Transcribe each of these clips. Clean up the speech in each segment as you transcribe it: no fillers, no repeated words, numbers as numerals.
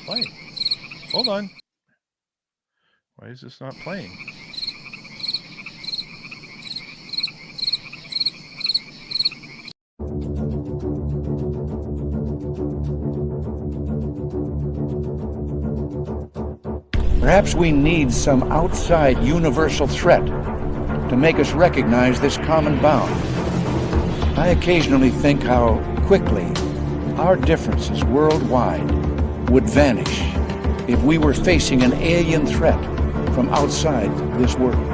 play. Hold on. Why is this not playing? Perhaps we need some outside universal threat to make us recognize this common bound. I occasionally think how quickly our differences worldwide would vanish if we were facing an alien threat from outside this world.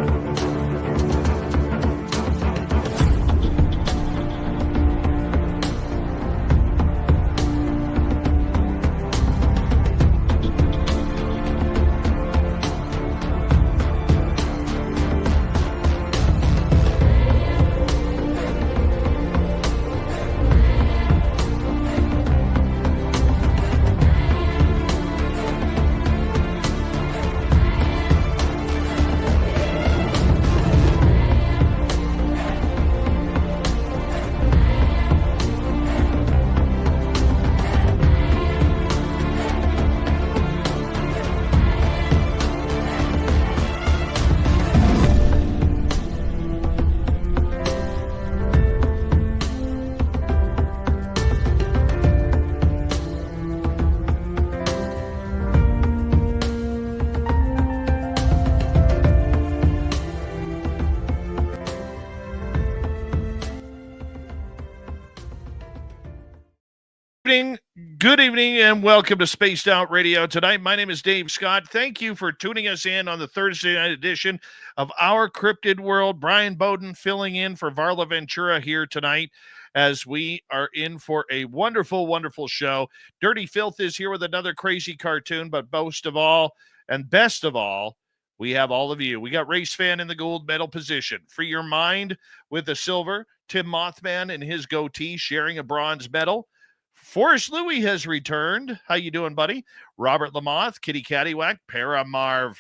Good evening, and welcome to Spaced Out Radio tonight. My name is Dave Scott. Thank you for tuning us in on the Thursday night edition of Our Cryptid World. Brian Bowden filling in for Varla Ventura here tonight as we are in for a wonderful, wonderful show. Dirty Filth is here with another crazy cartoon, but most of all, and best of all, we have all of you. We got Race Fan in the gold medal position. Free Your Mind with the silver. Tim Mothman and his goatee sharing a bronze medal. Forrest Louie has returned. How you doing, buddy? Robert Lamoth, Kitty Cattywack, Paramarv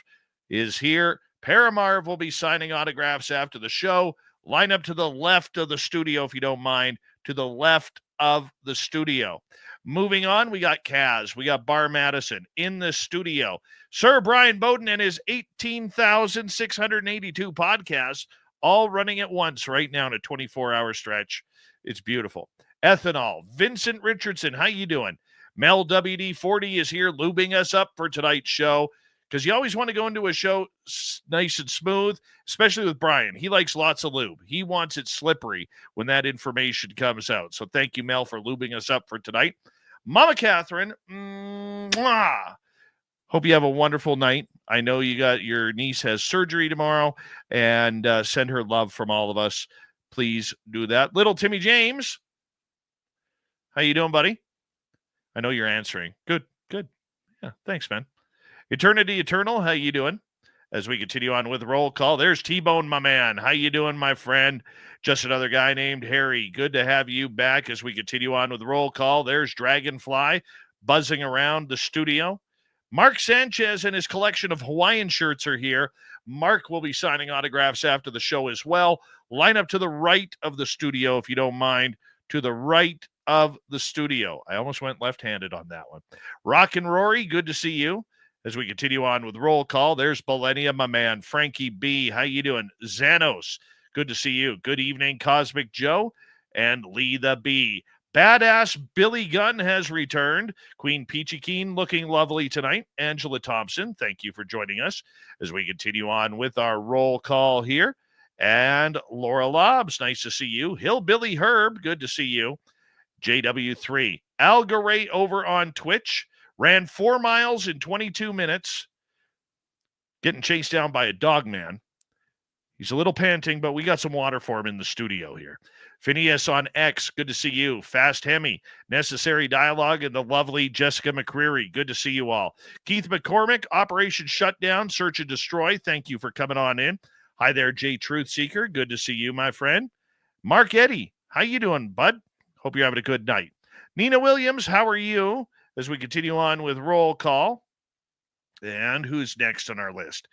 is here. Paramarv will be signing autographs after the show. Line up to the left of the studio, if you don't mind, to the left of the studio. Moving on, we got Kaz. We got Bar Madison in the studio. Sir Brian Bowden and his 18,682 podcasts all running at once right now in a 24-hour stretch. It's beautiful. Ethanol, Vincent Richardson, how you doing? Mel WD40 is here lubing us up for tonight's show because you always want to go into a show nice and smooth, especially with Brian. He likes lots of lube. He wants it slippery when that information comes out. So thank you, Mel, for lubing us up for tonight. Mama Catherine, mwah. Hope you have a wonderful night. I know your niece has surgery tomorrow, and send her love from all of us. Please do that. Little Timmy James, how you doing, buddy? I know you're answering. Good. Yeah, thanks, man. Eternity Eternal, how you doing? As we continue on with roll call, there's T-Bone, my man. How you doing, my friend? Just another guy named Harry. Good to have you back as we continue on with roll call. There's Dragonfly buzzing around the studio. Mark Sanchez and his collection of Hawaiian shirts are here. Mark will be signing autographs after the show as well. Line up to the right of the studio, if you don't mind. To the right of the studio. I almost went left-handed on that one. Rock and Rory, good to see you. As we continue on with roll call, there's Millennia, my man. Frankie B, how you doing? Xanos, good to see you. Good evening, Cosmic Joe and Lee the Bee. Badass Billy Gunn has returned. Queen Peachy Keen looking lovely tonight. Angela Thompson, thank you for joining us as we continue on with our roll call here. And Laura Lobbs, nice to see you. Hillbilly Herb, good to see you. JW3. Al Garay over on Twitch. Ran 4 miles in 22 minutes. Getting chased down by a dog man. He's a little panting, but we got some water for him in the studio here. Phineas on X, good to see you. Fast Hemi, Necessary Dialogue, and the lovely Jessica McCreary. Good to see you all. Keith McCormick, Operation Shutdown, Search and Destroy. Thank you for coming on in. Hi there, Jay Truthseeker. Good to see you, my friend. Mark Eddy, how you doing, bud? Hope you're having a good night. Nina Williams, how are you? As we continue on with roll call. And who's next on our list?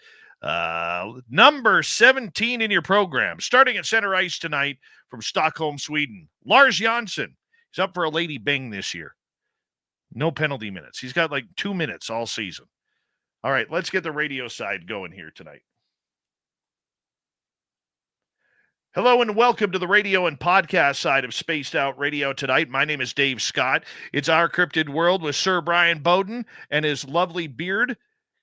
Number 17 in your program. Starting at center ice tonight from Stockholm, Sweden. Lars Jansson. He's up for a Lady Bing this year. No penalty minutes. He's got like 2 minutes all season. All right, let's get the radio side going here tonight. Hello and welcome to the radio and podcast side of Spaced Out Radio tonight. My name is Dave Scott. It's Our Cryptid World with Sir Brian Bowden and his lovely beard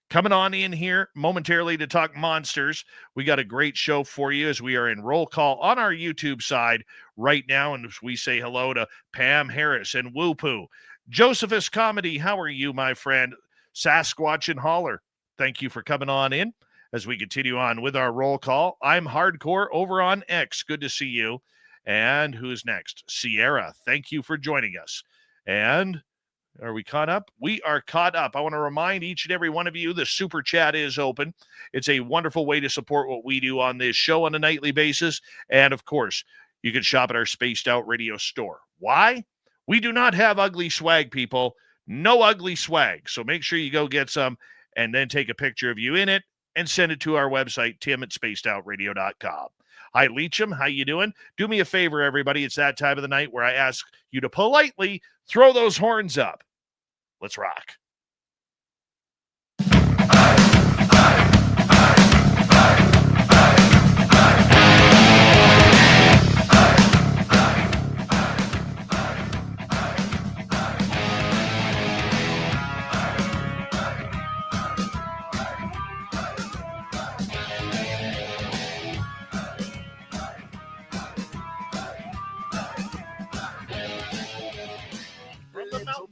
coming on in here momentarily to talk monsters. We got a great show for you as we are in roll call on our YouTube side right now. And we say hello to Pam Harris and Whoopoo. Josephus Comedy, how are you, my friend? Sasquatch and Holler, thank you for coming on in. As we continue on with our roll call, I'm Hardcore over on X. Good to see you. And who's next? Sierra, thank you for joining us. And are we caught up? We are caught up. I want to remind each and every one of you the super chat is open. It's a wonderful way to support what we do on this show on a nightly basis. And of course, you can shop at our Spaced Out Radio store. Why? We do not have ugly swag, people. No ugly swag. So make sure you go get some and then take a picture of you in it and send it to our website, tim@spacedoutradio.com. Hi, Leacham. How you doing? Do me a favor, everybody. It's that time of the night where I ask you to politely throw those horns up. Let's rock.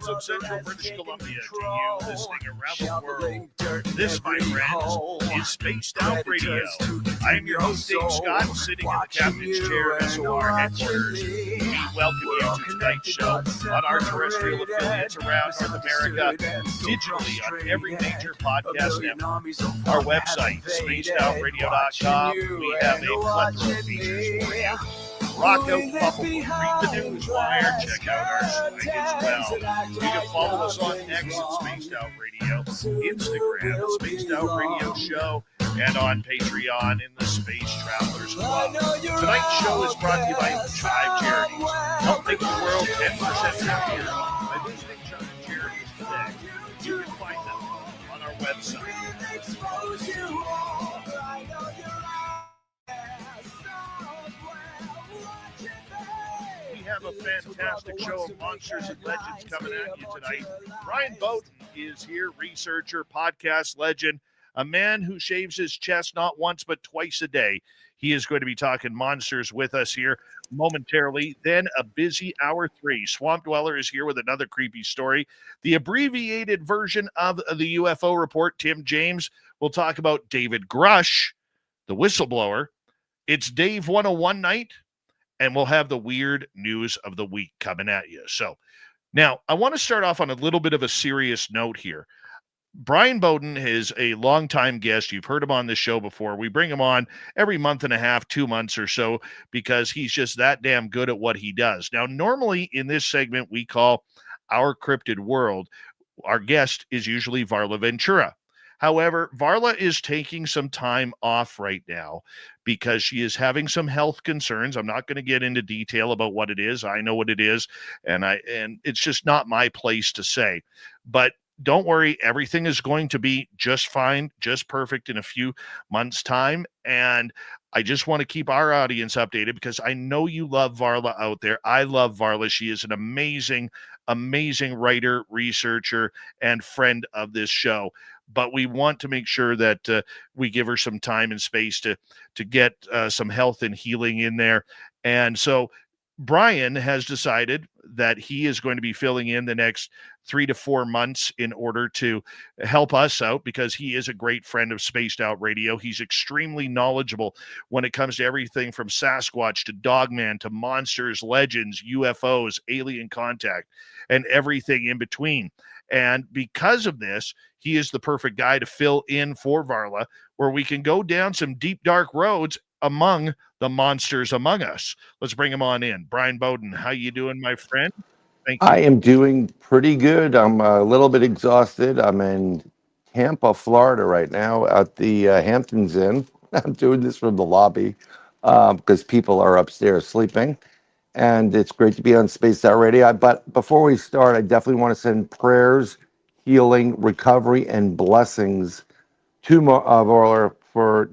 Of Central British Columbia to you listening around the world. This, my friends, is Spaced Out Radio. I am your host, Dave Scott, sitting in the captain's chair of SOR headquarters. We welcome you to tonight's show on our terrestrial affiliates around North America, digitally on every major podcast network. Our website, spacedoutradio.com. We have a plethora of features for you. Rock out Buffalo, read the news wire, check out our site as well. You can follow us on X at Spaced Out Radio, Instagram at Spaced Out Radio Show, and on Patreon in the Space Travelers Club. Tonight's show is brought to you by 5 charities. Help make the world 10% happier by visiting charities today. You can find them on our website. Have a fantastic show of monsters and legends coming at you tonight. Brian Bowden is here, researcher, podcast legend, a man who shaves his chest not once but twice a day. He is going to be talking monsters with us here momentarily. Then a busy hour 3. Swamp Dweller is here with another creepy story. The abbreviated version of the UFO report, Tim James, will talk about David Grush, the whistleblower. It's Dave 101 night. And we'll have the weird news of the week coming at you. So now I want to start off on a little bit of a serious note here. Brian Bowden is a longtime guest. You've heard him on this show before. We bring him on every month and a half, 2 months or so, because he's just that damn good at what he does. Now, normally in this segment we call Our Cryptid World, our guest is usually Varla Ventura. However, Varla is taking some time off right now because she is having some health concerns. I'm not going to get into detail about what it is. I know what it is, and it's just not my place to say. But don't worry, everything is going to be just fine, just perfect in a few months' time. And I just want to keep our audience updated because I know you love Varla out there. I love Varla. She is an amazing, amazing writer, researcher, and friend of this show. But we want to make sure that we give her some time and space to get some health and healing in there. And so Brian has decided that he is going to be filling in the next 3 to 4 months in order to help us out because he is a great friend of Spaced Out Radio. He's extremely knowledgeable when it comes to everything from Sasquatch to Dogman to monsters, legends, UFOs, alien contact, and everything in between. And because of this, he is the perfect guy to fill in for Varla, where we can go down some deep, dark roads among the monsters among us. Let's bring him on in. Brian Bowden, how you doing, my friend? Thank you. I am doing pretty good. I'm a little bit exhausted. I'm in Tampa, Florida right now at the Hamptons Inn. I'm doing this from the lobby because people are upstairs sleeping. and it's great to be on Spaced Out Radio. But before we start, I definitely want to send prayers, healing, recovery, and blessings to Vorler for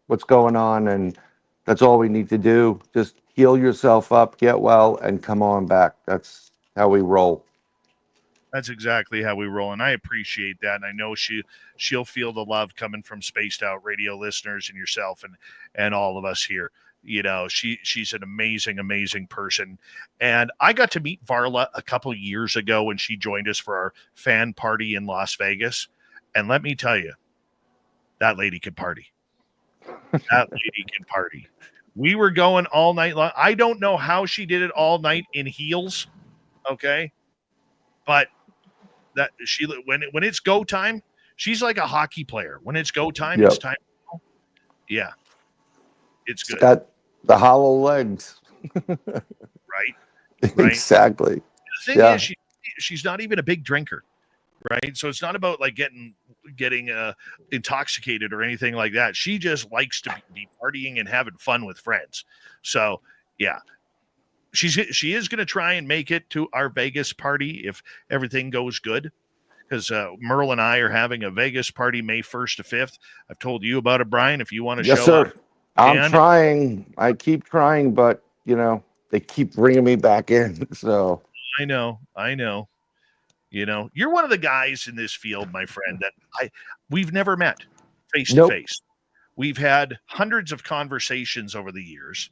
what's going on, and that's all we need to do. Just heal yourself up, get well, and come on back. That's how we roll. That's exactly how we roll, and I appreciate that. And I know she'll feel the love coming from Spaced Out Radio listeners and yourself and all of us here. She's an amazing person. And I got to meet Varla a couple years ago when she joined us for our fan party in Las Vegas. And let me tell you, that lady can party. That lady can party. We were going all night long. I don't know how she did it all night in heels. Okay. But that when it's go time, she's like a hockey player. When it's go time, It's time. Yeah. It's good. It's got the hollow legs. Right. Exactly. The thing is, she's not even a big drinker, right? So it's not about like getting intoxicated or anything like that. She just likes to be partying and having fun with friends. So yeah, she is going to try and make it to our Vegas party if everything goes good. Because Merle and I are having a Vegas party May 1st to 5th. I've told you about it, Brian. If you want to show up. I'm trying. I keep trying, but they keep bringing me back in. So I know. You're one of the guys in this field, my friend, that we've never met face to face. We've had hundreds of conversations over the years,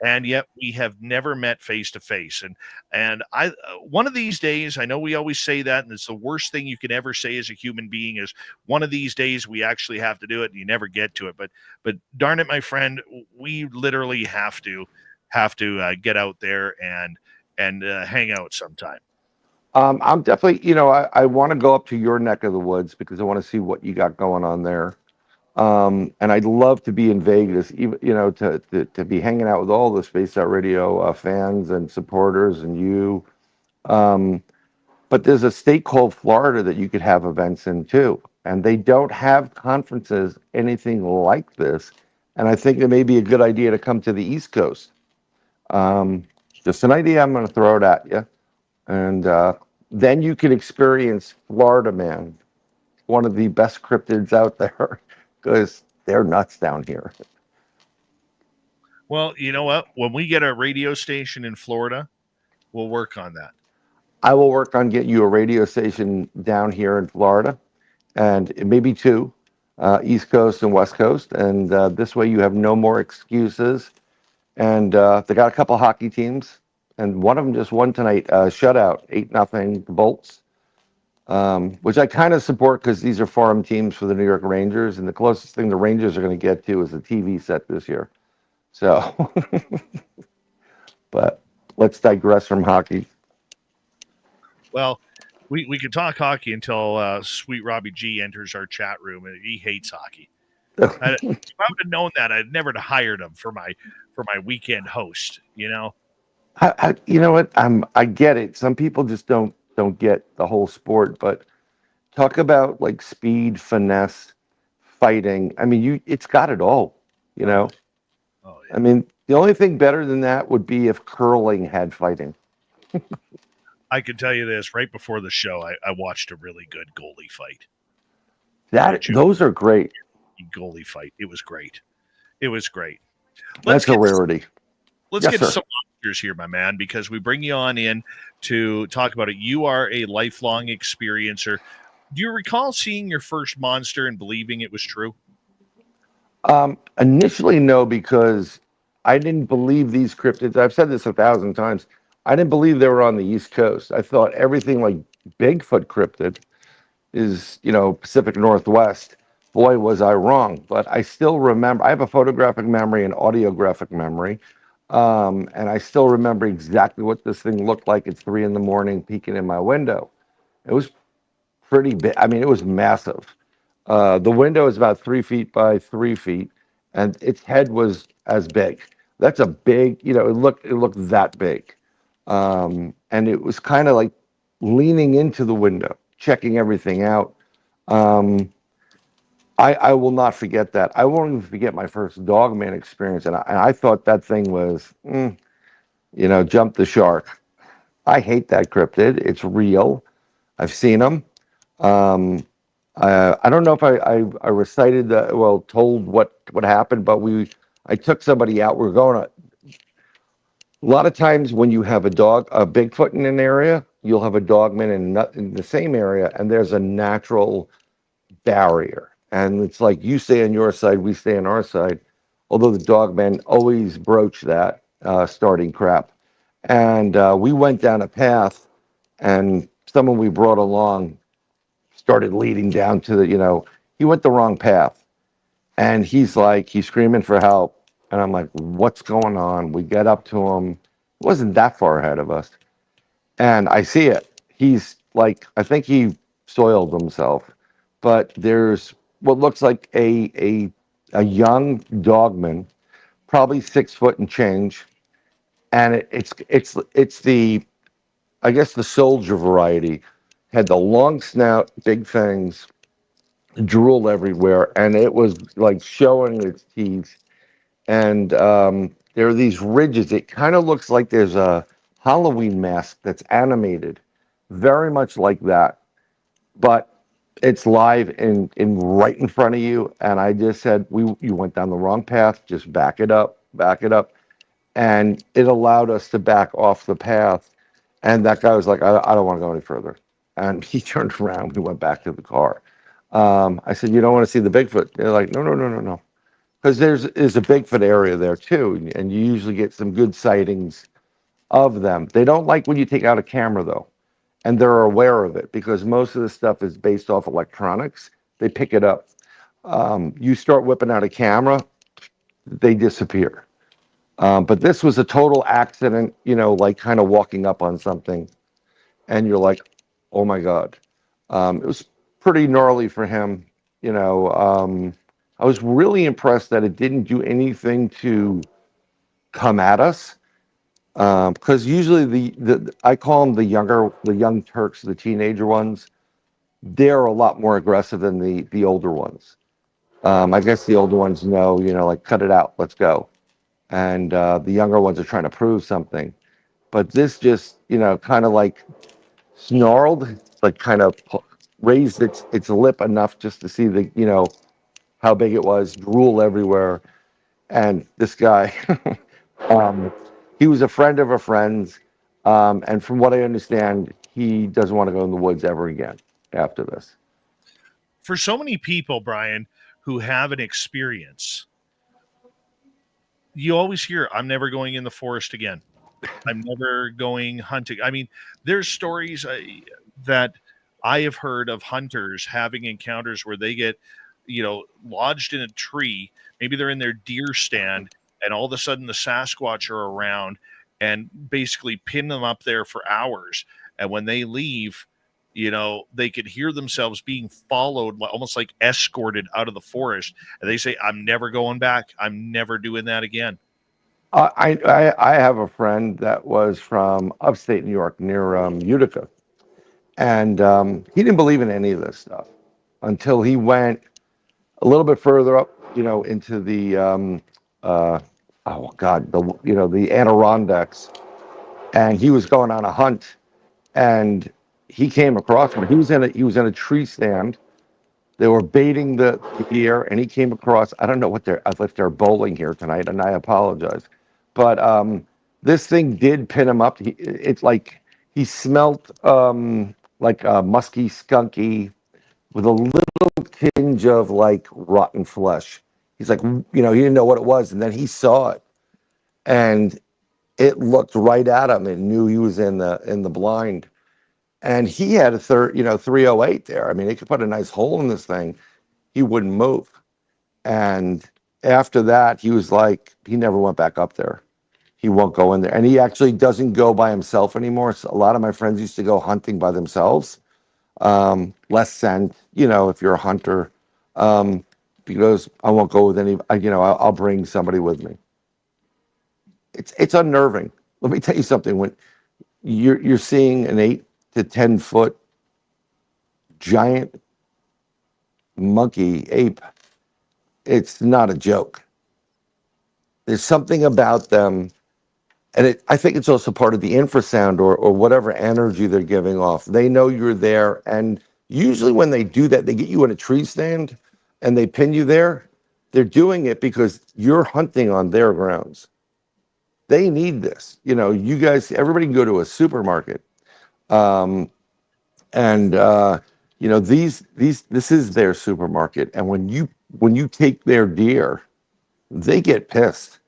and yet we have never met face to face. And I one of these days, I know we always say that, and it's the worst thing you can ever say as a human being is one of these days we actually have to do it, and you never get to it. But darn it, my friend, we literally have to get out there and hang out sometime. I'm definitely, I want to go up to your neck of the woods because I want to see what you got going on there. And I'd love to be in Vegas, even to be hanging out with all the Spaced Out Radio fans and supporters and you. But there's a state called Florida that you could have events in too, and they don't have conferences anything like this. And I think it may be a good idea to come to the East Coast. Just an idea I'm going to throw it at you, and then you can experience Florida Man, one of the best cryptids out there. Because they're nuts down here. Well, you know what? When we get a radio station in Florida, we'll work on that. I will work on getting you a radio station down here in Florida, and maybe two, East Coast and West Coast. And this way you have no more excuses. And they got a couple hockey teams, and one of them just won tonight, shutout, 8-0, the Bolts. Which I kind of support because these are farm teams for the New York Rangers, and the closest thing the Rangers are going to get to is a TV set this year. So, but let's digress from hockey. Well, we could talk hockey until Sweet Robbie G enters our chat room, and he hates hockey. If I would have known that, I'd never hired him for my weekend host. You know what? I get it. Some people just don't get the whole sport, but talk about like speed, finesse, fighting. I mean, it's got it all, Oh, yeah. I mean, the only thing better than that would be if curling had fighting. I can tell you this, right before the show, I watched a really good goalie fight. Those are great. Goalie fight. It was great. That's a rarity. Let's get some monsters here, my man, because we bring you on in to talk about it. You are a lifelong experiencer. Do you recall seeing your first monster and believing it was true? Initially, no, because I didn't believe these cryptids. I've said this 1,000 times. I didn't believe they were on the East Coast. I thought everything like Bigfoot cryptid is, Pacific Northwest. Boy, was I wrong. But I still remember. I have a photographic memory and audiographic memory. And I still remember exactly what this thing looked like at 3 a.m, peeking in my window. It was pretty big. I mean, it was massive. The window is about 3 feet by 3 feet, and its head was as big. That's a big, it looked that big. And it was kind of like leaning into the window, checking everything out. I will not forget that. I won't even forget my first Dogman experience, and I thought that thing was. jump the shark. I hate that cryptid. It's real. I've seen them. Um, I don't know if I recited told what happened, but I took somebody out. We're going a lot of times when you have a Bigfoot in an area, you'll have a dogman in the same area, and there's a natural barrier. And it's like you stay on your side, we stay on our side. Although the dogmen always broach that starting crap. And we went down a path, and someone we brought along started leading down to he went the wrong path. And he's screaming for help. And I'm like, what's going on? We get up to him. It wasn't that far ahead of us. And I see it. He's I think he soiled himself. But there's what looks like a young dogman, probably 6 foot and change. And it's the, I guess, the soldier variety. Had the long snout, big fangs, drool everywhere, and it was showing its teeth. And there are these ridges. It kind of looks like there's a Halloween mask that's animated, very much like that, but it's live in right in front of you. And I just said, you went down the wrong path. Just back it up, and it allowed us to back off the path. And that guy was like, I don't want to go any further. And he turned around. We went back to the car. I said, you don't want to see the Bigfoot? They're like, no, no, no, no, no. Because there's a Bigfoot area there too, and you usually get some good sightings of them. They don't like when you take out a camera though, and they're aware of it because most of the stuff is based off electronics. They pick it up. You start whipping out a camera, they disappear. But this was a total accident, kind of walking up on something, and you're like, oh my God. It was pretty gnarly for him, I was really impressed that it didn't do anything to come at us, because usually the I call them the young Turks, the teenager ones. They're a lot more aggressive than the older ones. I guess the older ones know, cut it out, let's go, and the younger ones are trying to prove something. But this just, kind of snarled, kind of raised its lip enough just to see how big it was, drool everywhere. And this guy, um, he was a friend of a friend's, and from what I understand, he doesn't want to go in the woods ever again after this. For so many people, Brian, who have an experience, you always hear, I'm never going in the forest again. I'm never going hunting. I mean, there's stories that I have heard of hunters having encounters where they get, lodged in a tree. Maybe they're in their deer stand, and all of a sudden the Sasquatch are around and basically pin them up there for hours. And when they leave, they could hear themselves being followed, almost like escorted out of the forest. And they say, I'm never going back. I'm never doing that again. I have a friend that was from upstate New York near Utica, and he didn't believe in any of this stuff until he went a little bit further up, into the oh God, the Adirondacks, and he was going on a hunt, and he came across one. He was in a tree stand. They were baiting the deer, and he came across. I don't know if they're bowling here tonight, and I apologize, but this thing did pin him up. It's like he smelt like a musky, skunky, with a little tinge of rotten flesh. He's like, he didn't know what it was, and then he saw it, and it looked right at him and knew he was in the blind. And he had a 308 there. I mean, they could put a nice hole in this thing. He wouldn't move. And after that, he was like, he never went back up there. He won't go in there. And he actually doesn't go by himself anymore. So a lot of my friends used to go hunting by themselves. Less scent, if you're a hunter, because I won't go with I'll bring somebody with me. It's unnerving. Let me tell you something. When you're seeing an 8 to 10 foot giant monkey ape, it's not a joke. There's something about them And I think it's also part of the infrasound or whatever energy they're giving off. They know you're there. And usually when they do that, they get you in a tree stand and they pin you there. They're doing it because you're hunting on their grounds. They need this. You guys, everybody can go to a supermarket. Um, and this is their supermarket. And when you take their deer, they get pissed,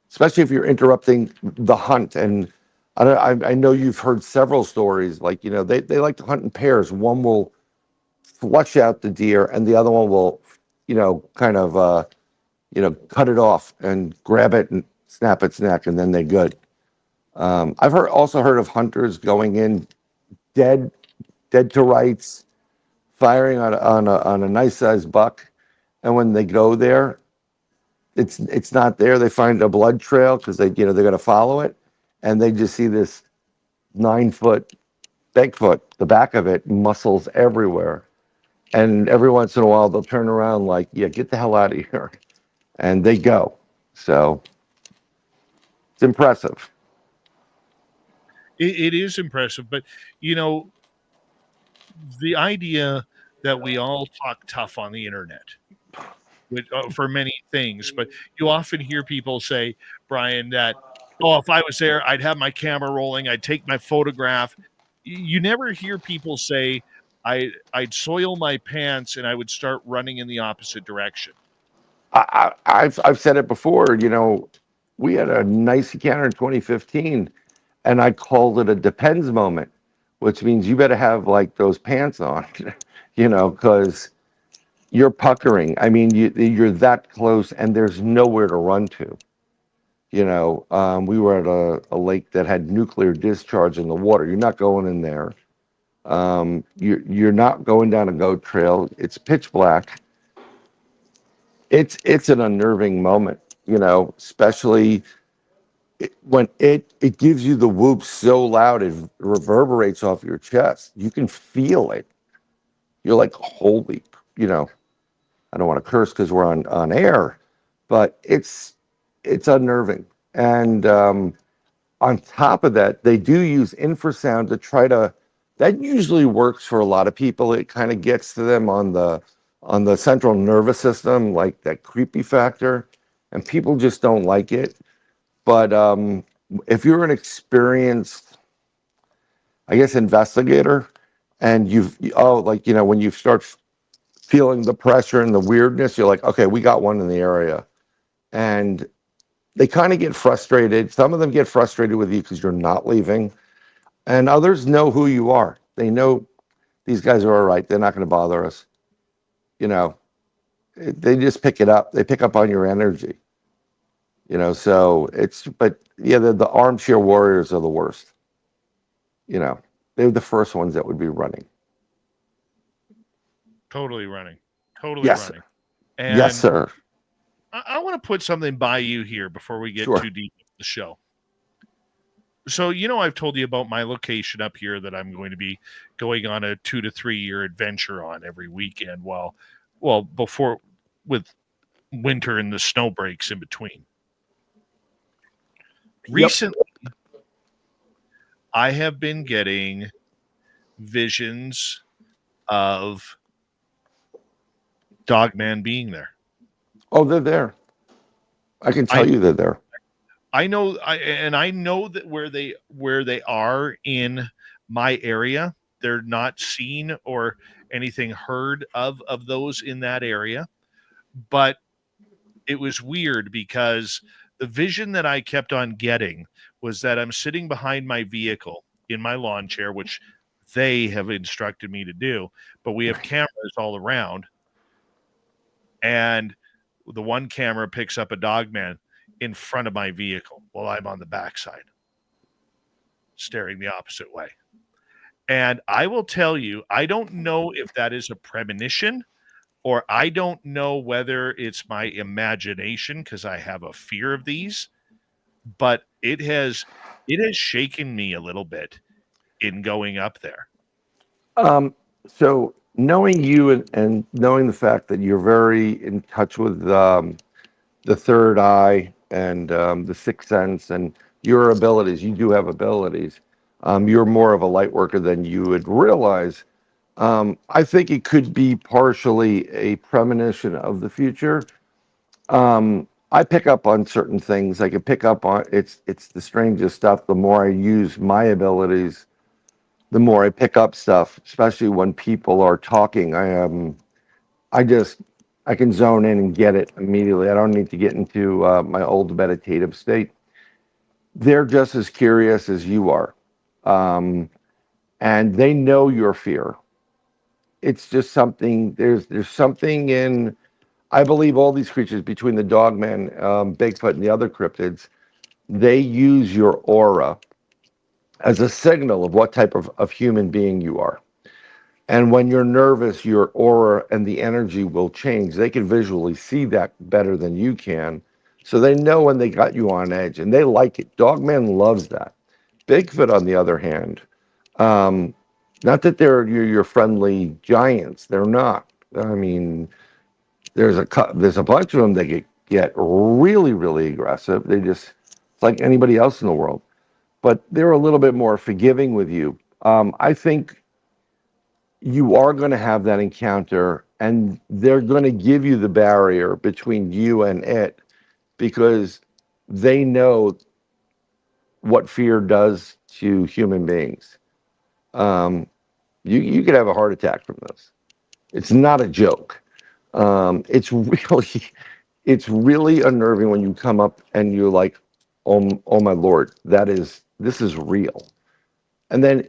especially if you're interrupting the hunt. And I know you've heard several stories, like, they like to hunt in pairs. One will flush out the deer and the other one will, kind of, cut it off and grab it and snap its neck, and then they're good. I've also heard of hunters going in dead to rights, firing on a nice sized buck. And when they go there, it's not there. They find a blood trail because they're going to follow it, and they just see this 9-foot Bigfoot, the back of it, muscles everywhere. And every once in a while, they'll turn around like, yeah, get the hell out of here. And they go. So it's impressive. It is impressive, but the idea that we all talk tough on the internet for many things, but you often hear people say, Brian, that, oh, if I was there, I'd have my camera rolling, I'd take my photograph. You never hear people say, I'd soil my pants and I would start running in the opposite direction. I've said it before. We had a nice encounter in 2015, and I called it a depends moment, which means you better have like those pants on, because you're puckering. I mean, you're that close, and there's nowhere to run to. We were at a lake that had nuclear discharge in the water. You're not going in there. You're not going down a goat trail. It's pitch black. It's an unnerving moment, especially when it gives you the whoop so loud it reverberates off your chest. You can feel it. You're like, holy, I don't want to curse because we're on air, but it's unnerving. And on top of that, they do use infrasound to try to. That usually works for a lot of people. It kind of gets to them on the central nervous system, like that creepy factor, and people just don't like it. But if you're an experienced, I guess, investigator, and when you start feeling the pressure and the weirdness, you're like, okay, we got one in the area. And they kind of get frustrated. Some of them get frustrated with you because you're not leaving. And others know who you are. They know these guys are all right. They're not going to bother us. They just pick it up. They pick up on your energy. But yeah, the armchair warriors are the worst. They're the first ones that would be running. Totally running. Yes, Running. And yes, sir. I want to put something by you here before we get too deep into the show. So, I've told you about my location up here that I'm going to be going on a 2 to 3 year adventure on every weekend before with winter and the snow breaks in between. Recently, I have been getting visions of Dogman being there. Oh, they're there. I can tell you they're there. I know, I know that where they are in my area, they're not seen or anything heard of those in that area. But it was weird because the vision that I kept on getting was that I'm sitting behind my vehicle in my lawn chair, which they have instructed me to do, but we have cameras all around. And the one camera picks up a Dogman in front of my vehicle while I'm on the backside, staring the opposite way. And I will tell you, I don't know if that is a premonition, or I don't know whether it's my imagination because I have a fear of these, but it has shaken me a little bit in going up there. So knowing you and knowing the fact that you're very in touch with the third eye and the sixth sense and your abilities. You do have abilities. You're more of a light worker than you would realize. I think it could be partially a premonition of the future. I pick up on certain things. I can pick up on it's the strangest stuff. The more I use my abilities, the more I pick up stuff, especially when people are talking. I can zone in and get it immediately. I don't need to get into my old meditative state. They're just as curious as you are. And they know your fear. It's just something, there's something in, I believe all these creatures between the Dogman, Bigfoot, and the other cryptids, they use your aura as a signal of what type of human being you are. And when you're nervous, your aura and the energy will change. They can visually see that better than you can. So they know when they got you on edge, and they like it. Dogman loves that. Bigfoot, on the other hand, not that your friendly giants. They're not. I mean, there's a bunch of them that get really, really aggressive. It's like anybody else in the world. But they're a little bit more forgiving with you. I think you are going to have that encounter, and they're going to give you the barrier between you and it, because they know what fear does to human beings. You could have a heart attack from this. It's not a joke. It's really it's really unnerving when you come up and you're like, oh my Lord, this is real. And then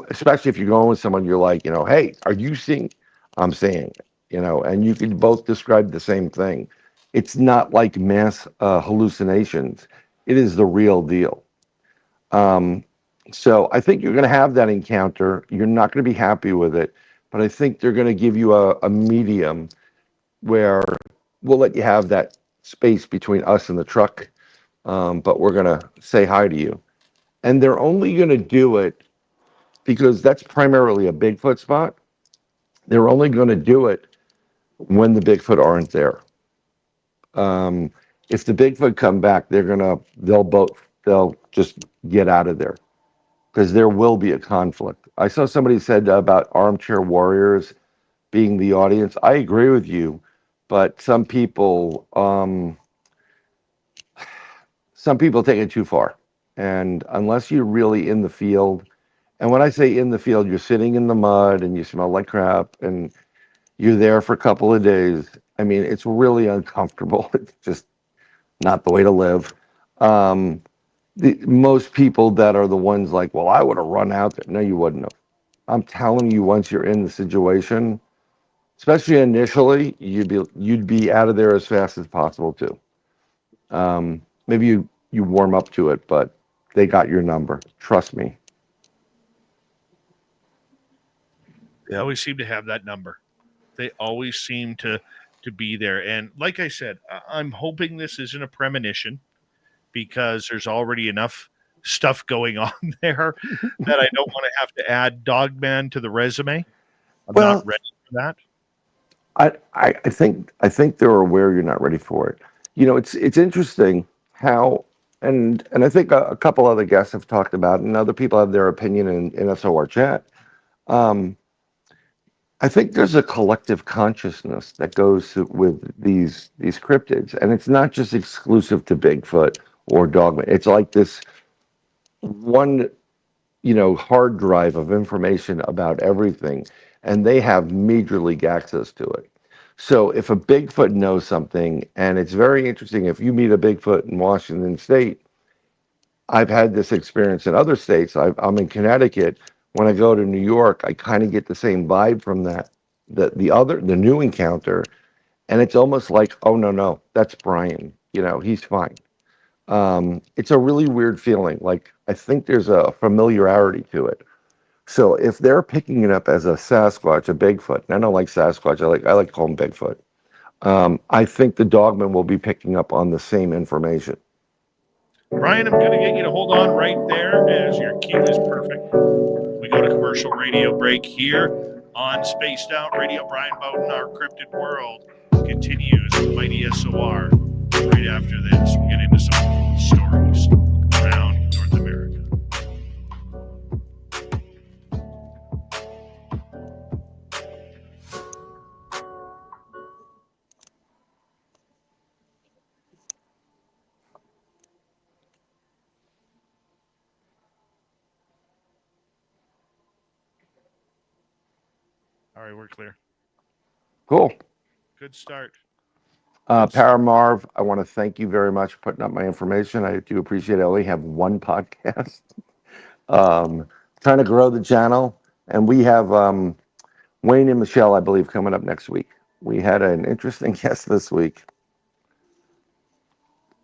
especially if you're going with someone, you're like, hey, are you seeing? I'm saying, and you can both describe the same thing. It's not like mass hallucinations. It is the real deal. So I think you're going to have that encounter. You're not going to be happy with it, but I think they're going to give you a medium where we'll let you have that space between us and the truck, but we're going to say hi to you. And they're only going to do it because that's primarily a Bigfoot spot. They're only going to do it when the Bigfoot aren't there. If the Bigfoot come back, they'll just get out of there, because there will be a conflict. I saw somebody said about armchair warriors being the audience. I agree with you, but some people take it too far. And unless you're really in the field, and when I say in the field, you're sitting in the mud and you smell like crap and you're there for a couple of days. I mean, it's really uncomfortable. It's just not the way to live. Most people that are the ones like, well, I would have run out there. No, you wouldn't have. I'm telling you, once you're in the situation, especially initially, you'd be out of there as fast as possible too. Maybe you warm up to it, but they got your number. Trust me. They always seem to have that number. They always seem to be there. And like I said, I'm hoping this isn't a premonition, because there's already enough stuff going on there that I don't want to have to add Dogman to the resume. I'm not ready for that. I think they're aware you're not ready for it. It's interesting how, and I think a couple other guests have talked about it, and other people have their opinion in SOR chat. I think there's a collective consciousness that goes with these cryptids, and it's not just exclusive to Bigfoot or Dogman. It's like this one, hard drive of information about everything, and they have major league access to it. So if a Bigfoot knows something, and it's very interesting, if you meet a Bigfoot in Washington State, I've had this experience in other states. I'm in Connecticut. When I go to New York, I kind of get the same vibe from that, the new encounter, and it's almost like, oh no, that's Bryan. He's fine. It's a really weird feeling. Like, I think there's a familiarity to it. So if they're picking it up as a Sasquatch, a Bigfoot, and I don't like Sasquatch, I like to call them Bigfoot. I think the Dogman will be picking up on the same information. Brian, I'm going to get you to hold on right there, as your cue is perfect. We go to commercial radio break here on Spaced Out Radio. Brian Bowden, Our Cryptid World, continues with Mighty SOR right after this. We get into some stories around All right, we're clear. Cool. Good start. Good start. Paramarv, I want to thank you very much for putting up my information. I do appreciate it. I only have one podcast. Trying to grow the channel. And we have Wayne and Michelle, I believe, coming up next week. We had an interesting guest this week.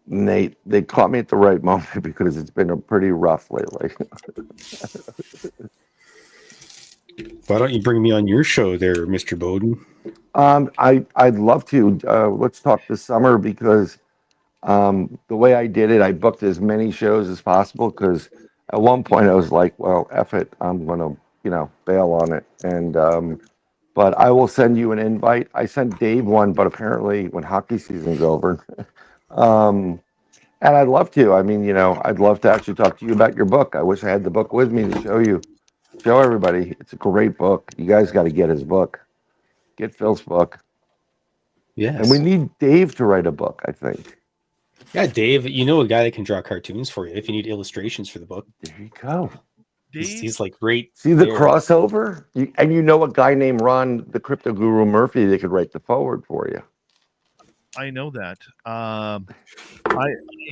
Nate, they caught me at the right moment because it's been a pretty rough lately. Why don't you bring me on your show there, Mr. Bowden? I'd love to. Let's talk this summer because the way I did it, I booked as many shows as possible because at one point I was like, well, F it, I'm gonna, bail on it. And but I will send you an invite. I sent Dave one, but apparently when hockey season's over. And I'd love to. I mean, I'd love to actually talk to you about your book. I wish I had the book with me to show everybody. It's a great book. You guys got to get his book. Get Phil's book. Yes. And we need Dave to write a book, I think. Yeah, Dave, you know a guy that can draw cartoons for you if you need illustrations for the book. There you go. He's like great. See the there. crossover? And you know a guy named Ron, the crypto guru Murphy, that could write the forward for you. I know that. I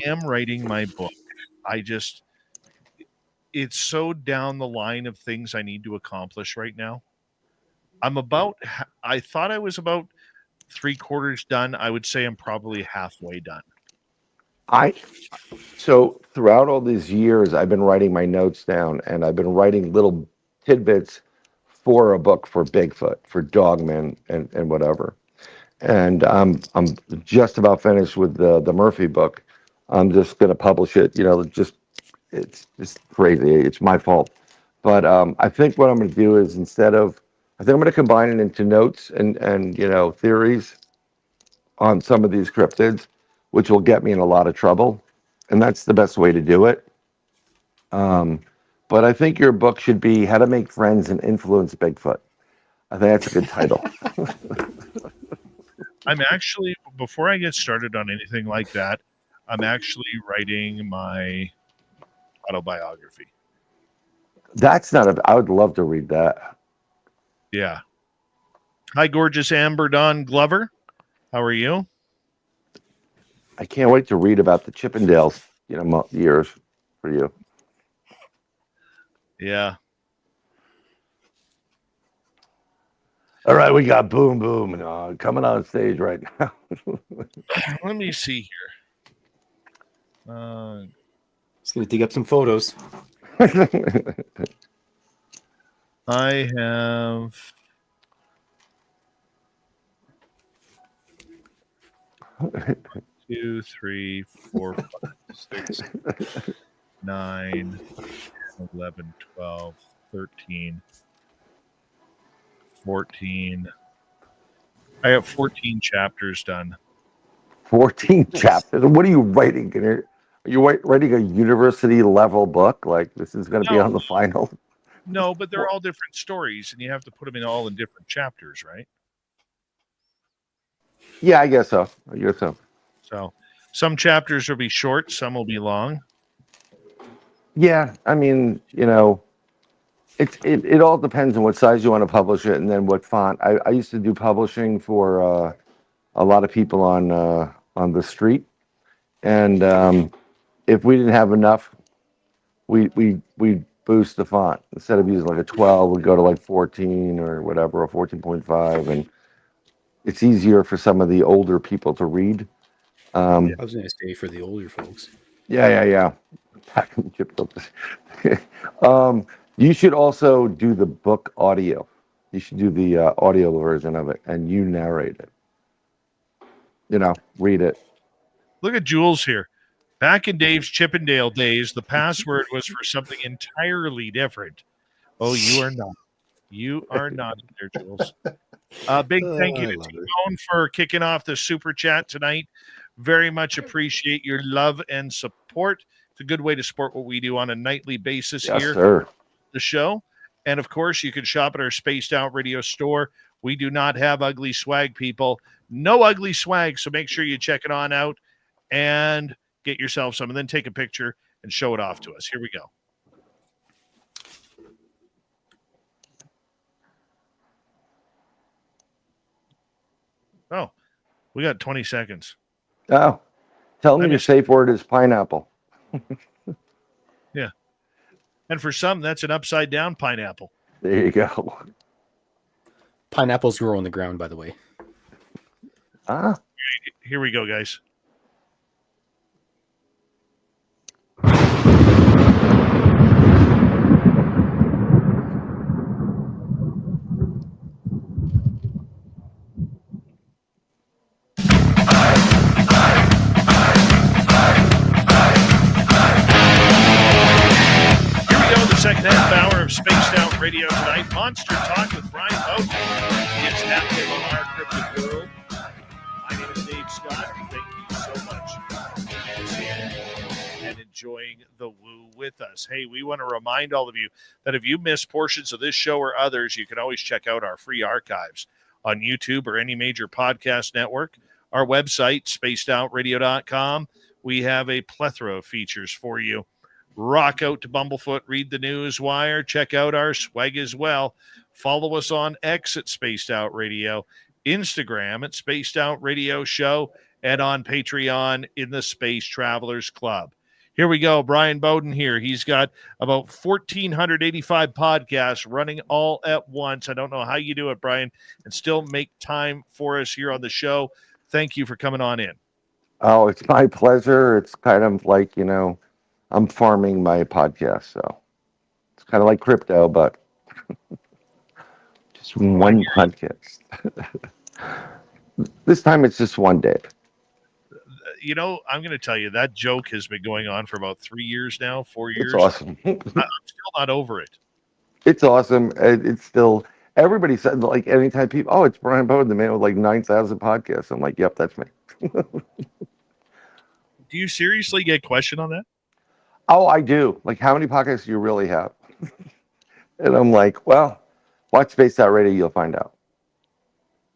am writing my book. It's so down the line of things I need to accomplish right now. I thought I was about 3/4 done. I would say I'm probably halfway done. So throughout all these years, I've been writing my notes down and I've been writing little tidbits for a book for Bigfoot, for Dogman and whatever. And I'm just about finished with the Murphy book. I'm just going to publish it. It's just crazy. It's my fault. But I think what I'm going to do is I think I'm going to combine it into notes and theories on some of these cryptids, which will get me in a lot of trouble. And that's the best way to do it. But I think your book should be How to Make Friends and Influence Bigfoot. I think that's a good title. I'm actually, before I get started on anything like that, I'm actually writing my autobiography. I would love to read that. Yeah. Hi, gorgeous Amber Dawn Glover. How are you? I can't wait to read about the Chippendales, years for you. Yeah. All right, we got Boom Boom coming on stage right now. Let me see here. Just going to dig up some photos. I have 2, 3, 4, 5, 6, 9, 11, 12, 13, 14. I have 14 chapters done. 14 chapters. What are you writing? Are you writing a university level book? Like this is going to be on the final? No, but they're all different stories, and you have to put them all in different chapters, right? Yeah, I guess so. So some chapters will be short, some will be long. Yeah, I mean, it all depends on what size you want to publish it, and then what font. I used to do publishing for a lot of people on the street, and if we didn't have enough, we boost the font. Instead of using like a 12, we go to like 14 or whatever, or 14.5, and it's easier for some of the older people to read. I was going to say for the older folks. Yeah. You should also do the book audio. You should do the audio version of it, and you narrate it. Read it. Look at Jules here. Back in Dave's Chippendale days, the password was for something entirely different. Oh, you are not. You are not there, Jules. Big thank you to T-Bone for kicking off the super chat tonight. Very much appreciate your love and support. It's a good way to support what we do on a nightly basis here. Sir. The show. And of course, you can shop at our Spaced Out Radio store. We do not have ugly swag, people. No ugly swag. So make sure you check it on out and get yourself some, and then take a picture and show it off to us. Here we go. Oh, we got 20 seconds. Oh, tell I me the missed- safe word is pineapple. Yeah. And for some, that's an upside down pineapple. There you go. Pineapples grow on the ground, by the way. Ah, Here we go, guys. Second half hour of Spaced Out Radio tonight. Monster Talk with Brian Bowden. It's happening on our cryptid world. My name is Dave Scott. Thank you so much for listening and enjoying the woo with us. Hey, we want to remind all of you that if you miss portions of this show or others, you can always check out our free archives on YouTube or any major podcast network. Our website, spacedoutradio.com. We have a plethora of features for you. Rock out to Bumblefoot, read the news wire, check out our swag as well. Follow us on X at Spaced Out Radio, Instagram at Spaced Out Radio Show, and on Patreon in the Space Travelers Club. Here we go. Brian Bowden here. He's got about 1,485 podcasts running all at once. I don't know how you do it, Brian, and still make time for us here on the show. Thank you for coming on in. oh, it's my pleasure. It's kind of like, I'm farming my podcast, so it's kind of like crypto, but just one podcast. This time it's just one day. I'm going to tell you, that joke has been going on for about 3 years now, 4 years. It's awesome. I'm still not over it. It's awesome. It's still, everybody said, like, anytime people, oh, it's Brian Bowden, the man with like 9,000 podcasts. I'm like, yep, that's me. Do you seriously get questioned on that? Oh, I do. Like, how many podcasts do you really have? And I'm like, well, watch Spaced Out Radio, you'll find out.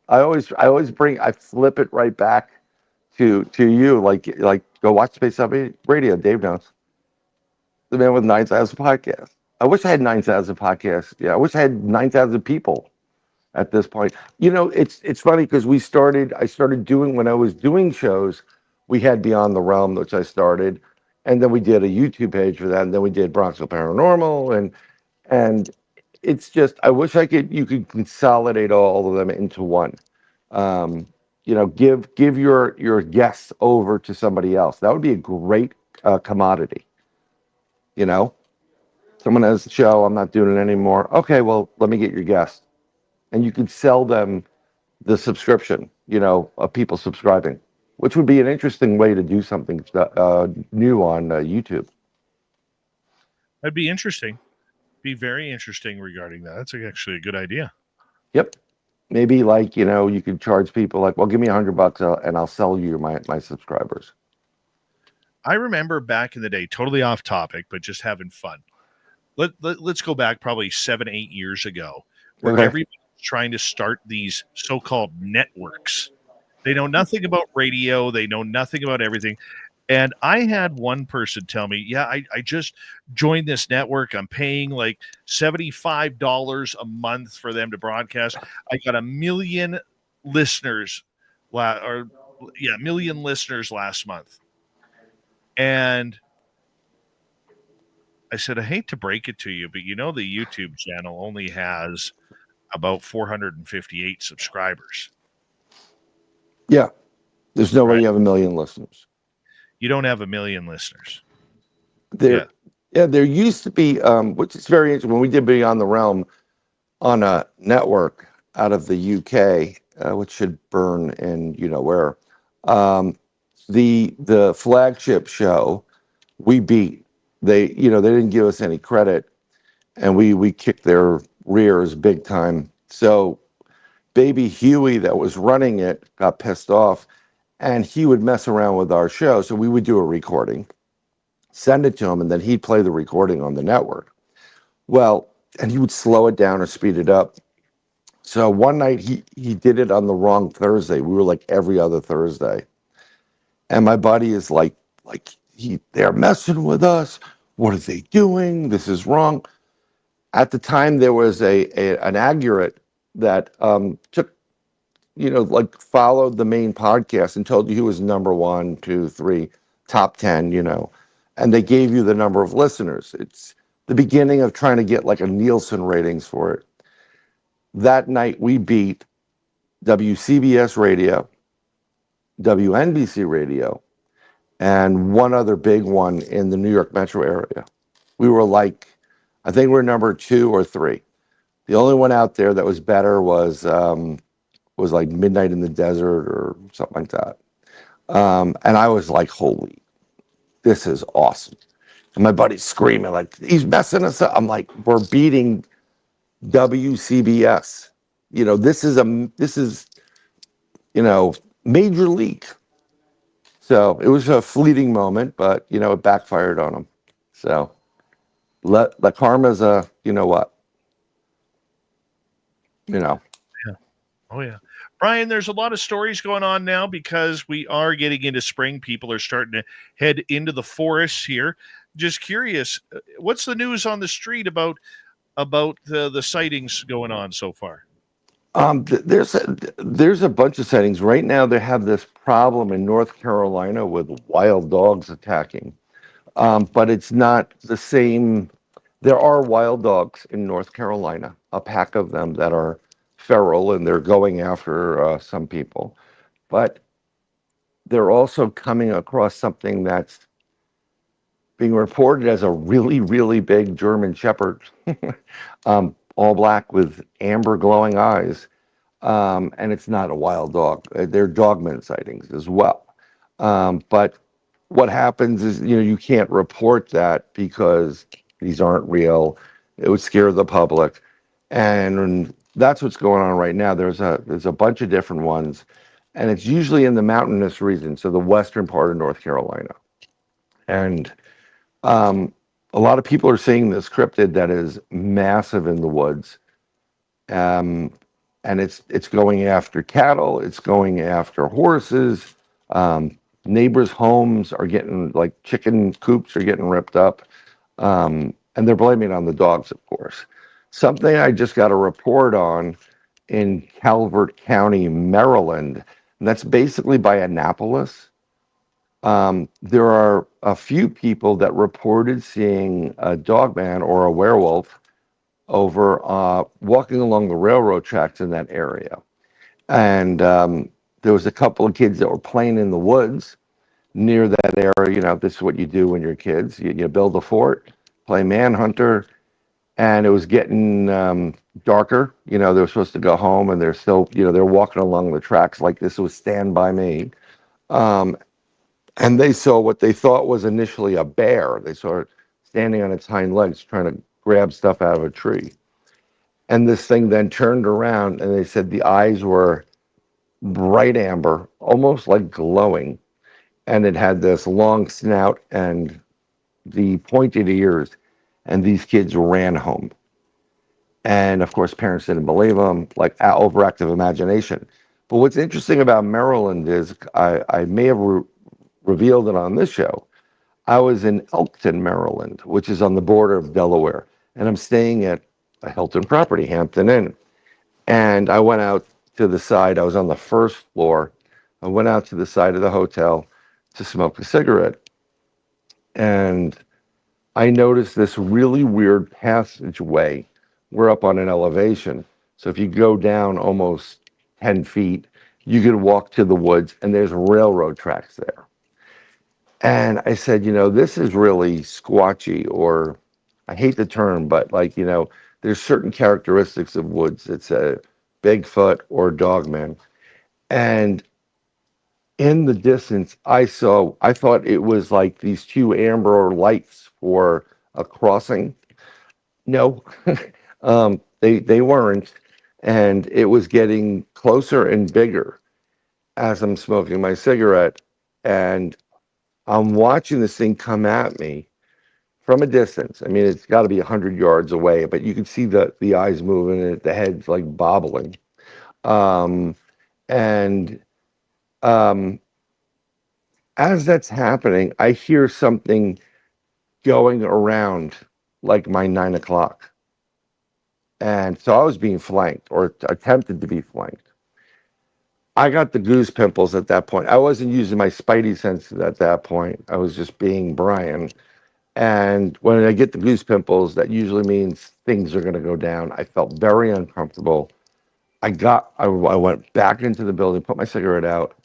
I flip it right back to you. Like go watch Spaced Out Radio. Dave knows. The man with 9,000 podcasts. I wish I had 9,000 podcasts. Yeah, I wish I had 9,000 people at this point. It's funny because I started doing, when I was doing shows, we had Beyond the Realm, which I started. And then we did a YouTube page for that, and then we did Bronxville Paranormal, and it's just, I wish you could consolidate all of them into one. Give your guests over to somebody else. That would be a great commodity. Someone has a show, I'm not doing it anymore. Okay, well, let me get your guest, and you could sell them the subscription. Of people subscribing. Which would be an interesting way to do something new on YouTube. That'd be interesting. Be very interesting regarding that. That's actually a good idea. Yep. Maybe you could charge people like, well, give me $100 and I'll sell you my subscribers. I remember back in the day, totally off topic, but just having fun. Let's go back probably 7-8 years ago, where everybody's trying to start these so-called networks. They know nothing about radio. They know nothing about everything. And I had one person tell me, yeah, I just joined this network. I'm paying like $75 a month for them to broadcast. I got 1 million listeners, million listeners last month. And I said, I hate to break it to you, but the YouTube channel only has about 458 subscribers. Yeah. There's no way you have 1 million listeners. You don't have 1 million listeners. There used to be, which is very interesting, when we did Beyond the Realm on a network out of the UK, which should burn in where, the flagship show, we beat. They didn't give us any credit, and we kicked their rears big time. So Baby Huey that was running it got pissed off, and he would mess around with our show. So we would do a recording, send it to him, and then he'd play the recording on the network. Well, and he would slow it down or speed it up. So one night he did it on the wrong Thursday. We were like every other Thursday. And my buddy is like they're messing with us. What are they doing? This is wrong. At the time, there was an aggregate that took like followed the main podcast and told you who was number 1, 2, 3, top 10, and they gave you the number of listeners. It's the beginning of trying to get like a Nielsen ratings for it. That night we beat WCBS radio, WNBC radio, and one other big one in the New York metro area. We were like, I think we're number 2 or 3. The only one out there that was better was like Midnight in the Desert or something like that. And I was like, holy, this is awesome. And my buddy's screaming like, he's messing us up. I'm like, we're beating WCBS. This is major league. So it was a fleeting moment, but it backfired on him. So the karma's what? Yeah. Oh yeah. Brian, there's a lot of stories going on now because we are getting into spring. People are starting to head into the forests here. Just curious, what's the news on the street about the sightings going on so far? There's a bunch of sightings right now. They have this problem in North Carolina with wild dogs attacking, but it's not the same. There are wild dogs in North Carolina, a pack of them that are feral, and they're going after some people. But they're also coming across something that's being reported as a really, really big German Shepherd, all black with amber glowing eyes. And it's not a wild dog. They're dogman sightings as well. But what happens is, you can't report that because these aren't real. It would scare the public. And that's what's going on right now. There's a bunch of different ones, and it's usually in the mountainous region, so the western part of North Carolina. And a lot of people are seeing this cryptid that is massive in the woods. And it's going after cattle, it's going after horses. Neighbors' homes are getting, like, chicken coops are getting ripped up. And they're blaming it on the dogs, of course. Something I just got a report on in Calvert County, Maryland, and that's basically by Annapolis. There are a few people that reported seeing a dogman or a werewolf over walking along the railroad tracks in that area. And there was a couple of kids that were playing in the woods near that area. This is what you do when you're kids. You build a fort, play manhunter, and it was getting darker. They were supposed to go home, and they're still, they're walking along the tracks like this was Stand By Me. And they saw what they thought was initially a bear. They saw it standing on its hind legs trying to grab stuff out of a tree. And this thing then turned around, and they said the eyes were bright amber, almost like glowing. And it had this long snout and the pointed ears. And these kids ran home. And of course, parents didn't believe them, like overactive imagination. But what's interesting about Maryland is I may have revealed it on this show. I was in Elkton, Maryland, which is on the border of Delaware. And I'm staying at a Hilton property, Hampton Inn. And I went out to the side. I was on the first floor. I went out to the side of the hotel to smoke a cigarette. And I noticed this really weird passageway. We're up on an elevation. So if you go down almost 10 feet, you could walk to the woods, and there's railroad tracks there. And I said, this is really squatchy, or I hate the term, but there's certain characteristics of woods. It's a Bigfoot or dogman. And in the distance, I thought it was like these two amber lights for a crossing. No, they weren't. And it was getting closer and bigger as I'm smoking my cigarette. And I'm watching this thing come at me from a distance. I mean, it's got to be 100 yards away, but you can see the eyes moving and the head's like bobbling. And as that's happening, I hear something going around like my 9 o'clock. And so I was being flanked, or attempted to be flanked. I got the goose pimples at that point. I wasn't using my spidey senses at that point. I was just being Brian. And when I get the goose pimples, that usually means things are going to go down. I felt very uncomfortable. I went back into the building, put my cigarette out,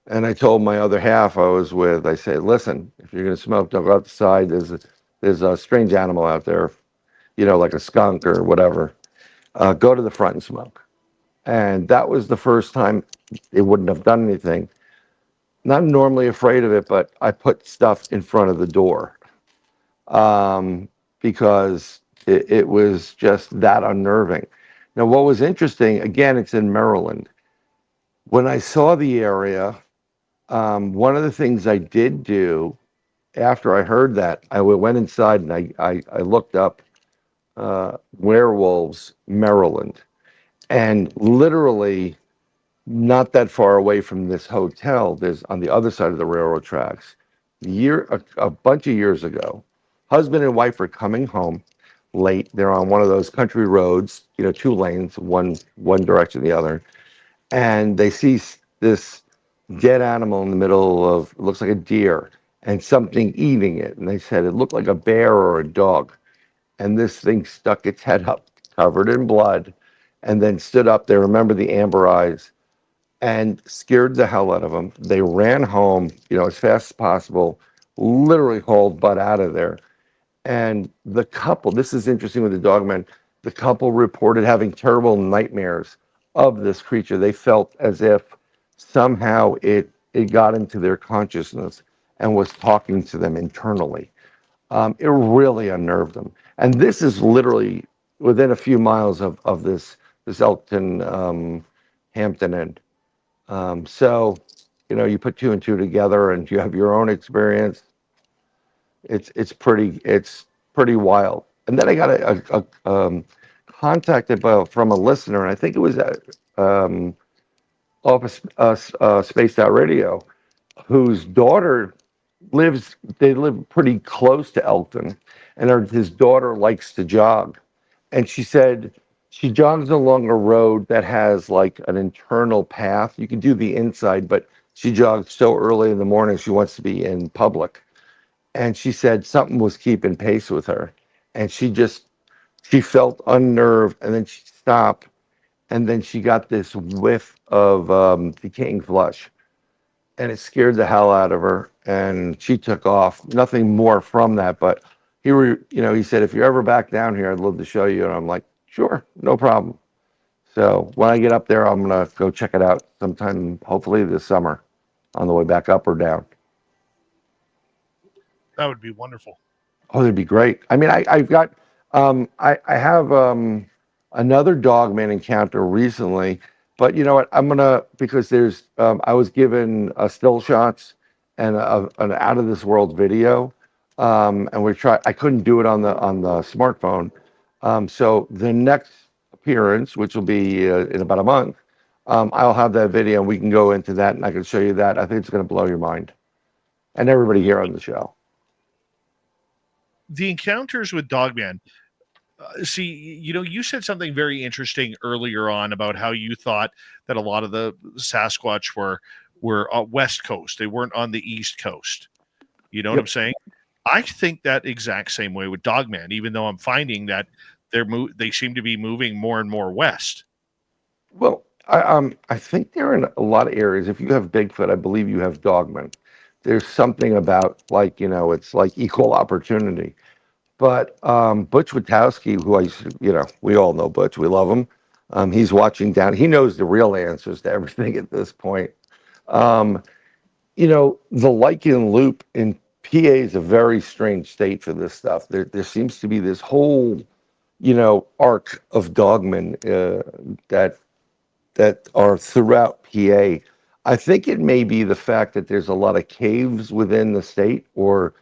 and I told my other half I was with, I said, listen, if you're going to smoke, don't go outside. There's a strange animal out there, like a skunk or whatever. Go to the front and smoke. And that was the first time it wouldn't have done anything. Not normally afraid of it, but I put stuff in front of the door because it was just that unnerving. Now, what was interesting, again, it's in Maryland. When I saw the area, one of the things I did do after I heard that, I went inside and I looked up werewolves, Maryland. And literally, not that far away from this hotel, there's on the other side of the railroad tracks. A bunch of years ago, husband and wife are coming home late. They're on one of those country roads, two lanes, one direction, the other, and they see this dead animal in the middle of, it looks like a deer, and something eating it. And they said it looked like a bear or a dog. And this thing stuck its head up, covered in blood, and then stood up. They remember the amber eyes and scared the hell out of them. They ran home, as fast as possible, literally hauled butt out of there. And the couple, this is interesting with the dogman, the couple reported having terrible nightmares of this creature. They felt as if somehow it got into their consciousness and was talking to them internally. It really unnerved them. And this is literally within a few miles of this Elkton Hampton Inn. So, you put two and two together and you have your own experience. It's pretty wild. And then I got contacted from a listener, and I think it was off of Spaced Out Radio, whose daughter they live pretty close to Elkton, and his daughter likes to jog. And she said she jogs along a road that has like an internal path. You can do the inside, but she jogs so early in the morning she wants to be in public. And she said something was keeping pace with her. And she felt unnerved, and then she stopped, and then she got this whiff of decaying flesh. And it scared the hell out of her, and she took off. Nothing more from that, but he said, if you're ever back down here, I'd love to show you. And I'm like, sure, no problem. So when I get up there, I'm gonna go check it out sometime, hopefully this summer, on the way back up or down. That would be wonderful. Oh, that'd be great. I mean, I've got, I have another dogman encounter recently, but you know what? Because I was given still shots and an out of this world video, and I couldn't do it on the smartphone. So the next appearance, which will be in about a month, I'll have that video and we can go into that and I can show you that. I think it's going to blow your mind and everybody here on the show. The encounters with Dogman. See, you said something very interesting earlier on about how you thought that a lot of the Sasquatch were West Coast. They weren't on the East Coast. You know what I'm saying? I think that exact same way with Dogman, even though I'm finding that they seem to be moving more and more west. Well, I think they're in a lot of areas. If you have Bigfoot, I believe you have Dogman. There's something about it's like equal opportunity. But Butch Witowski, who we all know Butch, we love him. He's watching down. He knows the real answers to everything at this point. The Lycan Loop in PA is a very strange state for this stuff. There seems to be this whole, arc of dogmen that are throughout PA. I think it may be the fact that there's a lot of caves within the state or,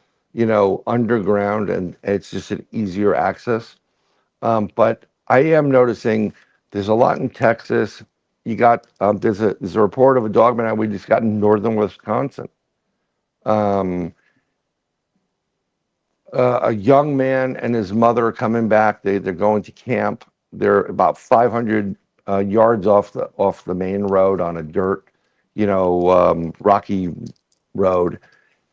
underground, and it's just an easier access. But I am noticing there's a lot in Texas. You got, there's a report of a dogman we just got in northern Wisconsin. A young man and his mother are coming back. They're going to camp. They're about 500 yards off the main road on a dirt, rocky road,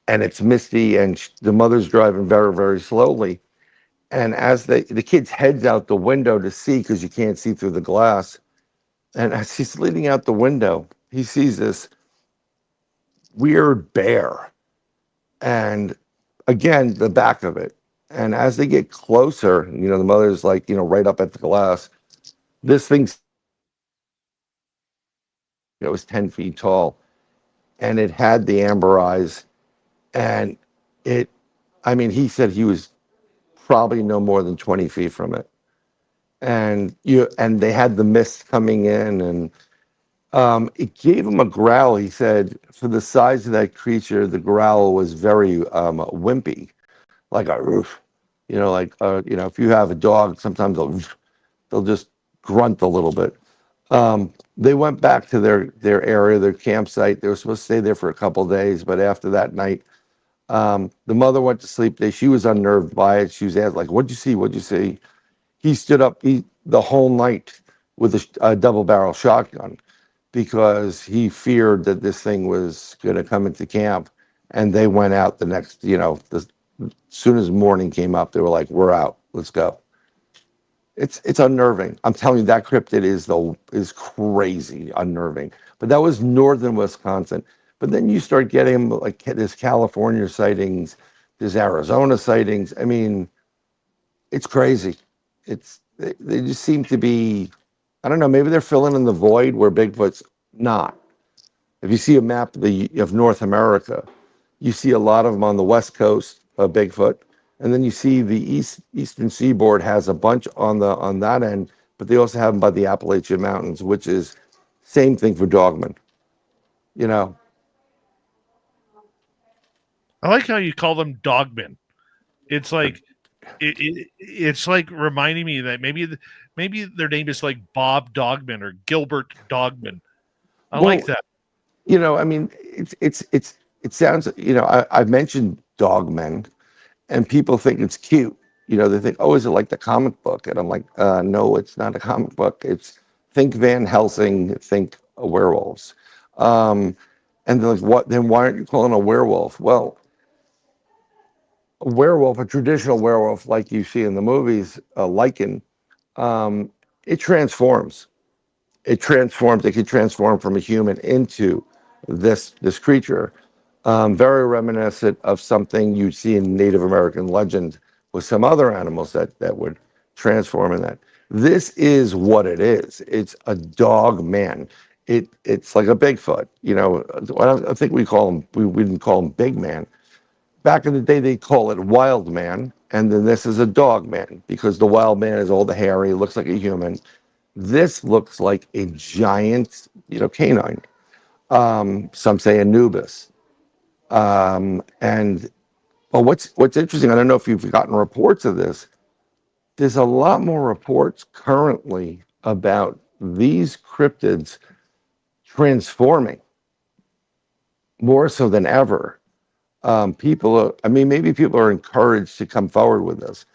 and it's misty, and the mother's driving very, very slowly. And as the kid's heads out the window to see, because you can't see through the glass, and as he's leaning out the window, he sees this weird bear, and again the back of it. And as they get closer, the mother's like, right up at the glass. This thing, it was 10 feet tall, and it had the amber eyes, and it, I mean, he said he was probably no more than 20 feet from it. And they had the mist coming in, and it gave him a growl. He said for the size of that creature, the growl was very wimpy, like a roof. If you have a dog, sometimes they'll just grunt a little bit. They went back to their area, their campsite. They were supposed to stay there for a couple of days, but after that night, the mother went to sleep. She was unnerved by it. She was asked, like, "What'd you see? What'd you see?" He stood up the whole night with a double barrel shotgun because he feared that this thing was going to come into camp. And they went out the next, as soon as morning came up, they were like, "We're out. Let's go." It's unnerving. I'm telling you, that cryptid is crazy unnerving. But that was northern Wisconsin. But then you start getting like this California sightings, there's Arizona sightings. I mean, it's crazy. They just seem to be, I don't know, maybe they're filling in the void where Bigfoot's not. If you see a map of North America, you see a lot of them on the west coast of Bigfoot, and then you see the eastern seaboard has a bunch on that end, but they also have them by the Appalachian Mountains, which is same thing for dogmen. I like how you call them dogmen. It's like it's like reminding me that maybe their name is like Bob Dogman or Gilbert Dogman. I like that. I mean, it sounds, I've mentioned dogmen, and people think it's cute. They think, "Oh, is it like the comic book?" And I'm like, no, it's not a comic book. It's think Van Helsing, think werewolves. And they're like, "What? Then why aren't you calling a werewolf?" Well, a werewolf, a traditional werewolf, like you see in the movies, a lichen, it transforms. It transforms. It can transform from a human into this creature. Very reminiscent of something you'd see in Native American legend with some other animals that would transform in that. This is what it is. It's a dog man. It's like a Bigfoot. I think we call him. We didn't call him Big Man. Back in the day, they call it Wild Man, and then this is a dog man because the wild man is all the hairy, looks like a human. This looks like a giant, canine. Some say Anubis. And Well, what's interesting, I don't know if you've gotten reports of this. There's a lot more reports currently about these cryptids transforming more so than ever. Maybe people are encouraged to come forward with this,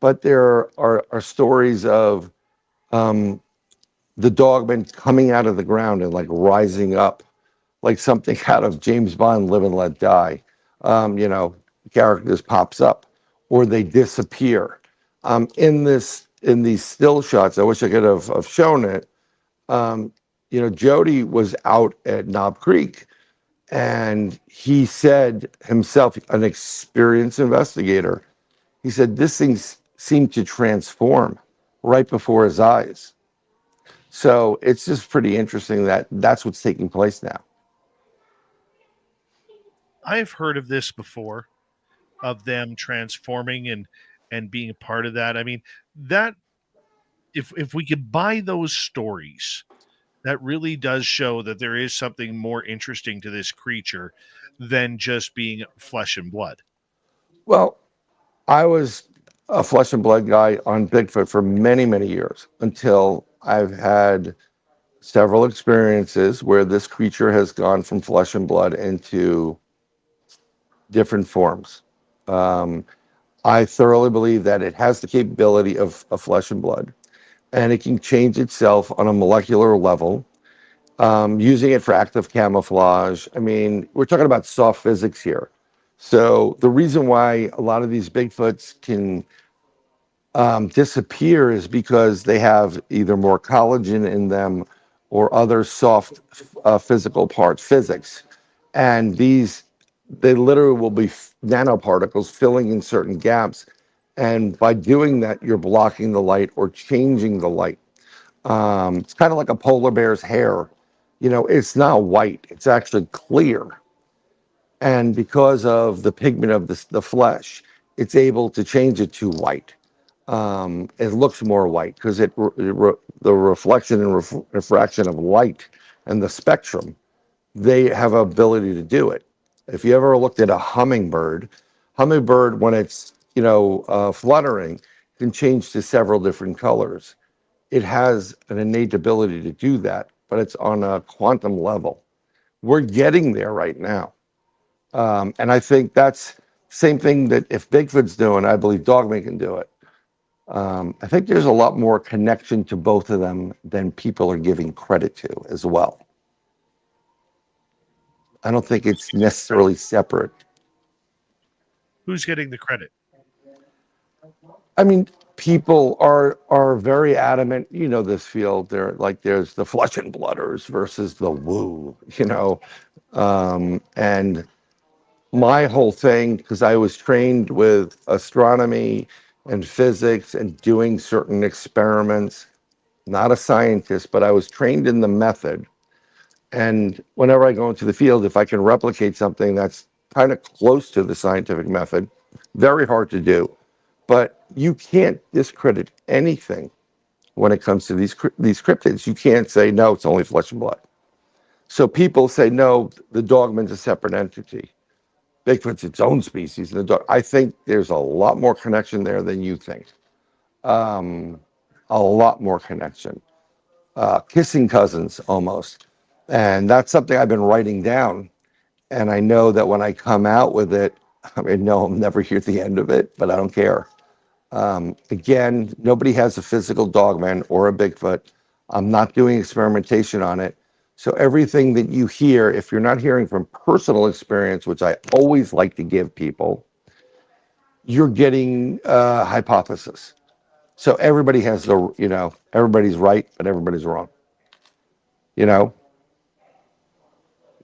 but there are stories of the dogman coming out of the ground and like rising up, like something out of James Bond, Live and Let Die. The character just pops up, or they disappear. In these still shots, I wish I could have shown it. Jody was out at Knob Creek, and he said himself, an experienced investigator, he said this thing seemed to transform right before his eyes. So it's just pretty interesting that that's what's taking place now. I've heard of this before, of them transforming and being a part of that. I mean, that if we could buy those stories, that really does show that there is something more interesting to this creature than just being flesh and blood. Well, I was a flesh and blood guy on Bigfoot for many, many years until I've had several experiences where this creature has gone from flesh and blood into different forms. I thoroughly believe that it has the capability of flesh and blood. and it can change itself on a molecular level, using it for active camouflage. I mean, we're talking about soft physics here. So the reason why a lot of these Bigfoots can disappear is because they have either more collagen in them or other soft physical parts, physics. And they literally will be nanoparticles filling in certain gaps. And by doing that, you're blocking the light or changing the light. It's kind of like a polar bear's hair. You know, it's not white, it's actually clear. And because of the pigment of the flesh, it's able to change it to white. It looks more white because the reflection and refraction of light and the spectrum, they have ability to do it. If you ever looked at a hummingbird, when it's fluttering, can change to several different colors. It has an innate ability to do that, but it's on a quantum level. We're getting there right now. And I think that's same thing that if Bigfoot's doing, I believe Dogman can do it. I think there's a lot more connection to both of them than people are giving credit to as well. I don't think it's necessarily separate. Who's getting the credit? I mean, people are very adamant. You know, this field. There's the flesh and blooders versus the woo. And my whole thing, because I was trained with astronomy and physics and doing certain experiments. Not a scientist, but I was trained in the method. And whenever I go into the field, if I can replicate something that's kind of close to the scientific method, very hard to do. But you can't discredit anything when it comes to these cryptids. You can't say, no, it's only flesh and blood. So people say, no, the Dogman's a separate entity. Bigfoot's its own species. I think there's a lot more connection there than you think. A lot more connection. Kissing cousins, almost. And that's something I've been writing down. And I know that when I come out with it, I mean, no, I'll never hear the end of it, but I don't care. Again, nobody has a physical Dogman or a Bigfoot. I'm not doing experimentation on it. So everything that you hear, if you're not hearing from personal experience, which I always like to give people, you're getting hypothesis. So everybody has everybody's right, but everybody's wrong.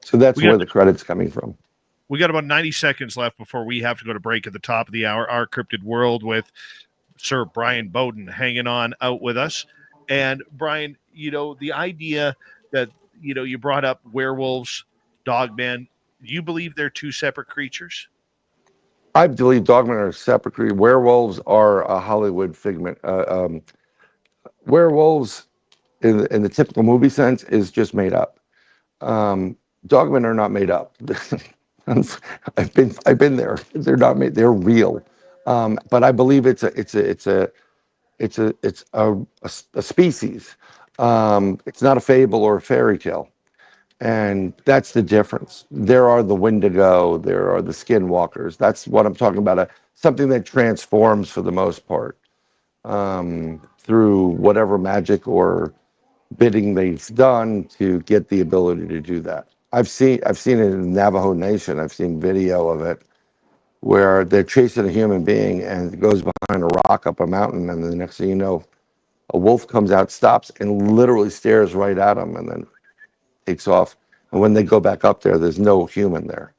So that's where the credit's coming from. We got about 90 seconds left before we have to go to break at the top of the hour. Our Cryptid World with Sir Brian Bowden hanging on out with us. And Brian, the idea that, you brought up werewolves, Dogman, do you believe they're two separate creatures? I believe Dogman are separate creatures. Werewolves are a Hollywood figment. Werewolves, in the typical movie sense, is just made up. Dogmen are not made up. I've been there. They're not made. They're real. But I believe it's a species. It's not a fable or a fairy tale, and that's the difference. There are the Wendigo. There are the skinwalkers. That's what I'm talking about. Something that transforms for the most part through whatever magic or bidding they've done to get the ability to do that. I've seen it in Navajo Nation. I've seen video of it where they're chasing a human being and it goes behind a rock up a mountain, and the next thing you know, a wolf comes out, stops, and literally stares right at them and then takes off. And when they go back up there, there's no human there.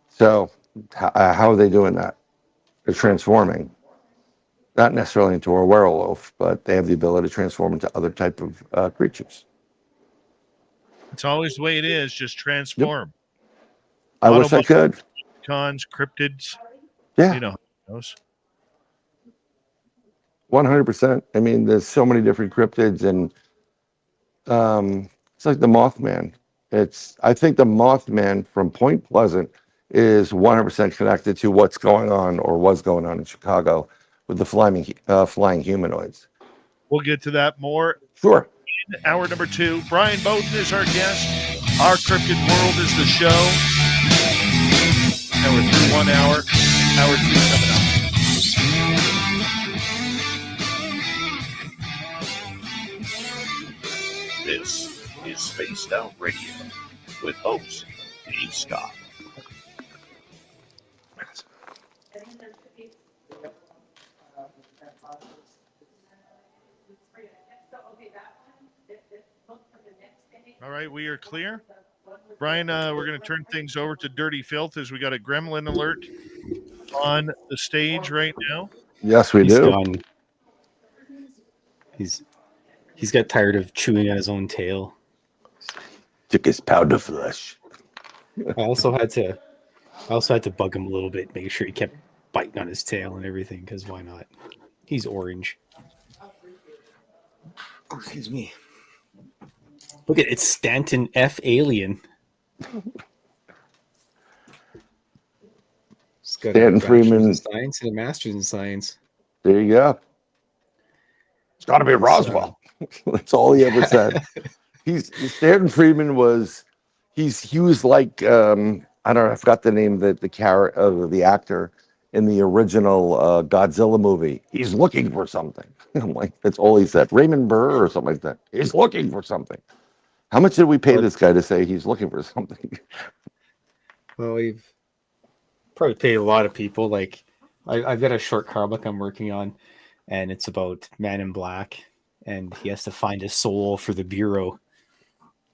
So how are they doing that? They're transforming. Not necessarily into a werewolf, but they have the ability to transform into other type of creatures. It's always the way it is, just transform. Yep. I wish I could. Cons, cryptids. Yeah. You know how it goes. 100%. I mean, there's so many different cryptids, and it's like the Mothman. I think the Mothman from Point Pleasant is 100% connected to what's going on or was going on in Chicago with the flying humanoids. We'll get to that more. Sure. In hour number 2, Brian Bowden is our guest. Our Cryptid World is the show. And we're through 1 hour. Hour 2 coming up. This is Spaced Out Radio with host Dave Scott. All right, we are clear. Brian, we're going to turn things over to Dirty Filth as we got a gremlin alert on the stage right now. Yes, we He's do. gone. He's got tired of chewing on his own tail. Took his pound of flesh. I also had to bug him a little bit, make sure he kept biting on his tail and everything, because why not? He's orange. Oh, excuse me. Look at it's Stanton F. Alien. It's got Stanton Freeman in science and a master's in science. There you go. It's got to be Roswell. That's all he ever said. Stanton Freeman was he was like I don't know, I forgot the name that the actor in the original Godzilla movie. He's looking for something. I'm like, that's all he said. Raymond Burr or something like that. He's looking for something. How much did we pay this guy to say he's looking for something? Well, we've probably paid a lot of people. Like, I've got a short comic I'm working on, and it's about Man in Black, and he has to find a soul for the Bureau.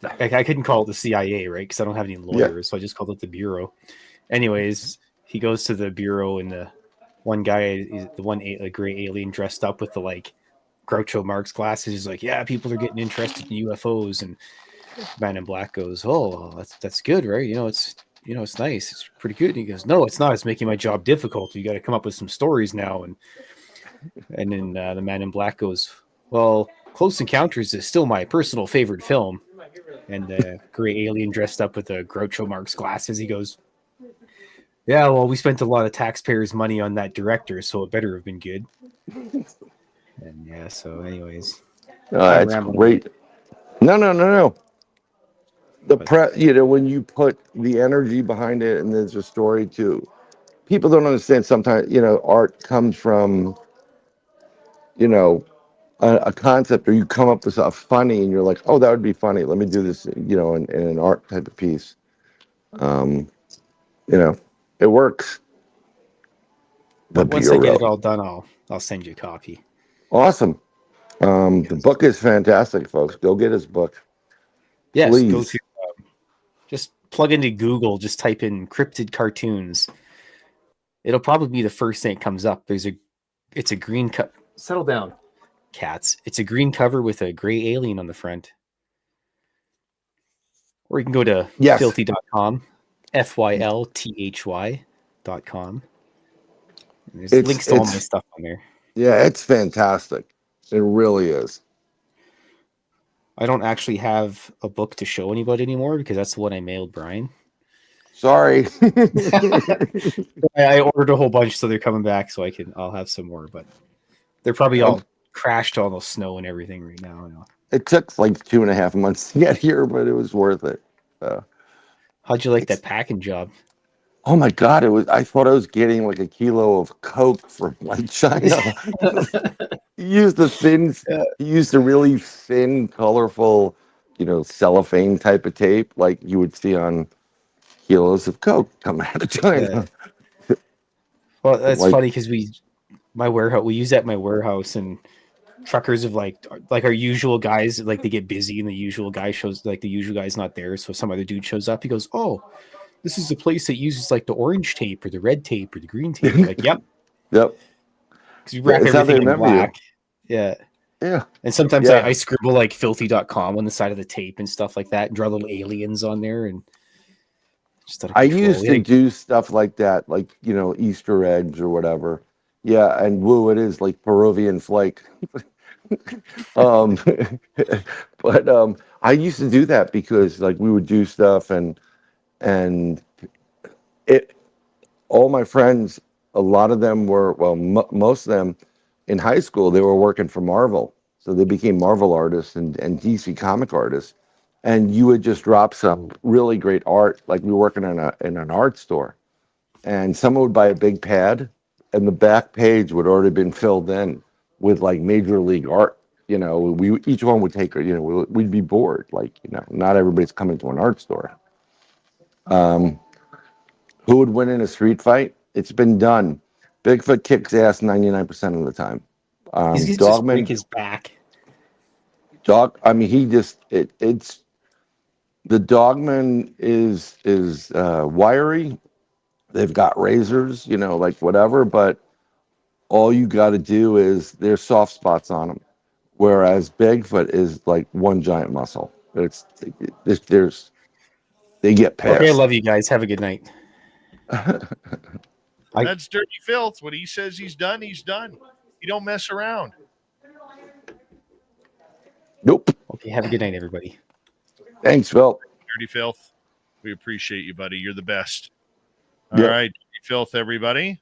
I couldn't call it the CIA, right? Because I don't have any lawyers, so I just called it the Bureau. Anyways, he goes to the Bureau, and the one guy, the gray alien dressed up with the like Groucho Marx glasses, is like, yeah, people are getting interested in UFOs, and Man in Black goes, oh, that's good, right? It's nice, it's pretty good. And he goes, no, it's not. It's making my job difficult. You got to come up with some stories now. And then the Man in Black goes, well, Close Encounters is still my personal favorite film. And the gray alien dressed up with the Groucho Marx glasses, he goes, yeah, well, we spent a lot of taxpayers' money on that director, so it better have been good. And yeah, so anyways, That's great. No. When you put the energy behind it and there's a story too, people don't understand sometimes, art comes from, a concept, or you come up with something funny and you're like, oh, that would be funny. Let me do this, in an art type of piece. It works. But once I get it all done, I'll send you a copy. Awesome. The book is fantastic, folks. Go get his book. Yes, please. Go to just plug into Google, just type in cryptid cartoons. It'll probably be the first thing that comes up. It's a green cup. Settle down, cats. It's a green cover with a gray alien on the front. Or you can go to filthy.com, FYLTHY.com. There's links to all my stuff on there. Yeah, it's fantastic. It really is. I don't actually have a book to show anybody anymore because that's the one I mailed Brian. Sorry. I ordered a whole bunch, so they're coming back, so I'll have some more, but they're probably all crashed all the snow and everything right now. It took like 2.5 months to get here, but it was worth it. How'd you like that packing job? Oh my God, I thought I was getting like a kilo of Coke from like China. He used the really thin, colorful, cellophane type of tape like you would see on kilos of Coke coming out of China. Well, that's funny because we use that in my warehouse, and truckers of like our usual guys, like they get busy and the usual guy's not there, so some other dude shows up. He goes, oh, this is a place that uses like the orange tape or the red tape or the green tape. Like, yep. Because we wrap everything in black. Yeah. Yeah. And sometimes I scribble like filthy.com on the side of the tape and stuff like that and draw little aliens on there. And I used to do stuff like that, like, Easter eggs or whatever. Yeah. And it is like Peruvian flake. But I used to do that because like we would do stuff and all my friends, a lot of them were, most of them in high school, they were working for Marvel. So they became Marvel artists and DC comic artists. And you would just drop some really great art. Like we were working in an art store, and someone would buy a big pad and the back page would already been filled in with like major league art. we each one would take, we'd be bored. Like, not everybody's coming to an art store. Who would win in a street fight? It's been done. Bigfoot kicks ass 99% of the time. He's gonna just Dogman, break his back. I mean, it's the Dogman is wiry. They've got razors, like whatever, but all you got to do is there's soft spots on them. Whereas Bigfoot is like one giant muscle. They get pissed. Okay, I love you guys. Have a good night. That's Dirty Filth. When he says he's done, he's done. You don't mess around. Nope. Okay, have a good night, everybody. Thanks, Phil. Dirty Filth, we appreciate you, buddy. You're the best. Yep. All right, Dirty Filth, everybody.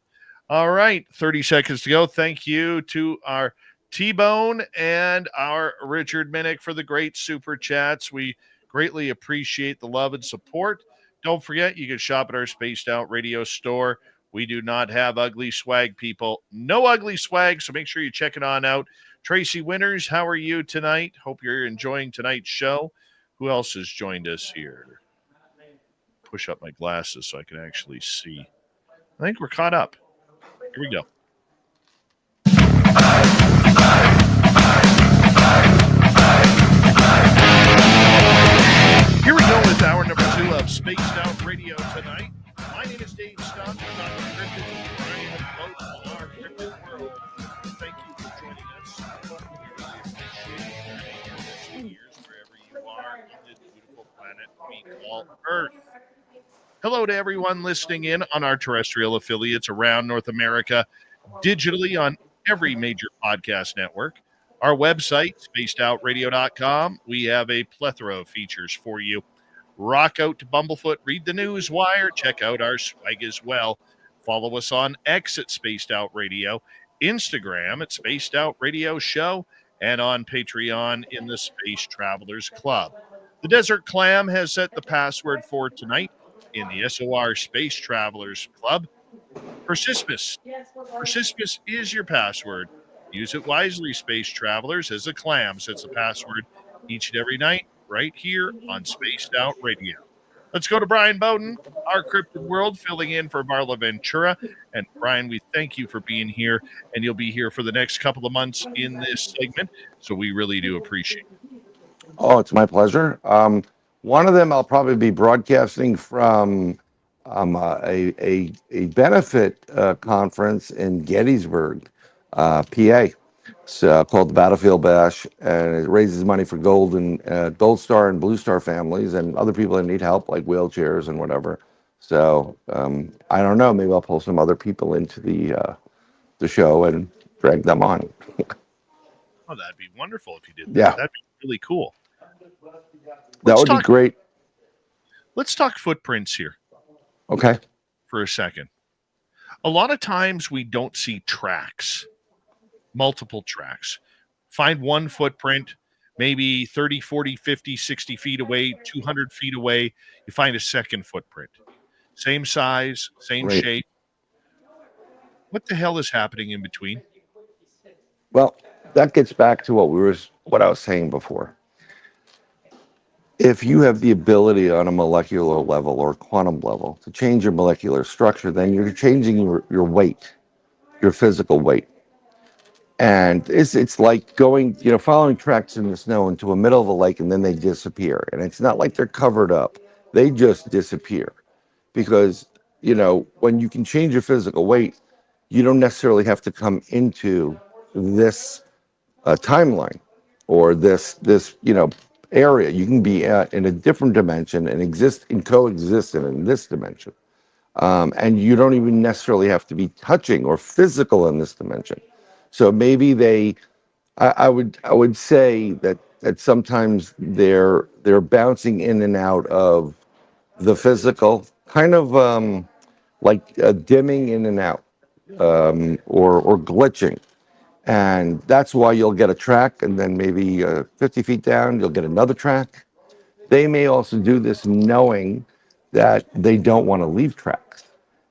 All right, 30 seconds to go. Thank you to our T-Bone and our Richard Minnick for the great super chats. We greatly appreciate the love and support. Don't forget, you can shop at our Spaced Out Radio store. We do not have ugly swag, people. No ugly swag, so make sure you check it on out. Tracy Winters, how are you tonight? Hope you're enjoying tonight's show. Who else has joined us here? Push up my glasses so I can actually see. I think we're caught up. Here we go. Here we go with hour number 2 of Spaced Out Radio tonight. My name is Dave Scott. I'm Dr. Cryptid, Brian and host of our Cryptid World. Thank you for joining us. We really appreciate your listening ears wherever you are on this beautiful planet we call Earth. Hello to everyone listening in on our terrestrial affiliates around North America, digitally on every major podcast network. Our website, spacedoutradio.com, we have a plethora of features for you. Rock out to Bumblefoot, read the news wire, check out our swag as well. Follow us on X at Spaced Out Radio, Instagram at Spaced Out Radio Show, and on Patreon in the Space Travelers Club. The Desert Clam has set the password for tonight in the SOR Space Travelers Club. Persispus. Persispus is your password. Use it wisely, Space Travelers, as the Clam sets the password each and every night right here on Spaced Out Radio. Let's go to Brian Bowden, our Cryptid World, filling in for Marla Ventura. And Brian, we thank you for being here, and you'll be here for the next couple of months in this segment, so we really do appreciate it. Oh, it's my pleasure. One of them I'll probably be broadcasting from a benefit conference in Gettysburg, PA. It's called the Battlefield Bash, and it raises money for Gold Star and Blue Star families and other people that need help, like wheelchairs and whatever. So I don't know. Maybe I'll pull some other people into the show and drag them on. Oh, that'd be wonderful if you did that. Yeah. That'd be really cool. That would be great. Let's talk footprints here. Okay. For a second. A lot of times we don't see tracks, multiple tracks. Find one footprint, maybe 30, 40, 50, 60 feet away, 200 feet away. You find a second footprint. Same size, same shape. What the hell is happening in between? Well, that gets back to what I was saying before. If you have the ability on a molecular level or quantum level to change your molecular structure, then you're changing your weight, your physical weight. And it's like going, following tracks in the snow into the middle of a lake, and then they disappear. And it's not like they're covered up. They just disappear. Because, when you can change your physical weight, you don't necessarily have to come into this timeline or this area. You can be in a different dimension and coexist in this dimension. And you don't even necessarily have to be touching or physical in this dimension. So maybe I would say that sometimes they're bouncing in and out of the physical, kind of like dimming in and out, or glitching. And that's why you'll get a track, and then maybe 50 feet down, you'll get another track. They may also do this knowing that they don't want to leave tracks,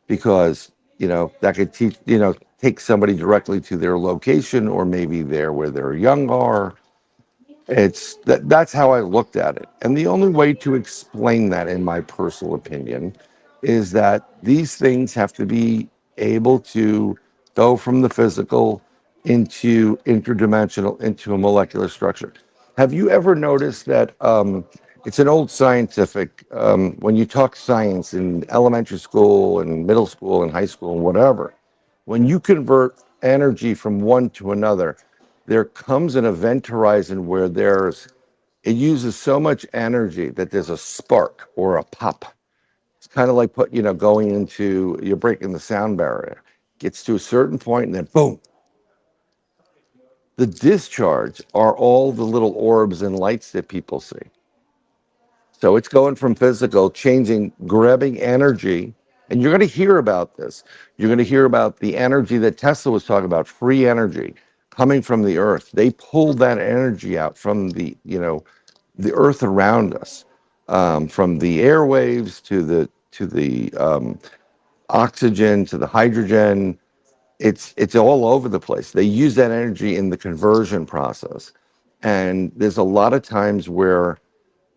because, that could take somebody directly to their location, or maybe there where their young are, That's how I looked at it. And the only way to explain that, in my personal opinion, is that these things have to be able to go from the physical into interdimensional, into a molecular structure. Have you ever noticed that it's an old scientific, when you talk science in elementary school and middle school and high school and whatever, when you convert energy from one to another, there comes an event horizon where it uses so much energy that there's a spark or a pop. It's kind of like you're breaking the sound barrier. Gets to a certain point and then boom. The discharge are all the little orbs and lights that people see. So it's going from physical, changing, grabbing energy. And you're going to hear about this. You're going to hear about the energy that Tesla was talking about, free energy coming from the earth. They pulled that energy out from the earth around us, from the airwaves to the oxygen to the hydrogen. It's all over the place. They use that energy in the conversion process. And there's a lot of times where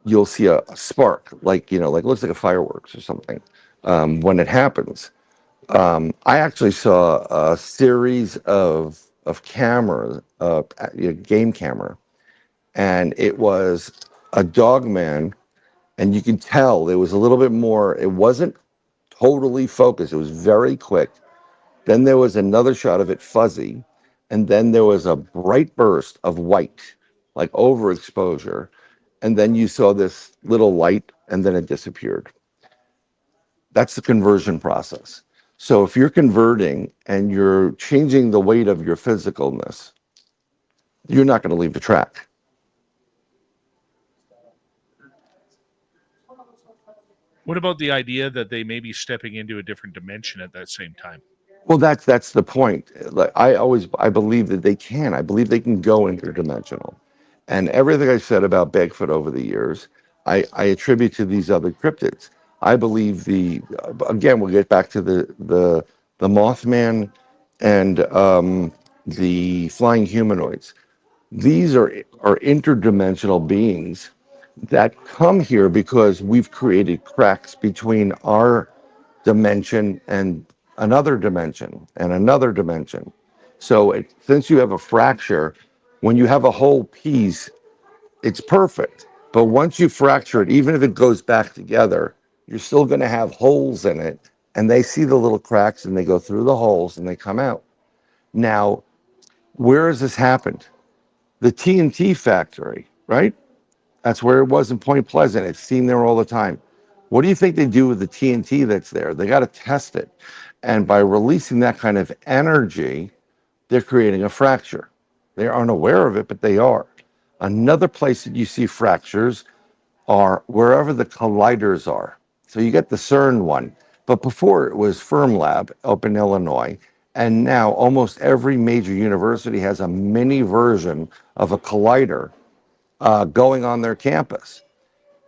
you'll see a spark, like it looks like a fireworks or something, when it happens. I actually saw a series of cameras, game camera, and it was a dog man, and you can tell there was a little bit more. It wasn't totally focused. It was very quick. Then there was another shot of it fuzzy, and then there was a bright burst of white, like overexposure, and then you saw this little light, and then it disappeared. That's the conversion process. So if you're converting and you're changing the weight of your physicalness, you're not going to leave the track. What about the idea that they may be stepping into a different dimension at that same time? Well, that's the point. Like I believe that they can. I believe they can go interdimensional, and everything I said about Bigfoot over the years, I attribute to these other cryptids. I believe again, we'll get back to the Mothman and the flying humanoids. These are interdimensional beings that come here because we've created cracks between our dimension and another dimension and another dimension. So since you have a fracture, when you have a whole piece, it's perfect. But once you fracture it, even if it goes back together, you're still going to have holes in it. And they see the little cracks and they go through the holes and they come out. Now, where has this happened? The TNT factory, right? That's where it was in Point Pleasant. It's seen there all the time. What do you think they do with the TNT that's there? They got to test it. And by releasing that kind of energy, they're creating a fracture. They aren't aware of it, but they are. Another place that you see fractures are wherever the colliders are. So you get the CERN one, but before it was Fermilab up in Illinois. And now almost every major university has a mini version of a collider going on their campus.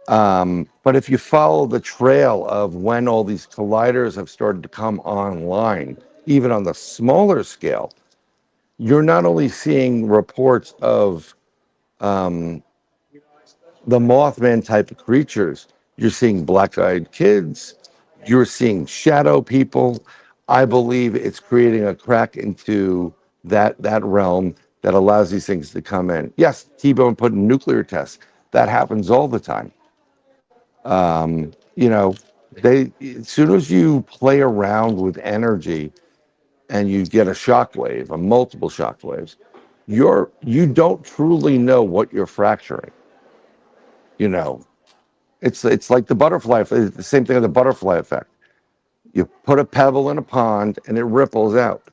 But if you follow the trail of when all these colliders have started to come online, even on the smaller scale, you're not only seeing reports of the Mothman type of creatures, you're seeing black-eyed kids, you're seeing shadow people. I believe it's creating a crack into that realm that allows these things to come in. Yes, T-Bone put in nuclear tests. That happens all the time. You know, as soon as you play around with energy and you get a shockwave, a multiple shockwaves, you don't truly know what you're fracturing. You know, it's like the butterfly. It's the same thing as the butterfly effect. You put a pebble in a pond and it ripples out,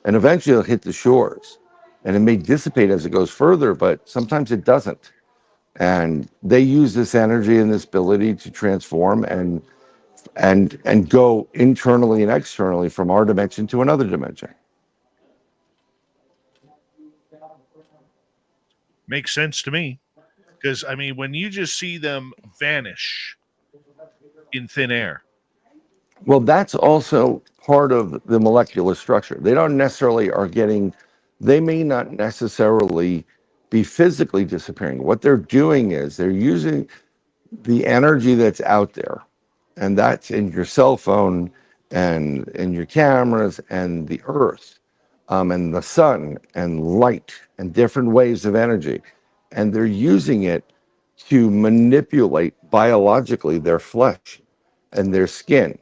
and eventually it'll hit the shores, and it may dissipate as it goes further, but sometimes it doesn't. And they use this energy and this ability to transform and go internally and externally from our dimension to another dimension. Makes sense to me. Because, I mean, when you just see them vanish in thin air. Well, that's also part of the molecular structure. They may not necessarily be physically disappearing. What they're doing is they're using the energy that's out there, and that's in your cell phone and in your cameras and the earth, and the sun and light and different waves of energy. And they're using it to manipulate biologically their flesh and their skin.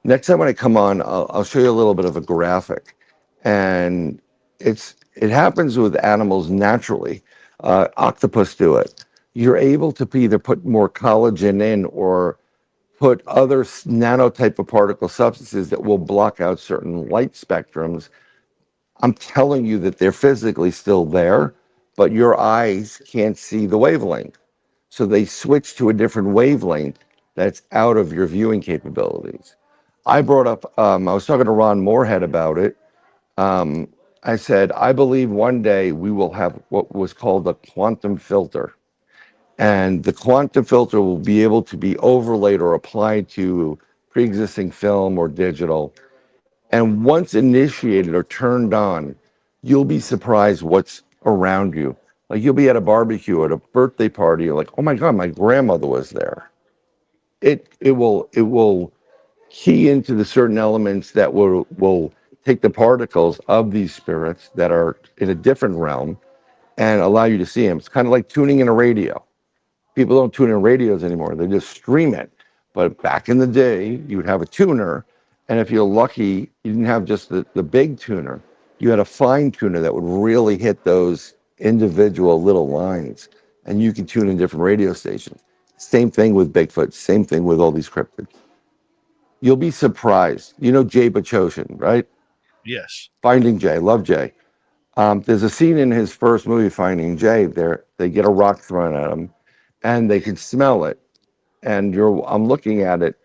Next time when I come on, I'll show you a little bit of a graphic. And it happens with animals naturally. Octopus do it. You're able to either put more collagen in or put other nanotype of particle substances that will block out certain light spectrums. I'm telling you that they're physically still there, but your eyes can't see the wavelength. So they switch to a different wavelength that's out of your viewing capabilities. I brought up, I was talking to Ron Moorhead about it. I said, I believe one day we will have what was called a quantum filter. And the quantum filter will be able to be overlaid or applied to pre-existing film or digital. And once initiated or turned on, you'll be surprised what's around you. Like you'll be at a barbecue at a birthday party, you're like, oh my God, my grandmother was there. It will key into the certain elements that will take the particles of these spirits that are in a different realm and allow you to see them. It's kind of like tuning in a radio. People don't tune in radios anymore. They just stream it. But back in the day, you would have a tuner. And if you're lucky, you didn't have just the big tuner. You had a fine tuner that would really hit those individual little lines. And you can tune in different radio stations. Same thing with Bigfoot. Same thing with all these cryptids. You'll be surprised. You know Jay Bachoshin, right? Yes. Finding Jay. Love Jay. There's a scene in his first movie, Finding Jay. They get a rock thrown at him, and they can smell it. And I'm looking at it,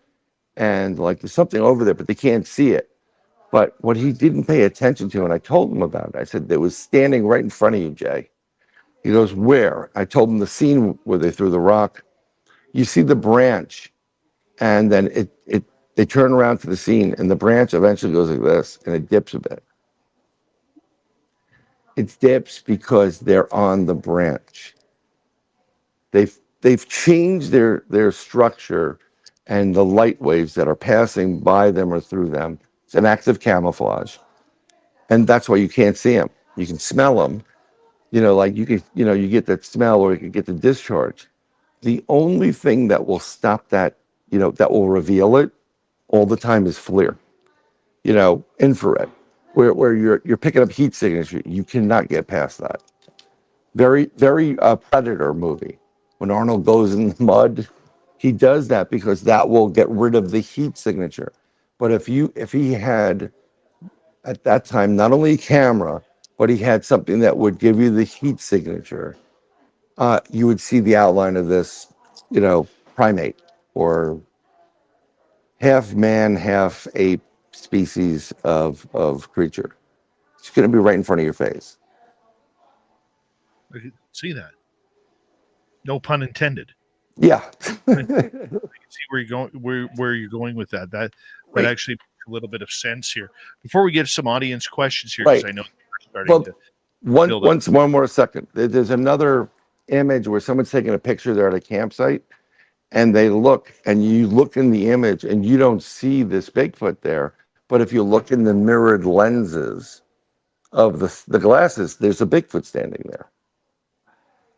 and like there's something over there, but they can't see it. But what he didn't pay attention to, and I told him about it. I said, "It was standing right in front of you, Jay." He goes, "Where?" I told him the scene where they threw the rock. You see the branch, and then they turn around to the scene, and the branch eventually goes like this, and it dips a bit. It dips because they're on the branch. They've changed their structure and the light waves that are passing by them or through them. It's an active camouflage, and that's why you can't see them. You can smell them. Like you can, you get that smell, or you can get the discharge. The only thing that will stop that, that will reveal it all the time is FLIR. Infrared, where you're picking up heat signature. You cannot get past that. Very, very Predator movie. When Arnold goes in the mud, he does that because that will get rid of the heat signature. But if he had at that time not only a camera, but he had something that would give you the heat signature, you would see the outline of this, primate or half man, half ape species of creature. It's going to be right in front of your face. I can see that. No pun intended. Yeah. I can see where you're going. Where you're going with that. That Right. actually makes a little bit of sense here. Before we get some audience questions here, Right. because I know you're starting to build up. One more second. There's another image where someone's taking a picture. They're at a campsite, and they look, and you look in the image, and you don't see this Bigfoot there. But if you look in the mirrored lenses of the glasses, there's a Bigfoot standing there.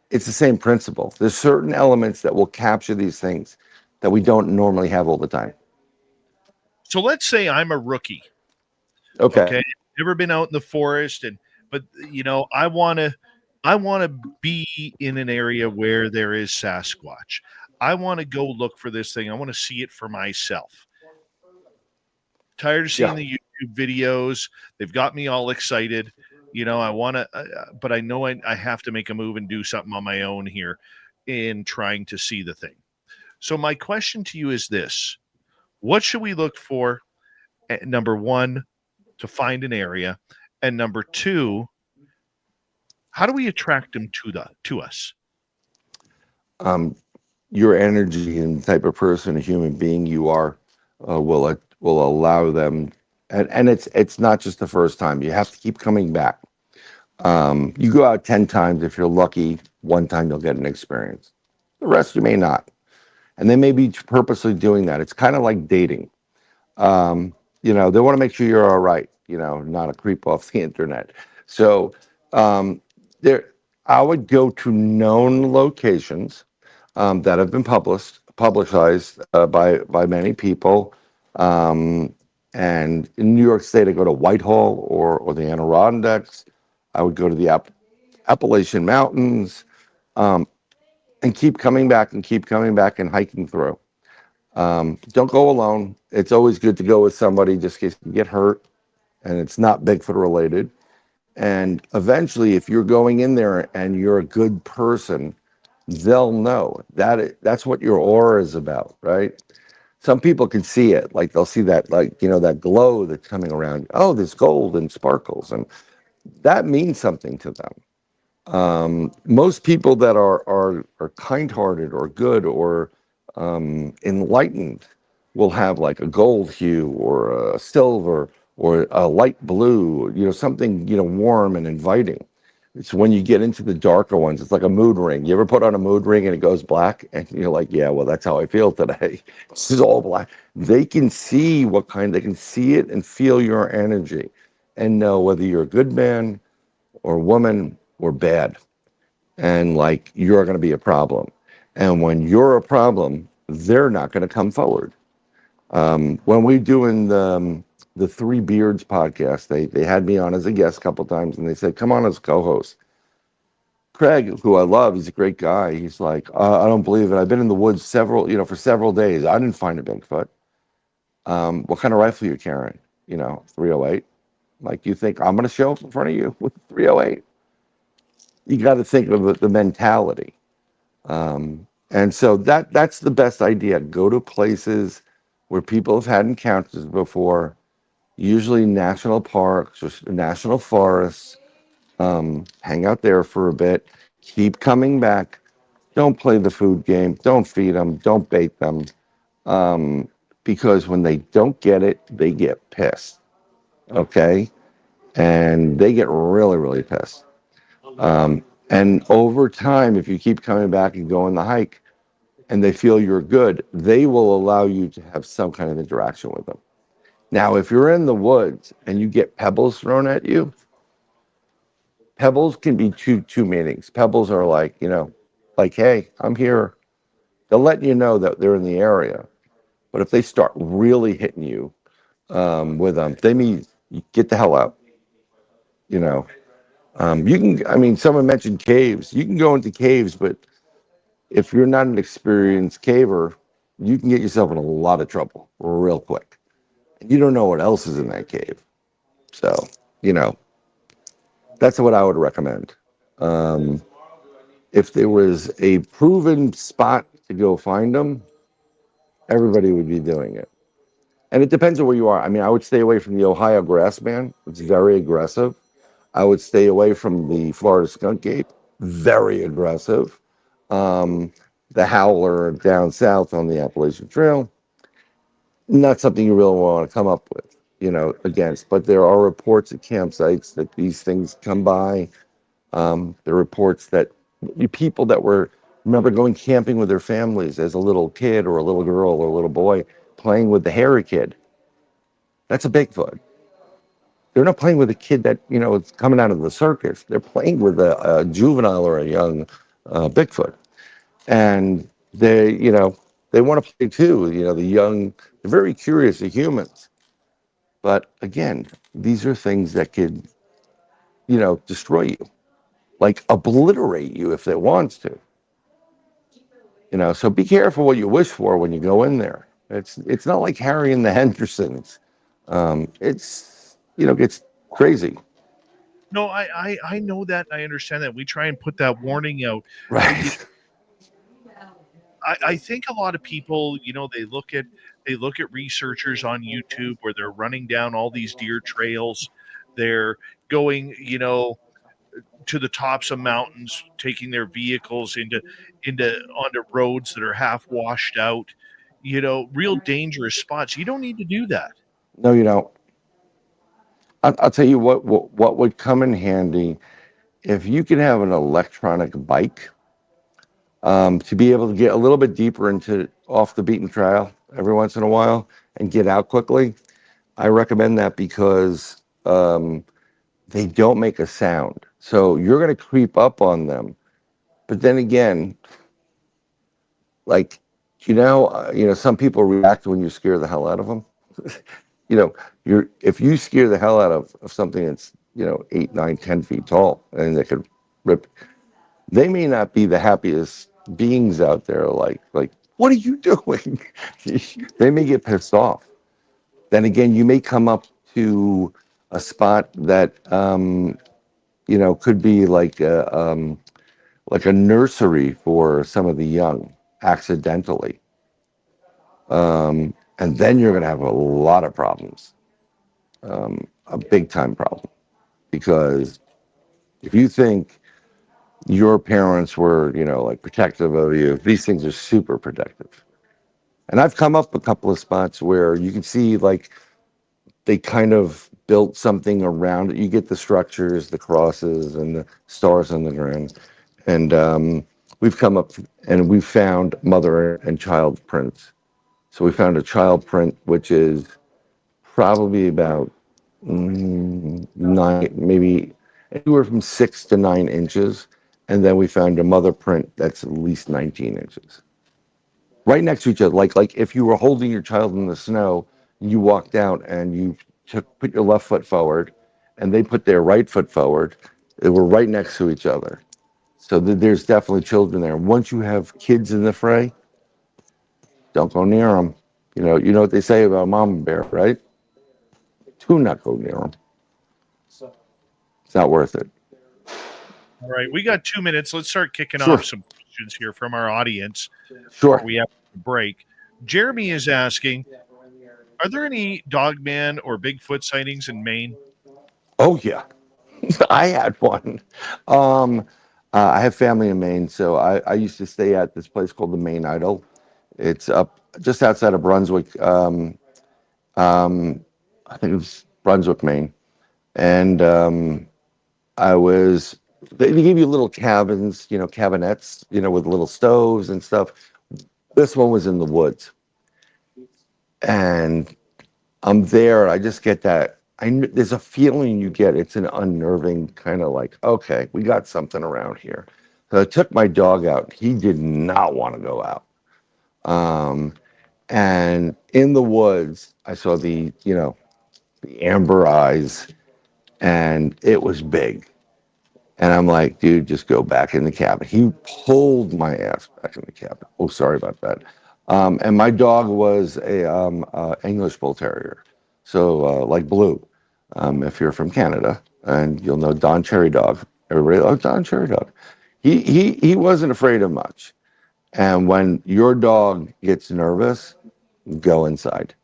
It's the same principle. There's certain elements that will capture these things that we don't normally have all the time. So let's say I'm a rookie. Okay. Never been out in the forest, but I want to be in an area where there is Sasquatch. I want to go look for this thing. I want to see it for myself. Tired of seeing the YouTube videos. They've got me all excited. I want to, but I know I have to make a move and do something on my own here in trying to see the thing. So my question to you is this: what should we look for? Number one, to find an area, and number two, how do we attract them to us? Your energy and type of person, a human being you are, will allow them, and it's not just the first time. You have to keep coming back. You go out 10 times. If you're lucky, one time you'll get an experience. The rest you may not. And they may be purposely doing that. It's kind of like dating. You know, they want to make sure you're all right, you know, not a creep off the internet. So there, I would go to known locations that have been publicized by many people. And in New York State, I go to Whitehall or the Adirondacks. I would go to the Appalachian Mountains, and keep coming back and keep coming back and hiking through. Don't go alone. It's always good to go with somebody just in case you get hurt and it's not Bigfoot related. And eventually, if you're going in there and you're a good person, they'll know that that's what your aura is about, right? Some people can see it, like they'll see that, like, you know, that glow that's coming around. Oh, there's gold and sparkles, and that means something to them. Most people that are kind-hearted or good or enlightened will have like a gold hue or a silver or a light blue, you know, something, you know, warm and inviting. It's when you get into the darker ones, it's like a mood ring. You ever put on a mood ring and it goes black and you're like, yeah, well, that's how I feel today. This is all black. They can see they can see it and feel your energy and know whether you're a good man or woman or bad, and like you're going to be a problem. And when you're a problem, they're not going to come forward. When we doing the Three Beards podcast, they had me on as a guest a couple times, and they said, "Come on as co-host." Craig, who I love, he's a great guy. He's like, "I don't believe it. I've been in the woods for several days. I didn't find a Bigfoot. What kind of rifle you carrying? You know, 308. Like, you think I'm going to show up in front of you with 308?" You got to think of the mentality. And so that's the best idea. Go to places where people have had encounters before, usually national parks or national forests. Hang out there for a bit. Keep coming back. Don't play the food game. Don't feed them. Don't bait them. Because when they don't get it, they get pissed. Okay? And they get really, really pissed. And over time, if you keep coming back and going the hike and they feel you're good, they will allow you to have some kind of interaction with them. Now, if you're in the woods and you get pebbles thrown at you, pebbles can be two meanings. Pebbles are like, you know, like, hey, I'm here. They'll let you know that they're in the area. But if they start really hitting you with them, they mean you get the hell out. You know, you can, I mean, someone mentioned caves. You can go into caves, but if you're not an experienced caver, you can get yourself in a lot of trouble real quick. And you don't know what else is in that cave. So, you know, that's what I would recommend. Um, if there was a proven spot to go find them, everybody would be doing it. And it depends on where you are. I mean, I would stay away from the Ohio grassman. It's very aggressive. I would stay away from the Florida skunk ape. Very aggressive. Um, the howler down south on the Appalachian Trail, not something you really want to come up with, you know, against. But there are reports at campsites that these things come by. There are reports that people that remember going camping with their families as a little kid or a little girl or a little boy playing with the hairy kid. That's a Bigfoot. They're not playing with a kid that, you know, is coming out of the circus. They're playing with a juvenile or a young Bigfoot. And they, you know, they want to play too. You know, they're very curious of humans. But again, these are things that could, you know, destroy you, like obliterate you if it wants to. You know, so be careful what you wish for when you go in there. It's not like Harry and the Hendersons. It's, you know, gets crazy. No, I know that. I understand that. We try and put that warning out. Right. I think a lot of people, you know, they look at researchers on YouTube where they're running down all these deer trails. They're going, you know, to the tops of mountains, taking their vehicles into onto roads that are half washed out. You know, real dangerous spots. You don't need to do that. No, you don't. I'll tell you what would come in handy if you can have an electronic bike, to be able to get a little bit deeper into off the beaten trail every once in a while and get out quickly, I recommend that because they don't make a sound. So you're going to creep up on them. But then again, like, some people react when you scare the hell out of them. If you scare the hell out of something that's 8, 9, 10 feet tall and they could rip, they may not be the happiest beings out there. Like, what are you doing? They may get pissed off. Then again, you may come up to a spot that could be like a nursery for some of the young accidentally. And then you're going to have a lot of problems, a big time problem. Because if you think your parents were, like protective of you, these things are super protective. And I've come up a couple of spots where you can see like they kind of built something around it. You get the structures, the crosses, and the stars on the ground. And we've come up and we've found mother and child prints. So we found a child print, which is probably about 9, maybe anywhere from 6 to 9 inches. And then we found a mother print that's at least 19 inches. Right next to each other. Like if you were holding your child in the snow, you walked out and you put your left foot forward and they put their right foot forward. They were right next to each other. So there's definitely children there. Once you have kids in the fray, don't go near them. You know what they say about mama bear, right? Do not go near them. It's not worth it. All right, we got 2 minutes. Let's start kicking Sure. off some questions here from our audience Sure. before we have a break. Jeremy is asking, are there any Dogman or Bigfoot sightings in Maine? Oh yeah, I had one. I have family in Maine, so I used to stay at this place called the Maine Idol. It's up just outside of Brunswick. I think it was Brunswick, Maine, and they give you little cabins, cabinettes, with little stoves and stuff. This one was in the woods, and I'm there. I just get that. There's a feeling you get. It's an unnerving kind of like, okay, we got something around here. So I took my dog out. He did not want to go out. And in the woods, I saw the amber eyes, and it was big. And I'm like, dude, just go back in the cabin. He pulled my ass back in the cabin. Oh, sorry about that. And my dog was a English Bull Terrier, so like Blue. If you're from Canada, and you'll know Don Cherry Dog. Everybody loves Don Cherry Dog. He wasn't afraid of much. And when your dog gets nervous, go inside.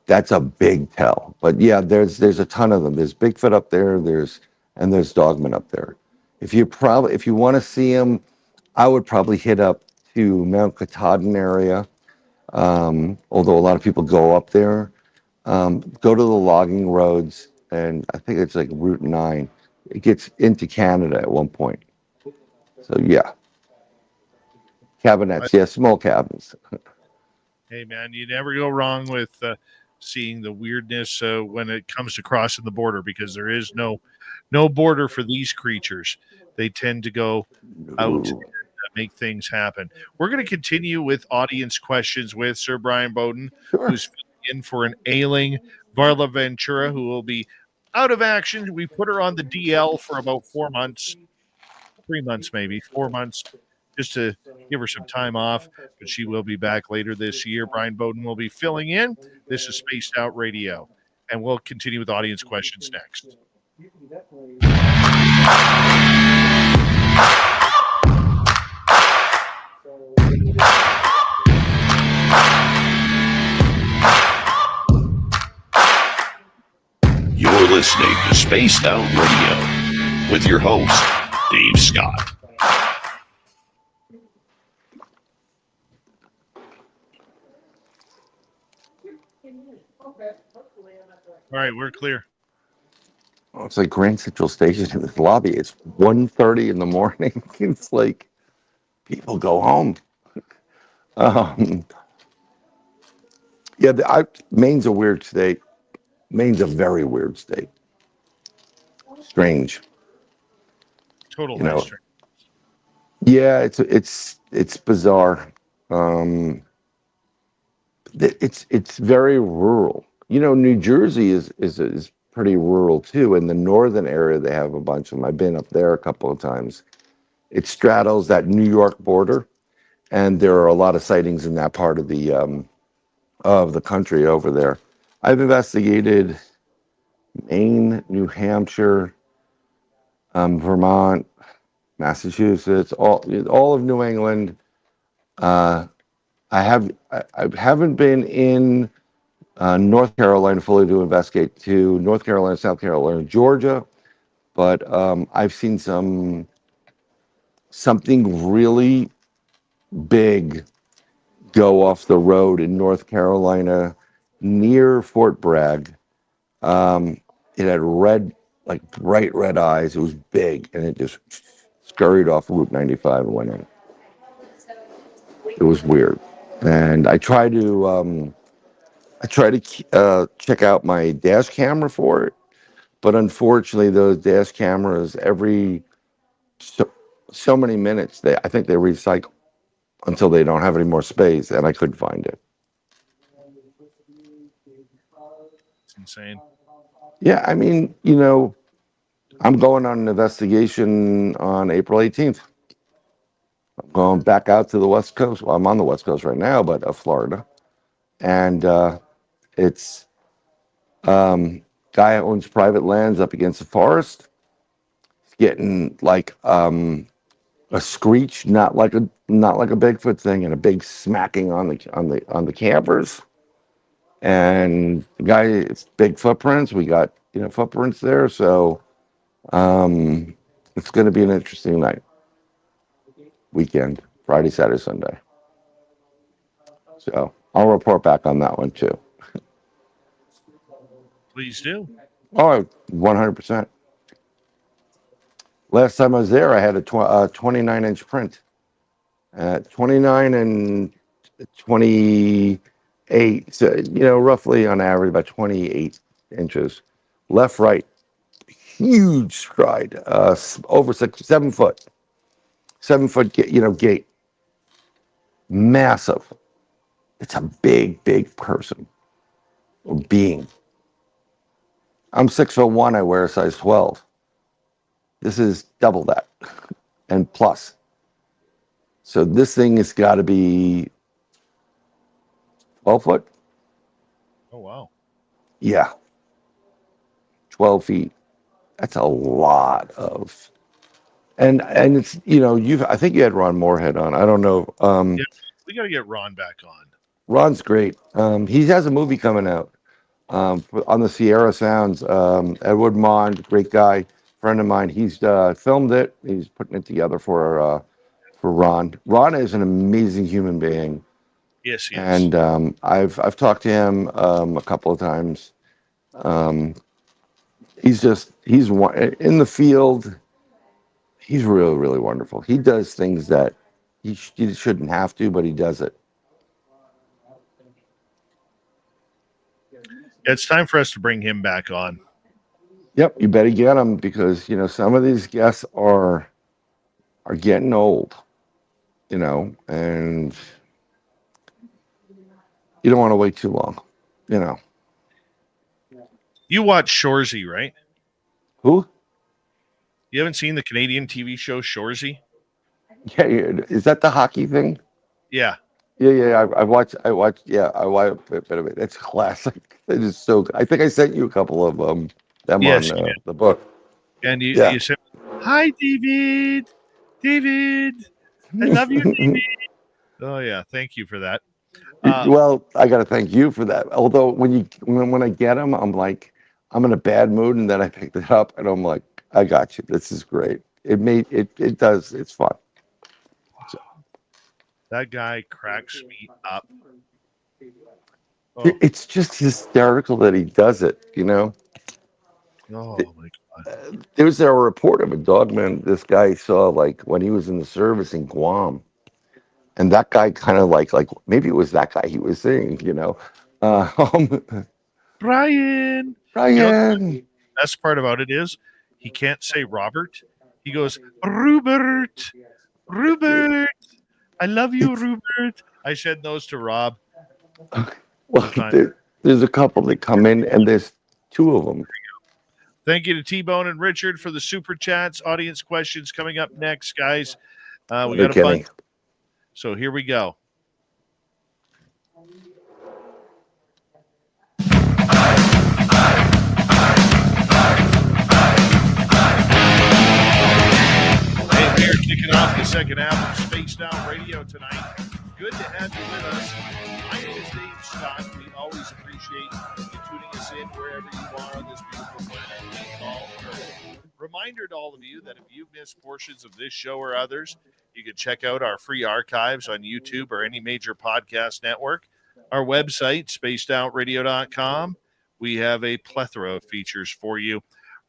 That's a big tell. But yeah, there's a ton of them. There's Bigfoot up there. There's Dogman up there. If you want to see them, I would probably hit up to Mount Katahdin area. Although a lot of people go up there, go to the logging roads, and I think it's like Route 9. It gets into Canada at one point. So yeah, cabinets, yeah, small cabins. Hey, man, you never go wrong with seeing the weirdness when it comes to crossing the border, because there is no border for these creatures. They tend to go out and make things happen. We're going to continue with audience questions with Sir Brian Bowden, Sure. who's in for an ailing Varla Ventura, who will be out of action. We put her on the DL for about 4 months, 3 months, maybe 4 months, just to give her some time off, but she will be back later this year. Brian Bowden will be filling in. This is Spaced Out Radio, and we'll continue with audience questions next. You're listening to Spaced Out Radio with your host, Dave Scott. All right, we're clear. Oh, it's like Grand Central Station in this lobby. It's 1:30 in the morning. It's like people go home. Um, yeah, Maine's a weird state. Maine's a very weird state. Strange, Total you know. history. Yeah, it's bizarre. Um, it's very rural. You know, New Jersey is pretty rural too. In the northern area, they have a bunch of them. I've been up there a couple of times. It straddles that New York border, and there are a lot of sightings in that part of the country over there. I've investigated Maine, New Hampshire, Vermont, Massachusetts, all of New England. Uh, I haven't been in North Carolina fully to investigate to North Carolina, South Carolina, Georgia, but I've seen something really big go off the road in North Carolina near Fort Bragg. It had like bright red eyes. It was big, and it just scurried off Route 95 and went in. It was weird, and I try to check out my dash camera for it, but unfortunately, those dash cameras every so many minutes I think they recycle until they don't have any more space, and I couldn't find it. It's insane. Yeah, I mean, I'm going on an investigation on April 18th. I'm going back out to the West Coast. Well, I'm on the West Coast right now, but of Florida, and it's guy who owns private lands up against the forest. It's getting like a screech, not like a Bigfoot thing, and a big smacking on the campers. And the guy, it's big footprints. We got footprints there, so it's going to be an interesting weekend, Friday, Saturday, Sunday. So I'll report back on that one too. Please do. Oh, 100%. Last time I was there, I had a 29-inch print. 29 and 28, so, roughly on average about 28 inches. Left, right, huge stride, over 7 foot, 7 foot, gait, massive. It's a big, big person or being. I'm 6'1". I wear a size 12. This is double that and plus. So this thing has got to be 12 foot. Oh wow. Yeah, 12 feet. That's a lot of. And it's I think you had Ron Moorhead on. I don't know. Yeah, we got to get Ron back on. Ron's great. He has a movie coming out on the Sierra Sounds. Edward Mond, great guy, friend of mine. He's filmed it. He's putting it together for Ron. Ron is an amazing human being, Yes, he is. and I've talked to him a couple of times. He's in the field. He's really, really wonderful. He does things that he shouldn't have to, but he does it. It's time for us to bring him back on. Yep, you better get him because some of these guests are getting old, and you don't want to wait too long, You watch Shoresy, right? Who? You haven't seen the Canadian TV show Shoresy? Yeah, is that the hockey thing? Yeah. Yeah. I watched. Yeah, I watched a bit of it. It's classic. It is so good. I think I sent you a couple of them Yes, on the book. And Yeah. you said, "Hi, David. David, I love you, David." Oh yeah, thank you for that. Well, I got to thank you for that. Although when I get them, I'm like, I'm in a bad mood, and then I picked it up, and I'm like, I got you. This is great. It does. It's fun. So. That guy cracks me up. Oh. It's just hysterical that he does it. Oh my there was a report of a dogman this guy saw like when he was in the service in Guam, and that guy kind of like maybe it was that guy he was seeing, Brian. You know what the Brian. best part about it is? He can't say Robert. He goes, Rupert. Rupert. I love you, Rupert. I said those to Rob all Well, the time. there's a couple that come in, and there's two of them. Thank you to T-Bone and Richard for the super chats. Audience questions coming up next, guys. We got a bunch. So here we go. Hey, we are kicking off the second half of Spaced Out Radio tonight. Good to have you with us. My name is Dave Scott. We always appreciate you tuning us in wherever you are on this beautiful planet we call Earth. Reminder to all of you that if you missed portions of this show or others, you can check out our free archives on YouTube or any major podcast network. Our website, spacedoutradio.com. We have a plethora of features for you.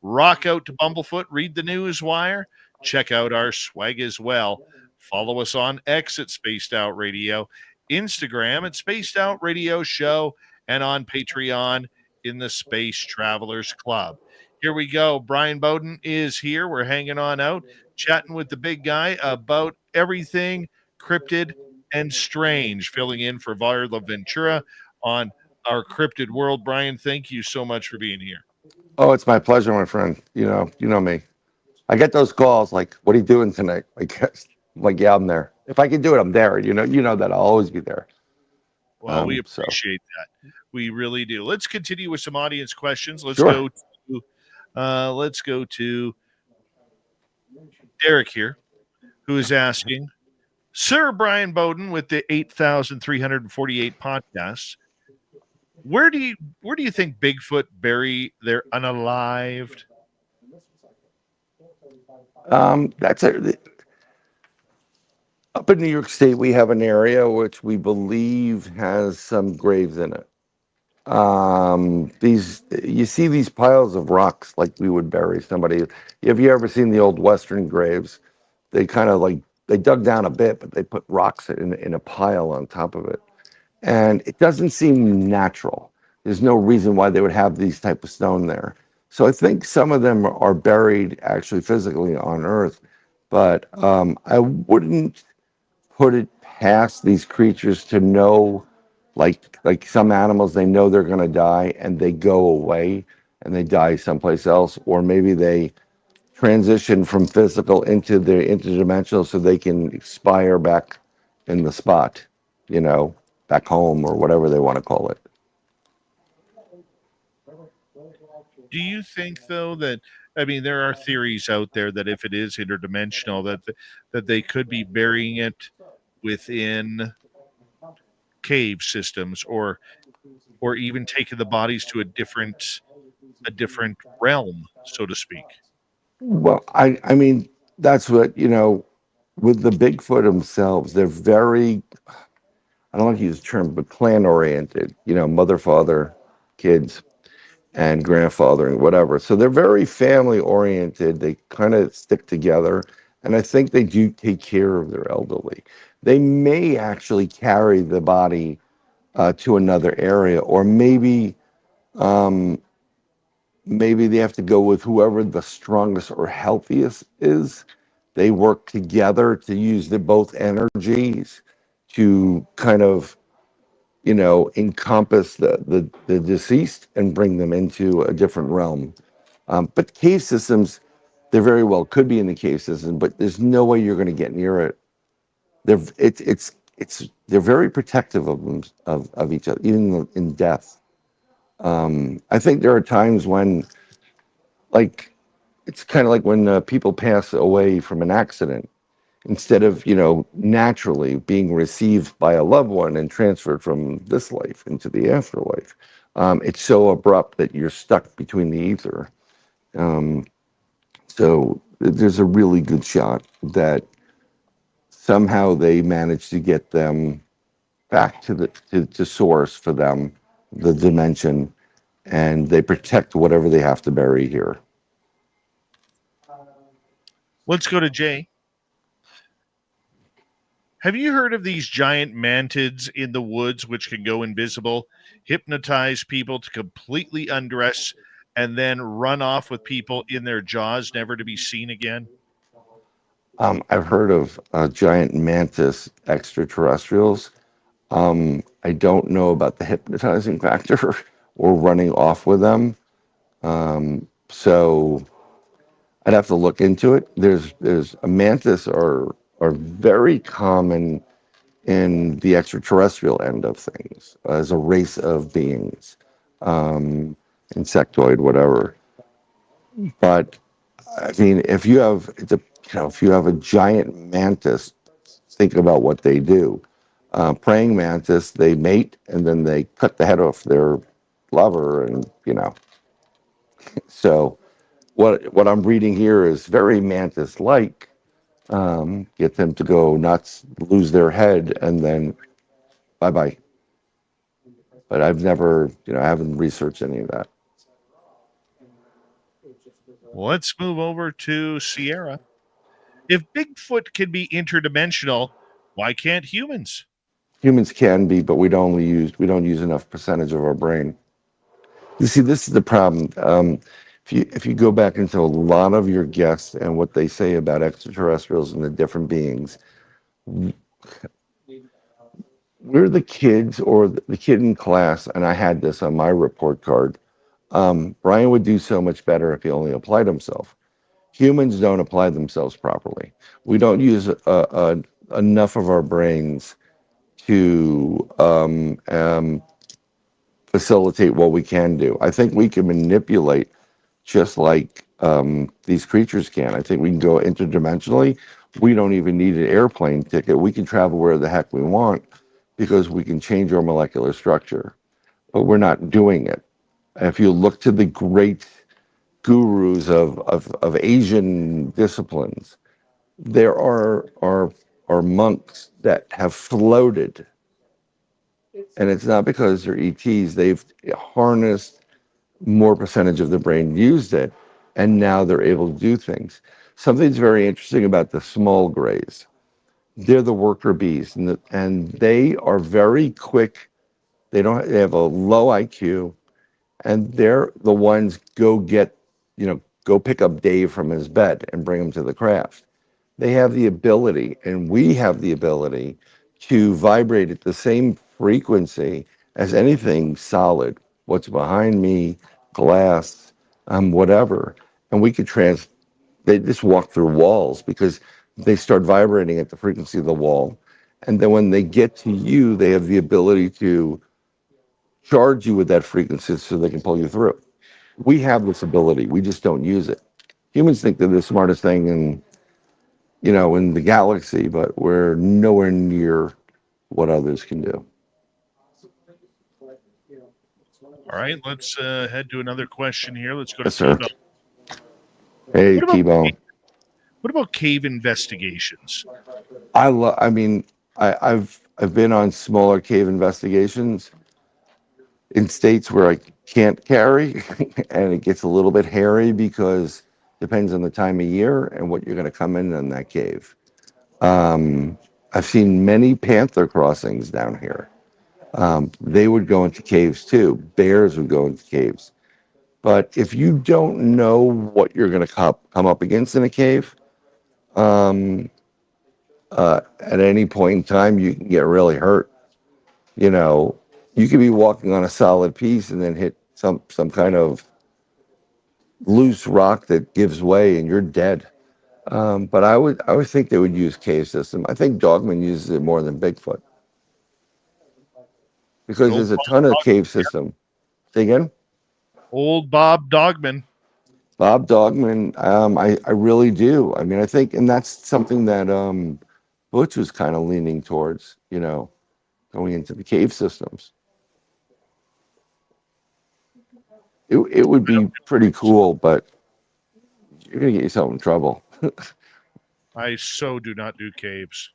Rock out to Bumblefoot, read the news wire, check out our swag as well. Follow us on X at Spaced Out Radio, Instagram at Spaced Out Radio Show, and on Patreon in the Space Travelers Club. Here we go. Brian Bowden is here. We're hanging on out, chatting with the big guy about everything cryptid and strange, filling in for Varla Ventura on our cryptid world. Brian, thank you so much for being here. Oh, it's my pleasure, my friend. You know me. I get those calls like, "What are you doing tonight?" Like, yeah, I'm there. If I can do it, I'm there. You know that I'll always be there. Well, we appreciate that. We really do. Let's continue with some audience questions. Let's go to Derek here, who is asking, Sir Brian Bowden with the 8,348 podcasts. Where do you think Bigfoot bury their unalived? Up in New York State, we have an area which we believe has some graves in it. You see these piles of rocks like we would bury somebody. Have you ever seen the old Western graves? They kind of they dug down a bit, but they put rocks in a pile on top of it. And it doesn't seem natural. There's no reason why they would have these type of stone there. So I think some of them are buried actually physically on Earth, but I wouldn't put it past these creatures to know, like some animals, they know they're going to die and they go away and they die someplace else, or maybe they transition from physical into the interdimensional so they can expire back in the spot, back home or whatever they want to call it. Do you think, though, that, there are theories out there that if it is interdimensional, that they could be burying it within cave systems or even taking the bodies to a different realm, so to speak? Well, I mean, that's what, with the Bigfoot themselves, they're very, I don't like to use the term, but clan oriented, mother, father, kids, and grandfather and whatever. So they're very family oriented. They kind of stick together. And I think they do take care of their elderly. They may actually carry the body to another area, or maybe they have to go with whoever the strongest or healthiest is. They work together to use both energies to kind of, encompass the deceased and bring them into a different realm. But cave systems, they very well could be in the cave system, but there's no way you're going to get near it. They're very protective of them, of each other, even in death. I think there are times when, it's kind of like when people pass away from an accident. Instead of, naturally being received by a loved one and transferred from this life into the afterlife, it's so abrupt that you're stuck between the ether. So there's a really good shot that somehow they manage to get them back to source for them, the dimension, and they protect whatever they have to bury here. Let's go to Jay. Have you heard of these giant mantids in the woods which can go invisible, hypnotize people to completely undress, and then run off with people in their jaws, never to be seen again? I've heard of giant mantis extraterrestrials. I don't know about the hypnotizing factor or running off with them. So I'd have to look into it. There's a mantis are very common in the extraterrestrial end of things as a race of beings, insectoid, whatever. But I mean, if you have a giant mantis, think about what they do. Praying mantis, they mate and then they cut the head off their lover, and So what I'm reading here is very mantis-like. Get them to go nuts, lose their head, and then bye bye. But I've never, I haven't researched any of that. Let's move over to Sierra. If Bigfoot can be interdimensional, why can't humans? Humans can be, but we don't use enough percentage of our brain. You see, this is the problem. If you go back into a lot of your guests and what they say about extraterrestrials and the different beings, we're the kids or the kid in class, and I had this on my report card. Brian would do so much better if he only applied himself. Humans don't apply themselves properly. We don't use enough of our brains to facilitate what we can do. I think we can manipulate just like these creatures can. I think we can go interdimensionally. We don't even need an airplane ticket. We can travel where the heck we want because we can change our molecular structure, but we're not doing it. If you look to the great gurus of Asian disciplines, there are monks that have floated, and it's not because they're ETs. They've harnessed more percentage of the brain, used it, and now they're able to do things. Something's very interesting about the small grays. They're the worker bees, and they are very quick. They have a low IQ, and they're the ones go pick up Dave from his bed and bring him to the craft. They have the ability, and we have the ability to vibrate at the same frequency as anything solid. What's behind me, glass, whatever, and we could they just walk through walls because they start vibrating at the frequency of the wall. And then when they get to you, they have the ability to charge you with that frequency so they can pull you through. We have this ability. We just don't use it. Humans think they're the smartest thing in the galaxy, but we're nowhere near what others can do. All right, let's head to another question here. Let's go to Yes, sir. T-Bone. Hey, T-Bone. What about cave investigations? I've been on smaller cave investigations in states where I can't carry, and it gets a little bit hairy because it depends on the time of year and what you're going to come in that cave. I've seen many panther crossings down here. They would go into caves too. Bears would go into caves. But if you don't know what you're going to come up against in a cave, at any point in time, you can get really hurt. You could be walking on a solid piece and then hit some kind of loose rock that gives way and you're dead. But I would think they would use cave system. I think Dogman uses it more than Bigfoot because there's a ton of cave system. Say again? Old Bob Dogman. Bob Dogman, I really do. I mean, I think, and that's something that Butch was kind of leaning towards, going into the cave systems. It would be pretty cool, but you're going to get yourself in trouble. I so do not do caves.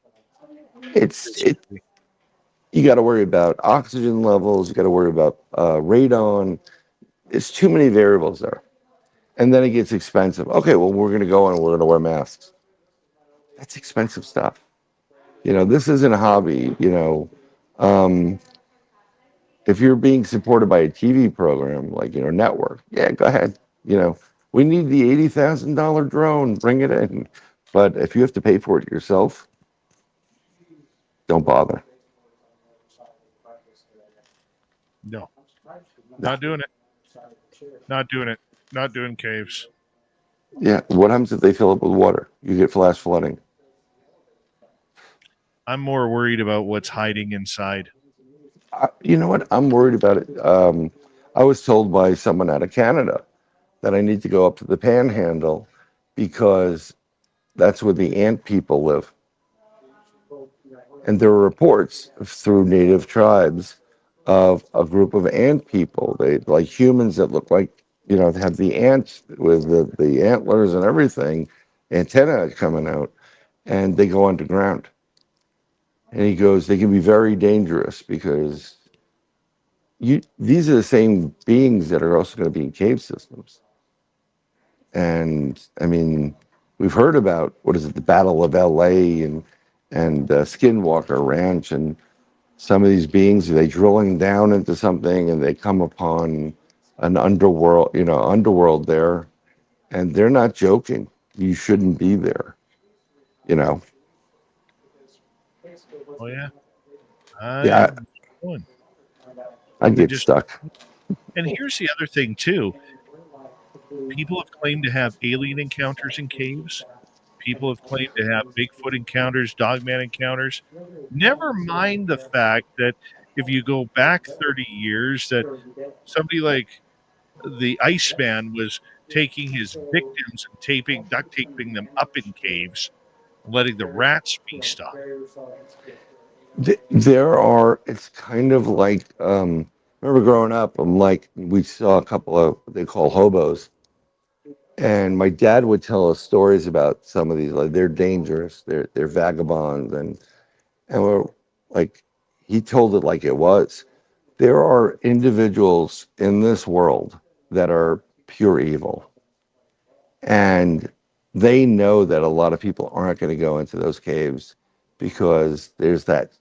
You got to worry about oxygen levels. You got to worry about radon. It's too many variables there. And then it gets expensive. Okay, well, we're going to go and we're going to wear masks. That's expensive stuff. This isn't a hobby. If you're being supported by a TV program like network, yeah, go ahead. We need the $80,000 drone, bring it in. But if you have to pay for it yourself, don't bother. No, not doing it. Not doing it. Not doing caves. Yeah, what happens if they fill up with water? You get flash flooding. I'm more worried about what's hiding inside. You know what? I'm worried about it. I was told by someone out of Canada that I need to go up to the Panhandle because that's where the ant people live. And there are reports through native tribes of a group of ant people. They like humans that look like, they have the ants with the antlers and everything, antenna coming out, and they go underground. And he goes, they can be very dangerous because these are the same beings that are also going to be in cave systems. And I mean, we've heard about what is it, the Battle of LA and Skinwalker Ranch, and some of these beings, are they drilling down into something and they come upon an underworld there, and they're not joking. You shouldn't be there, Oh yeah, Yeah, I'm going. I They get just. stuck. And here's the other thing too. People have claimed to have alien encounters in caves. People have claimed to have Bigfoot encounters, Dogman encounters. Never mind the fact that if you go back 30 years, that somebody like the Iceman was taking his victims and duct taping them up in caves, letting the rats feast on. There are, it's kind of like, remember growing up, we saw a couple of what they call hobos. And my dad would tell us stories about some of these, like they're dangerous, they're vagabonds, and we're like, he told it like it was. There are individuals in this world that are pure evil, and they know that a lot of people aren't going to go into those caves because there's that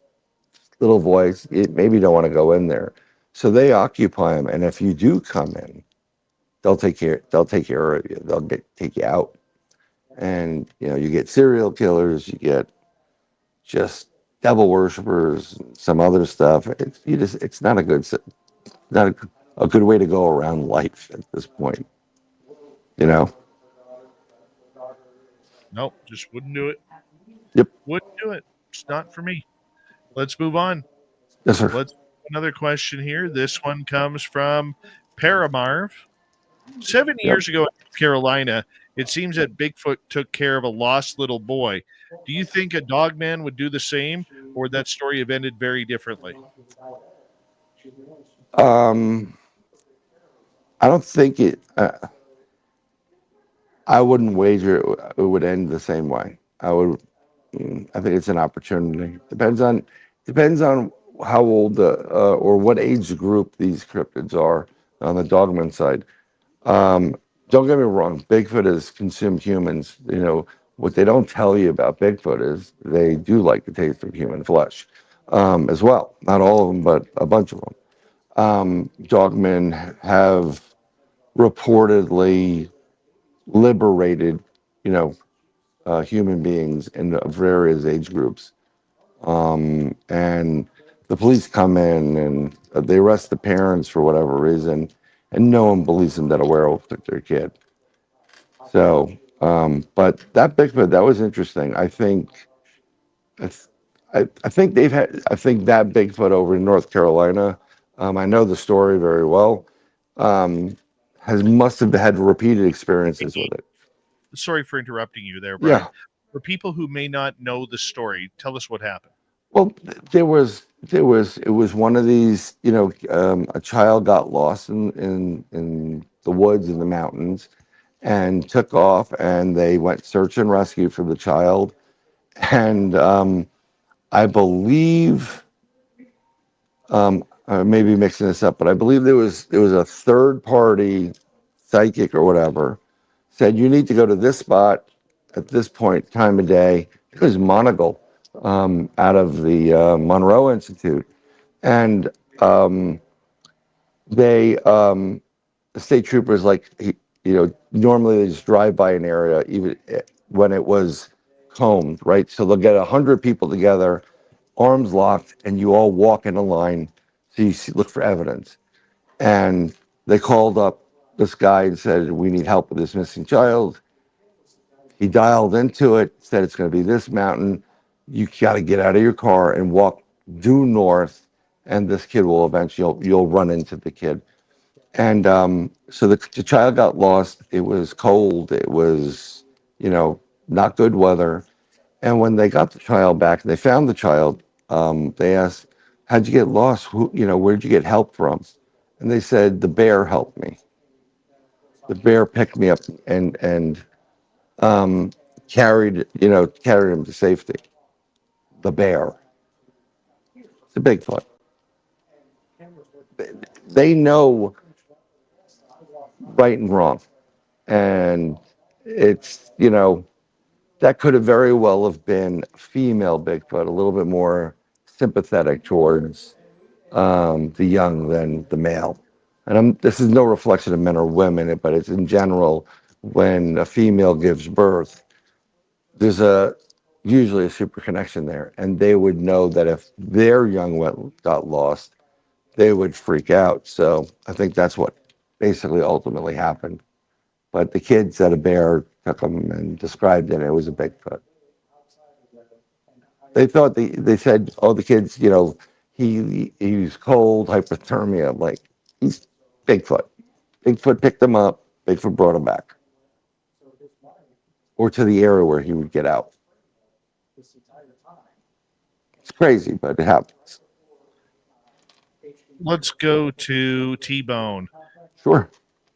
little voice. It maybe don't want to go in there, so they occupy them. And if you do come in, they'll take care. They'll take care of you. Take you out. And you get serial killers, you get just devil worshippers, some other stuff. It's not not a good way to go around life at this point. You know. Nope, just wouldn't do it. Yep. Wouldn't do it. It's not for me. Let's move on. Yes, sir. Let's another question here. This one comes from Paramarv. 7 years ago in North Carolina, it seems that Bigfoot took care of a lost little boy. Do you think a dogman would do the same, or would that story have ended very differently? I don't think it. I wouldn't wager it would end the same way. I would. I think it's an opportunity. Depends on how old or what age group these cryptids are on the dogman side. Don't get me wrong, Bigfoot has consumed humans. What they don't tell you about Bigfoot is they do like the taste of human flesh, as well. Not all of them, but a bunch of them. Dogmen have reportedly liberated, human beings in various age groups. And the police come in and they arrest the parents for whatever reason, and no one believes them that a werewolf took their kid. So, but that Bigfoot, that was interesting. I think I think that Bigfoot over in North Carolina, I know the story very well, must have had repeated experiences with it. Sorry for interrupting you there, Brian. Yeah. For people who may not know the story, tell us what happened. Well, it was one of these, a child got lost in the woods in the mountains and took off, and they went search and rescue for the child. And I believe, I may be mixing this up, but I believe there was a third party psychic or whatever said you need to go to this spot at this point time of day it was Monagle, out of the Monroe Institute, and they the state troopers, like, normally they just drive by an area even when it was combed, right? So they'll get 100 people together, arms locked, and you all walk in a line, so you look for evidence. And they called up this guy and said, we need help with this missing child. He dialed into it, said it's going to be this mountain. You got to get out of your car and walk due north, and this kid will eventually, you'll run into the kid. And so the child got lost. It was cold. It was, not good weather. And when they got the child back, they found the child. They asked, "How'd you get lost? Where'd you get help from?" And they said, "The bear helped me. The bear picked me up and carried him to safety." The bear. It's a Bigfoot. They know right and wrong, and it's that could have very well have been female Bigfoot, a little bit more sympathetic towards the young than the male. And this is no reflection of men or women, but it's in general, when a female gives birth, there's usually a super connection there, and they would know that if their young got lost, they would freak out. So I think that's what basically ultimately happened. But the kids said a bear took them and described it, and it was a Bigfoot. They thought they said, "Oh, the kids, he's cold, hypothermia." I'm like, he's Bigfoot. Bigfoot picked him up. Bigfoot brought him back, or to the area where he would get out. It's crazy, but it happens. Let's go to T-Bone. Sure.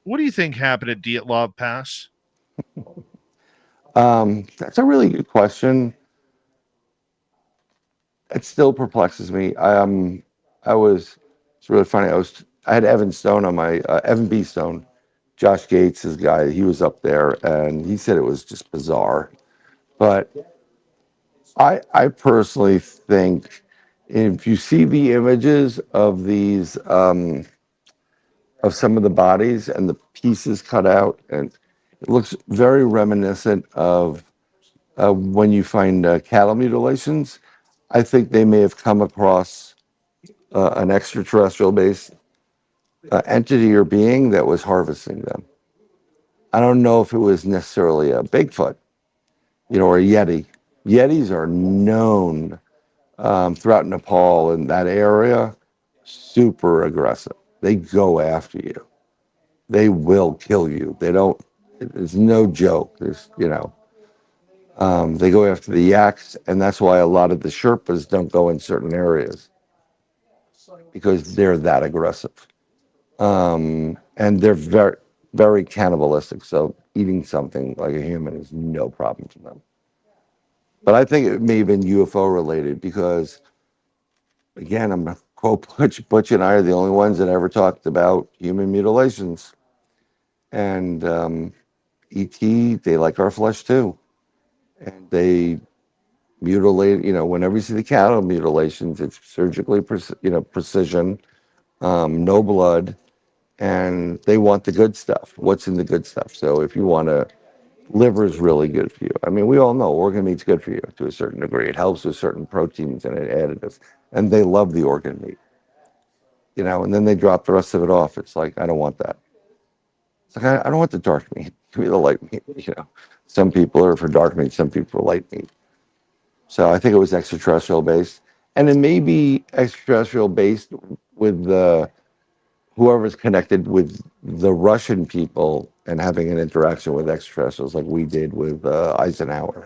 What do you think happened at Dyatlov Pass? That's a really good question. It still perplexes me. It's really funny. I had Evan Stone on my, Evan B. Stone, Josh Gates, his guy. He was up there, and he said it was just bizarre. But I personally think if you see the images of these, of some of the bodies and the pieces cut out, and it looks very reminiscent of when you find cattle mutilations. I think they may have come across an extraterrestrial based entity or being that was harvesting them. I don't know if it was necessarily a Bigfoot, or a Yeti. Yetis are known throughout Nepal and that area, super aggressive. They go after you. They will kill you. They don't. It's no joke. They go after the yaks, and that's why a lot of the Sherpas don't go in certain areas, because they're that aggressive. And they're very, very cannibalistic. So eating something like a human is no problem for them. But I think it may have been UFO related because, again, I'm going to quote Butch and I are the only ones that ever talked about human mutilations. And ET, they like our flesh too. And they mutilate, whenever you see the cattle mutilations, it's surgically, precision, no blood. And they want the good stuff. What's in the good stuff? So if you want liver is really good for you. I mean, we all know organ meat's good for you to a certain degree. It helps with certain proteins and additives. And they love the organ meat, and then they drop the rest of it off. It's like, I don't want that. It's like, I don't want the dark meat. Give me the light meat, Some people are for dark meat, some people for light meat. So I think it was extraterrestrial based. And it may be extraterrestrial based with whoever's connected with the Russian people and having an interaction with extraterrestrials like we did with Eisenhower,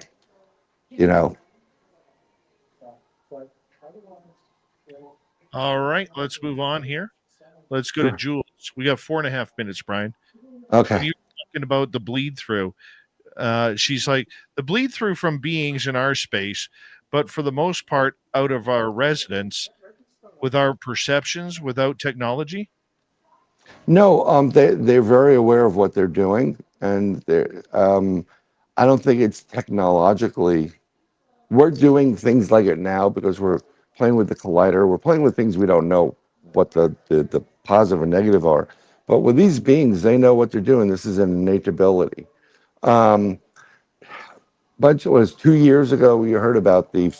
All right, let's move on here. Let's go to Jules. We got 4.5 minutes, Brian. Okay. When you're talking about the bleed through, she's like, the bleed through from beings in our space, but for the most part, out of our residence, with our perceptions, without technology. No, they're very aware of what they're doing, and I don't think it's technologically. we're doing things like it now because we're playing with the collider. We're playing with things we don't know what the positive or negative are. But with these beings, they know what they're doing. This is an innate ability. But it was 2 years ago we heard about the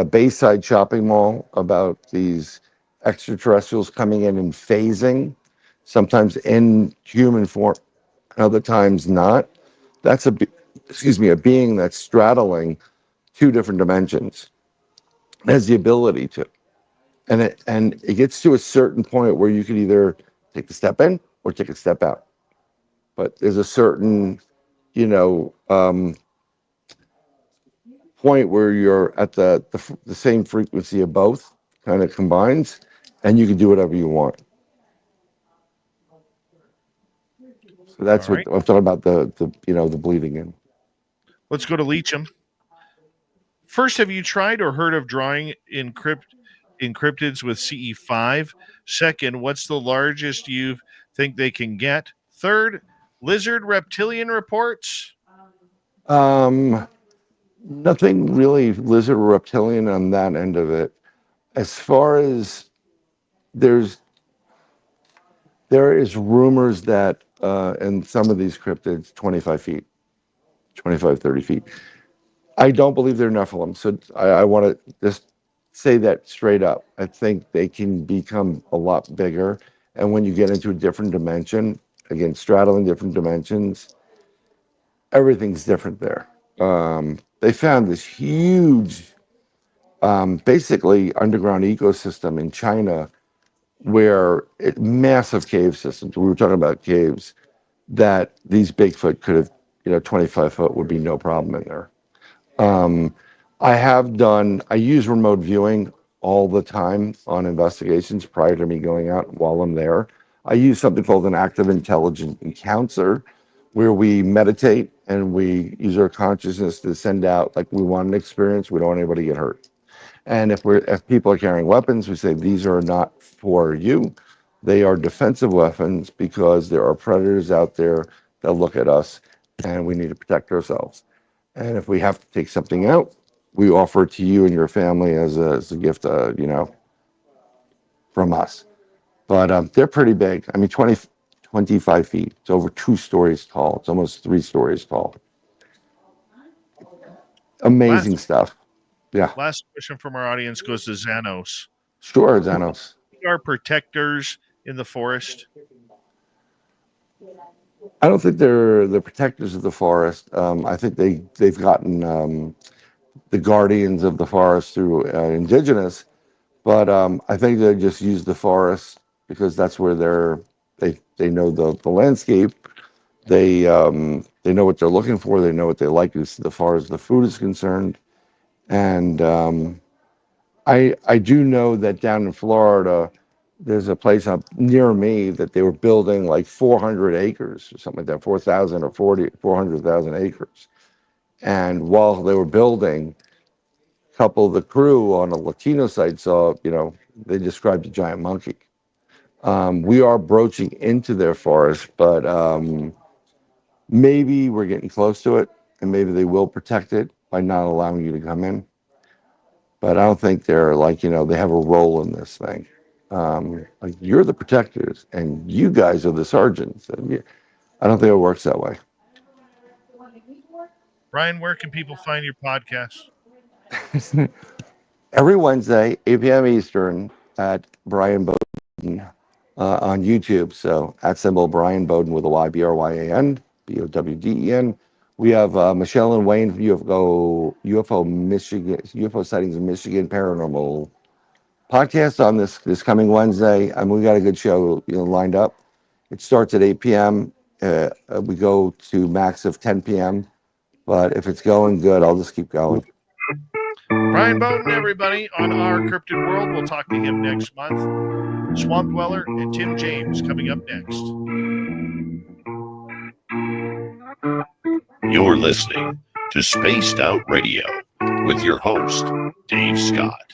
Bayside shopping mall, about these extraterrestrials coming in and phasing, sometimes in human form, other times not. That's a being that's straddling two different dimensions, has the ability to, and it gets to a certain point where you can either take the step in or take a step out. But there's a certain, you know, point where you're at the same frequency of both, kind of combines, and you can do whatever you want. So that's All what right. I'm talking about, the bleeding in. Let's go to Leecham. First, have you tried or heard of drawing encryptids with CE5? Second, what's the largest you think they can get? Third, lizard reptilian reports? Nothing really lizard or reptilian on that end of it. As far as there is rumors that in some of these cryptids, 25 feet, 25, 30 feet. I don't believe they're Nephilim. So I want to just say that straight up. I think they can become a lot bigger. And when you get into a different dimension, again, straddling different dimensions, everything's different there. They found this huge, basically underground ecosystem in China where massive cave systems. We were talking about caves that these Bigfoot could have, 25 foot would be no problem in there. I use remote viewing all the time on investigations prior to me going out while I'm there. I use something called an active intelligence encounter where we meditate and we use our consciousness to send out, like, we want an experience, we don't want anybody to get hurt. And if people are carrying weapons, we say these are not for you. They are defensive weapons because there are predators out there that look at us and we need to protect ourselves. And if we have to take something out, we offer it to you and your family as a gift, from us. But they're pretty big. I mean, 25 feet. It's over 2 stories tall. It's almost 3 stories tall. Amazing stuff. Yeah. Last question from our audience goes to Xanos. Sure, Xanos. Who are protectors in the forest? I don't think they're the protectors of the forest. I think they've gotten the guardians of the forest through indigenous, but I think they just use the forest because that's where they know the landscape. They know what they're looking for. They know what they like as far as the food is concerned. And I do know that down in Florida, there's a place up near me that they were building like 400 acres or something like that, 4,000 or 400,000 acres. And while they were building, a couple of the crew on a Latino site saw, they described a giant monkey. We are broaching into their forest, but maybe we're getting close to it, and maybe they will protect it by not allowing you to come in. But I don't think they're like, they have a role in this thing. Like, you're the protectors, and you guys are the sergeants. And I don't think it works that way. Brian, where can people find your podcast? Every Wednesday, 8 p.m. Eastern, at Brian Bowden on YouTube. So @ Brian Bowden with a Y, Bryan, Bowden. We have Michelle and Wayne from UFO Michigan, UFO sightings in Michigan paranormal podcast on this coming Wednesday. And we got a good show lined up. It starts at 8 p.m. We go to max of 10 p.m. But if it's going good, I'll just keep going. Brian Bowden, everybody, on Our Cryptid World. We'll talk to him next month. Swamp Dweller and Tim James coming up next. You're listening to Spaced Out Radio with your host, Dave Scott.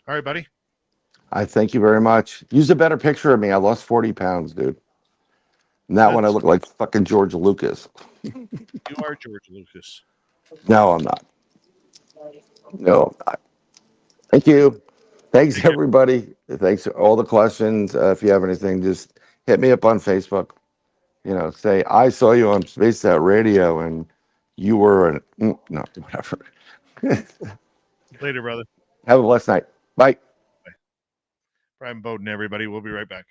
All right, buddy. I thank you very much. Use a better picture of me. I lost 40 pounds, dude. And that one I That's- look like fucking George Lucas. You are George Lucas. No, I'm not. No, I'm not. Thank you. Thanks, Take care. everybody. Thanks for all the questions. If you have anything, just hit me up on Facebook. You know, say, I saw you on Space Out Radio and you were an, no, whatever. Later, brother. Have a blessed night. Bye. Brian Bowden, everybody. We'll be right back.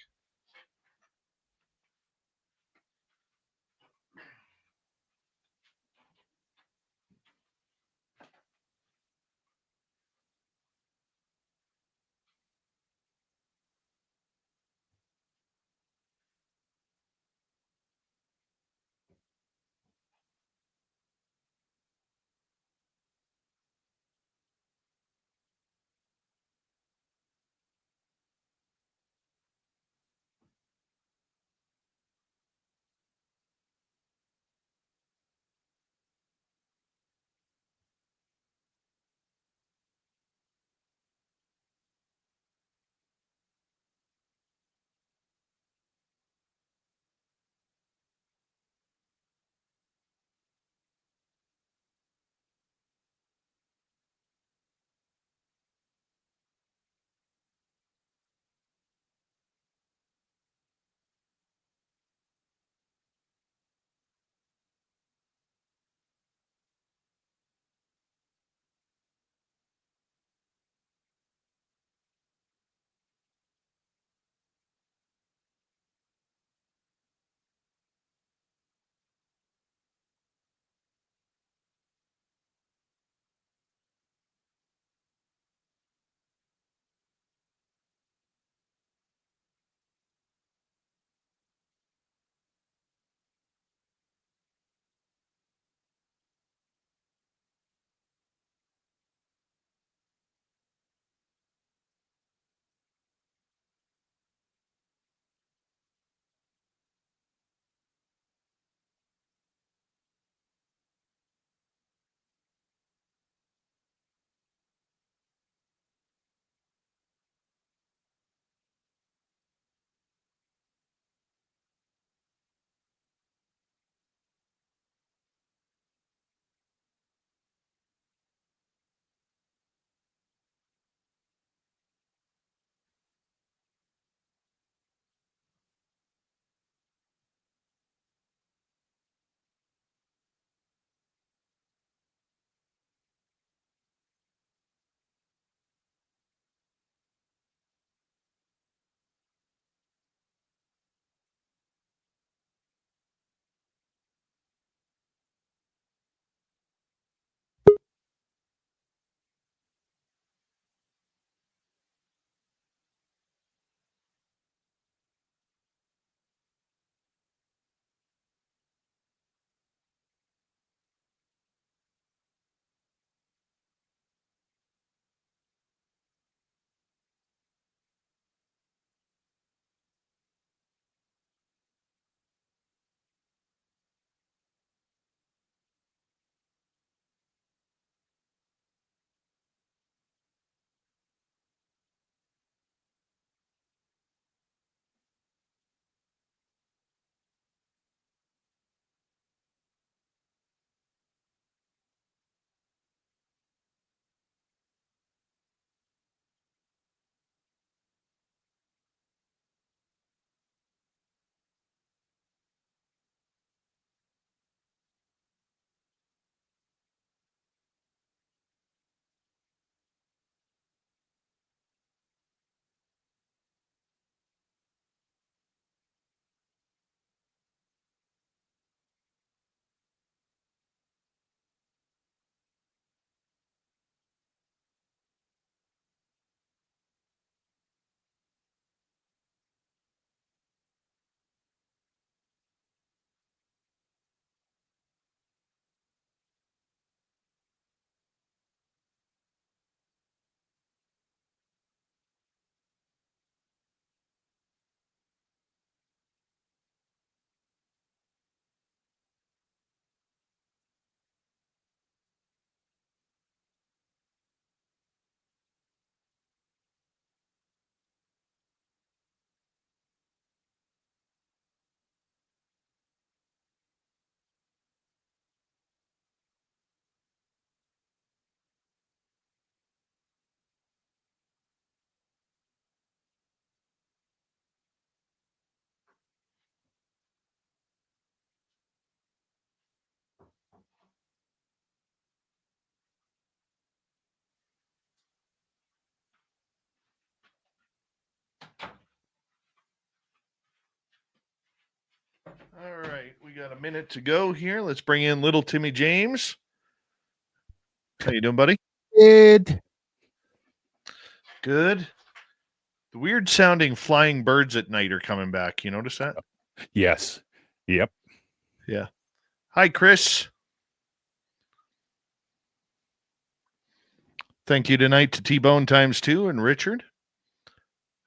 All right, we got a minute to go here. Let's bring in little Timmy James. How you doing, buddy? Good. Good. The weird sounding flying birds at night are coming back. You notice that? Yes. Yep. Yeah. Hi, Chris. Thank you tonight to T-Bone times 2 and Richard.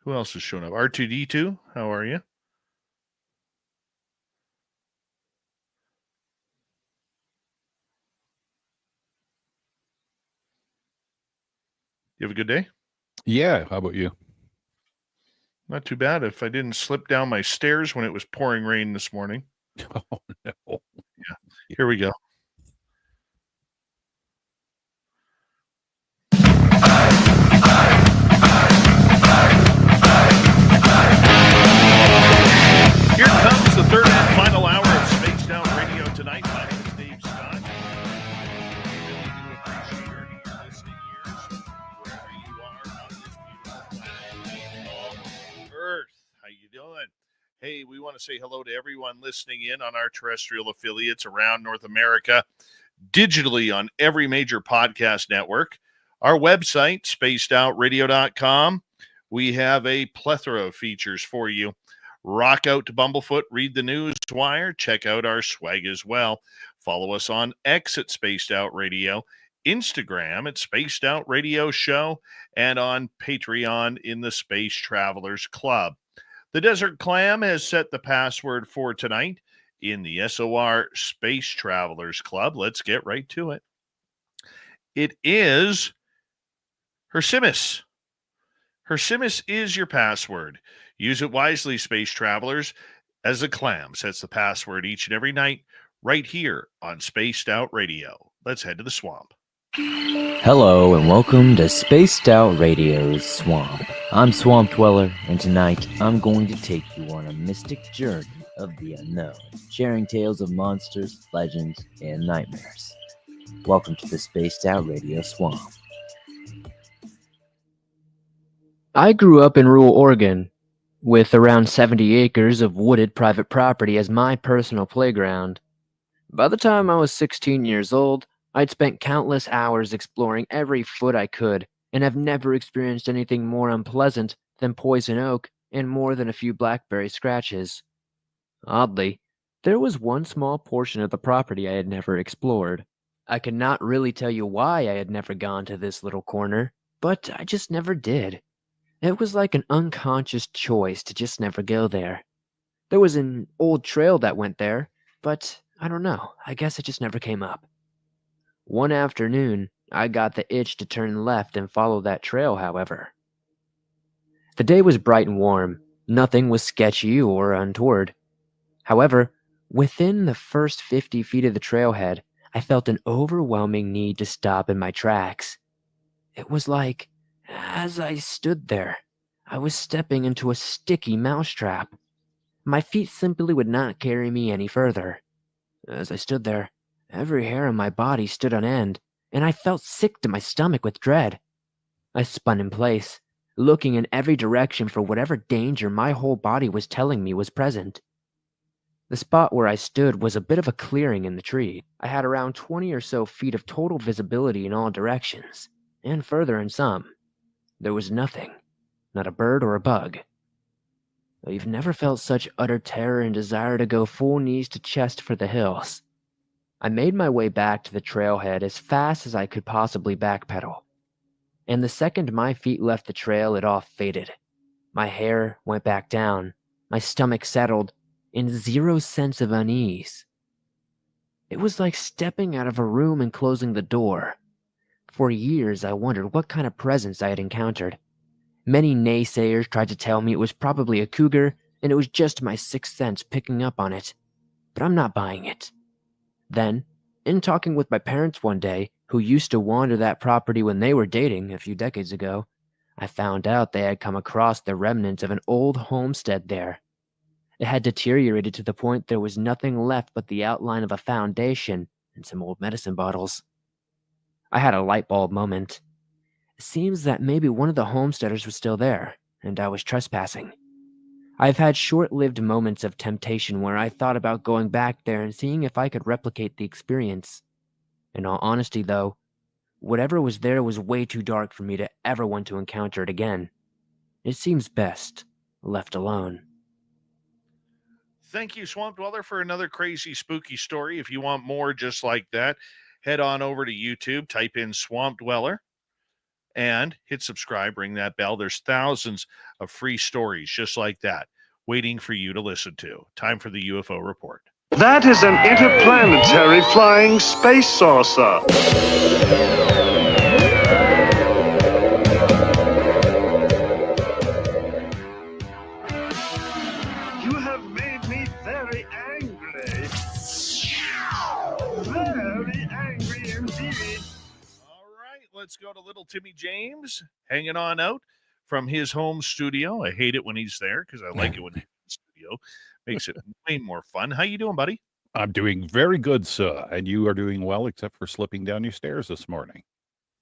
Who else is showing up? R2D2, how are you? You have a good day? Yeah. How about you? Not too bad. If I didn't slip down my stairs when it was pouring rain this morning. Oh, no. Yeah. Here we go. Here comes the third and final hour of Spaced Out Radio tonight. My name is Dave Scott. Really do appreciate earning your listening ears wherever you are on this beautiful planet called Earth. How you doing? Hey, we want to say hello to everyone listening in on our terrestrial affiliates around North America, digitally on every major podcast network. Our website, spacedoutradio.com. We have a plethora of features for you. Rock out to Bumblefoot, read the news wire, check out our swag as well. Follow us on X at Spaced Out Radio, Instagram at Spaced Out Radio Show, and on Patreon in the Space Travelers Club. The Desert Clam has set the password for tonight in the SOR Space Travelers Club. Let's get right to it. It is Hersimus. Hersimus is your password. Use it wisely, space travelers, as the clam sets the password each and every night right here on Spaced Out Radio. Let's head to the swamp. Hello and welcome to Spaced Out Radio's Swamp. I'm Swamp Dweller, and tonight I'm going to take you on a mystic journey of the unknown, sharing tales of monsters, legends, and nightmares. Welcome to the Spaced Out Radio Swamp. I grew up in rural Oregon, with around 70 acres of wooded private property as my personal playground. By the time I was 16 years old, I'd spent countless hours exploring every foot I could, and have never experienced anything more unpleasant than poison oak and more than a few blackberry scratches. Oddly, there was one small portion of the property I had never explored. I could not really tell you why I had never gone to this little corner, but I just never did. It was like an unconscious choice to just never go there. There was an old trail that went there, but I don't know, I guess it just never came up. One afternoon, I got the itch to turn left and follow that trail, however. The day was bright and warm. Nothing was sketchy or untoward. However, within the first 50 feet of the trailhead, I felt an overwhelming need to stop in my tracks. It was like, as I stood there, I was stepping into a sticky mousetrap. My feet simply would not carry me any further. As I stood there, every hair on my body stood on end, and I felt sick to my stomach with dread. I spun in place, looking in every direction for whatever danger my whole body was telling me was present. The spot where I stood was a bit of a clearing in the tree. I had around 20 or so feet of total visibility in all directions, and further in some. There was nothing, not a bird or a bug. I've never felt such utter terror and desire to go full knees to chest for the hills. I made my way back to the trailhead as fast as I could possibly backpedal. And the second my feet left the trail, it all faded. My hair went back down, my stomach settled, and zero sense of unease. It was like stepping out of a room and closing the door. For years, I wondered what kind of presence I had encountered. Many naysayers tried to tell me it was probably a cougar, and it was just my sixth sense picking up on it. But I'm not buying it. Then, in talking with my parents one day, who used to wander that property when they were dating a few decades ago, I found out they had come across the remnants of an old homestead there. It had deteriorated to the point there was nothing left but the outline of a foundation and some old medicine bottles. I had a light bulb moment. It seems that maybe one of the homesteaders was still there, and I was trespassing. I've had short-lived moments of temptation where I thought about going back there and seeing if I could replicate the experience. In all honesty, though, whatever was there was way too dark for me to ever want to encounter it again. It seems best left alone. Thank you, Swamp Dweller, for another crazy, spooky story. If you want more just like that, head on over to YouTube, type in Swamp Dweller, and hit subscribe, ring that bell. There's thousands of free stories just like that waiting for you to listen to. Time for the UFO Report. That is an interplanetary flying space saucer. You have made me very angry. Very angry indeed. All right, let's go to little Timmy James hanging on out from his home studio. I hate it when he's there because I like it when he's in the studio. Makes it way more fun. How you doing, buddy? I'm doing very good, sir. And you are doing well, except for slipping down your stairs this morning.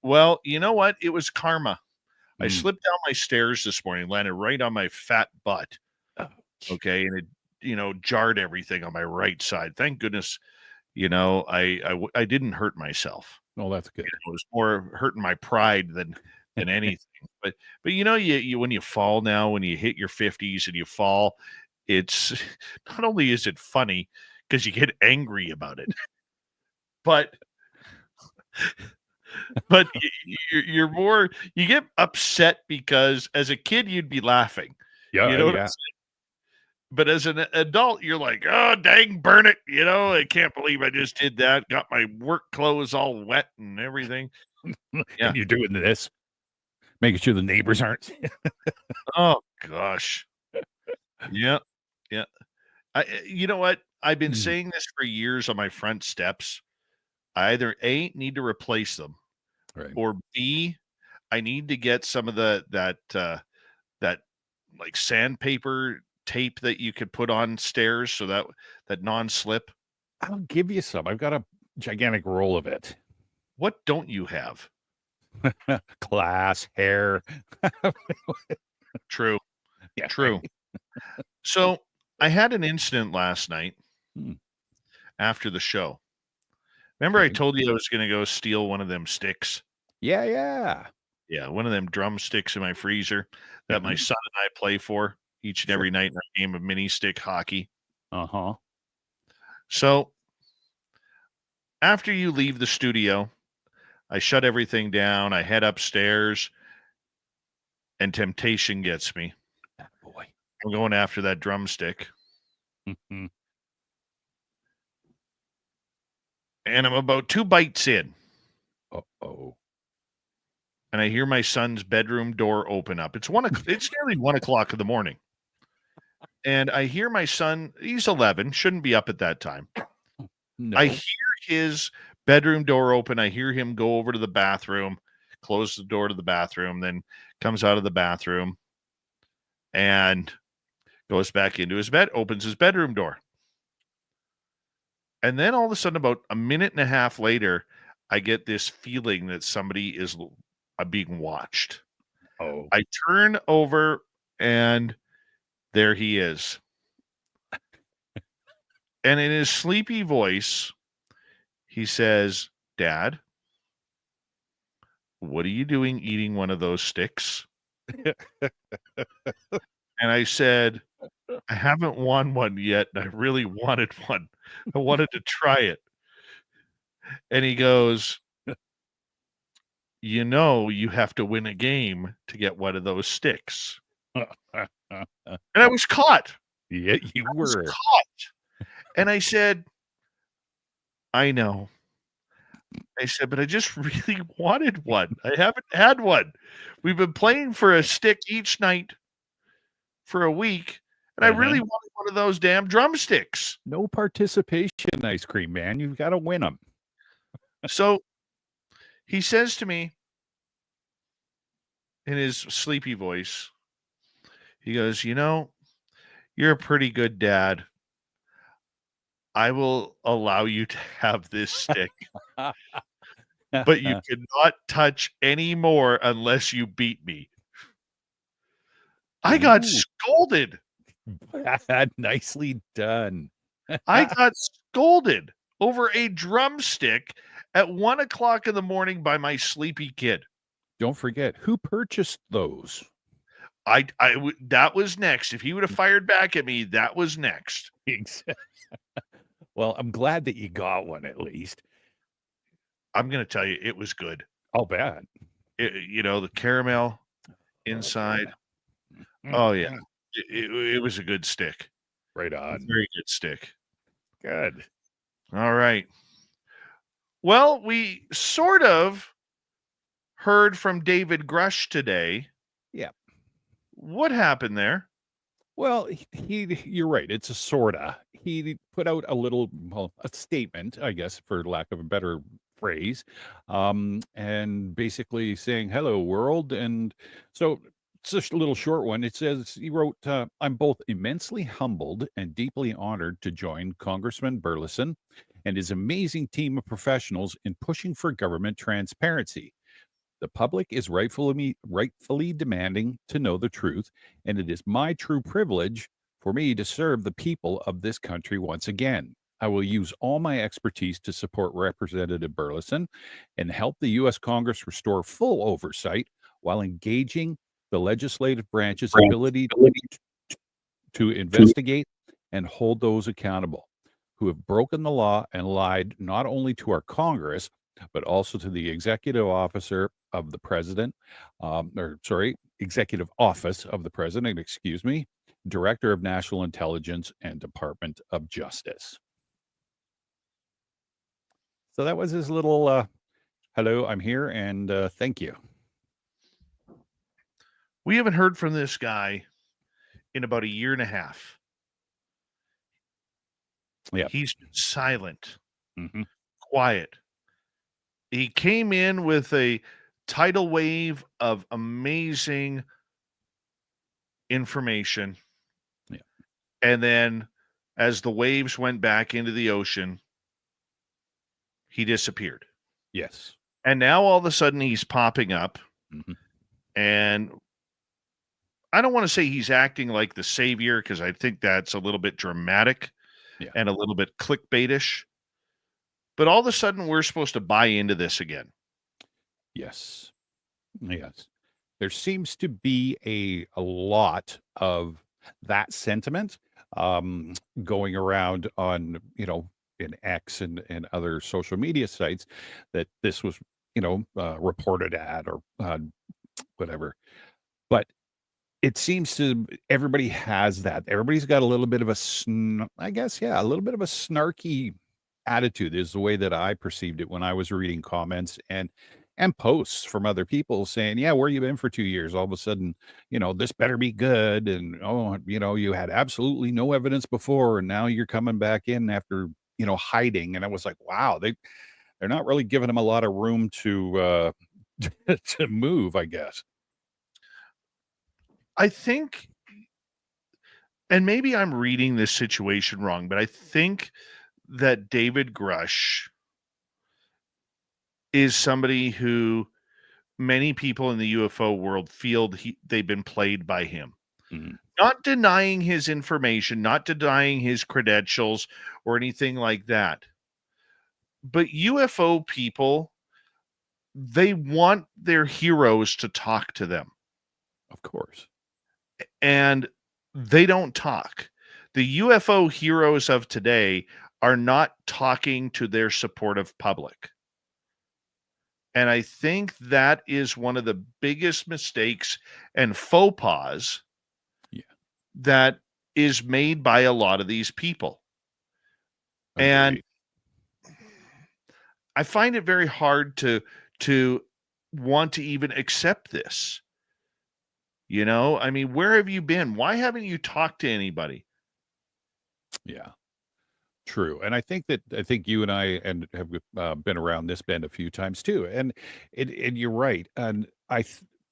Well, you know what? It was karma. I Mm. slipped down my stairs this morning, landed right on my fat butt. Okay, and it, jarred everything on my right side. Thank goodness, I didn't hurt myself. Oh, that's good. It was more hurting my pride than anything. But you when you fall now, when you hit your 50s and you fall, it's not only is it funny because you get angry about it, but you get upset because as a kid you'd be laughing. Yeah, You know what I'm yeah. saying? But as an adult, you're like, oh, dang, burn it. I can't believe I just did that. Got my work clothes all wet and everything. Yeah. And you're doing this, making sure the neighbors aren't. Oh, gosh. Yeah. Yeah. You know what? I've been saying this for years on my front steps. I either A, need to replace them, Right. or B, I need to get some of that like sandpaper tape that you could put on stairs so that non-slip. I'll give you some. I've got a gigantic roll of it. What don't you have? Class, hair. True. Yeah. True. So I had an incident last night Hmm. after the show. Remember I Okay. told you I was going to go steal one of them sticks? Yeah, yeah. Yeah, one of them drumsticks in my freezer that my son and I play for each and every night in our game of mini stick hockey. Uh-huh. So after you leave the studio, I shut everything down. I head upstairs and temptation gets me. Boy. I'm going after that drumstick. Mhm. And I'm about 2 bites in. Uh-oh. And I hear my son's bedroom door open up. It's nearly 1:00 in the morning. And I hear my son, he's 11, shouldn't be up at that time. No. I hear his bedroom door open. I hear him go over to the bathroom, close the door to the bathroom, then comes out of the bathroom and goes back into his bed, opens his bedroom door. And then all of a sudden, about a minute and a half later, I get this feeling that somebody is being watched. Oh. I turn over and there he is. And in his sleepy voice, he says, "Dad, what are you doing eating one of those sticks?" And I said, "I haven't won one yet, and I really wanted one. I wanted to try it." And he goes, "You have to win a game to get one of those sticks." And I was caught. Yeah, you I was were. caught. And I said, "I know." I said, "But I just really wanted one. I haven't had one. We've been playing for a stick each night for a week, and I really wanted one of those damn drumsticks." No participation, ice cream man. You've got to win them. So he says to me in his sleepy voice, he goes, "You're a pretty good dad. I will allow you to have this stick, but you cannot touch any more unless you beat me." I got Ooh. scolded. Nicely done. I got scolded over a drumstick at 1:00 in the morning by my sleepy kid. Don't forget who purchased those. That was next. If he would have fired back at me, that was next. Well, I'm glad that you got one at least. I'm going to tell you, it was good. I'll bet. The caramel inside. Oh, yeah. It was a good stick. Right on. Very good stick. Good. All right. Well, we sort of heard from David Grush today. Yeah. What happened there? Well, you're right. It's a sorta. He put out a statement, I guess, for lack of a better phrase, and basically saying, hello, world. And so it's just a little short one. It says, he wrote, I'm both immensely humbled and deeply honored to join Congressman Burleson and his amazing team of professionals in pushing for government transparency. The public is rightfully demanding to know the truth, and it is my true privilege for me to serve the people of this country once again. I will use all my expertise to support Representative Burleson and help the U.S. Congress restore full oversight while engaging the legislative branch's ability to investigate and hold those accountable who have broken the law and lied not only to our Congress, but also to the executive officer of the president, executive office of the president, Director of National Intelligence and Department of Justice. So that was his little, hello, I'm here, and thank you. We haven't heard from this guy in about 1.5 years. Yeah. He's been silent, quiet. He came in with a tidal wave of amazing information. Yeah. And then as the waves went back into the ocean, he disappeared. Yes. And now all of a sudden he's popping up. And I don't want to say he's acting like the savior, because I think that's a little bit dramatic and a little bit clickbaitish. But all of a sudden, we're supposed to buy into this again. Yes. There seems to be a lot of that sentiment going around on, in X and other social media sites, that this was, reported at or whatever. But it seems to everybody has that. Everybody's got a little bit of a little bit of a snarky attitude is the way that I perceived it when I was reading comments and posts from other people saying, yeah, where you been for 2 years? All of a sudden, this better be good. And, you had absolutely no evidence before, and now you're coming back in after, hiding. And I was like, wow, they're not really giving him a lot of room to to move, I guess. I think, and maybe I'm reading this situation wrong, but I think that David Grush is somebody who many people in the UFO world feel they've been played by him. Not denying his information, not denying his credentials or anything like that. But UFO people, they want their heroes to talk to them. Of course. And they don't talk. The UFO heroes of today are not talking to their supportive public. And I think that is one of the biggest mistakes and faux pas that is made by a lot of these people. Agreed. And I find it very hard to want to even accept this. I mean, where have you been? Why haven't you talked to anybody? Yeah, true. And I think you and I have been around this bend a few times too. And you're right. And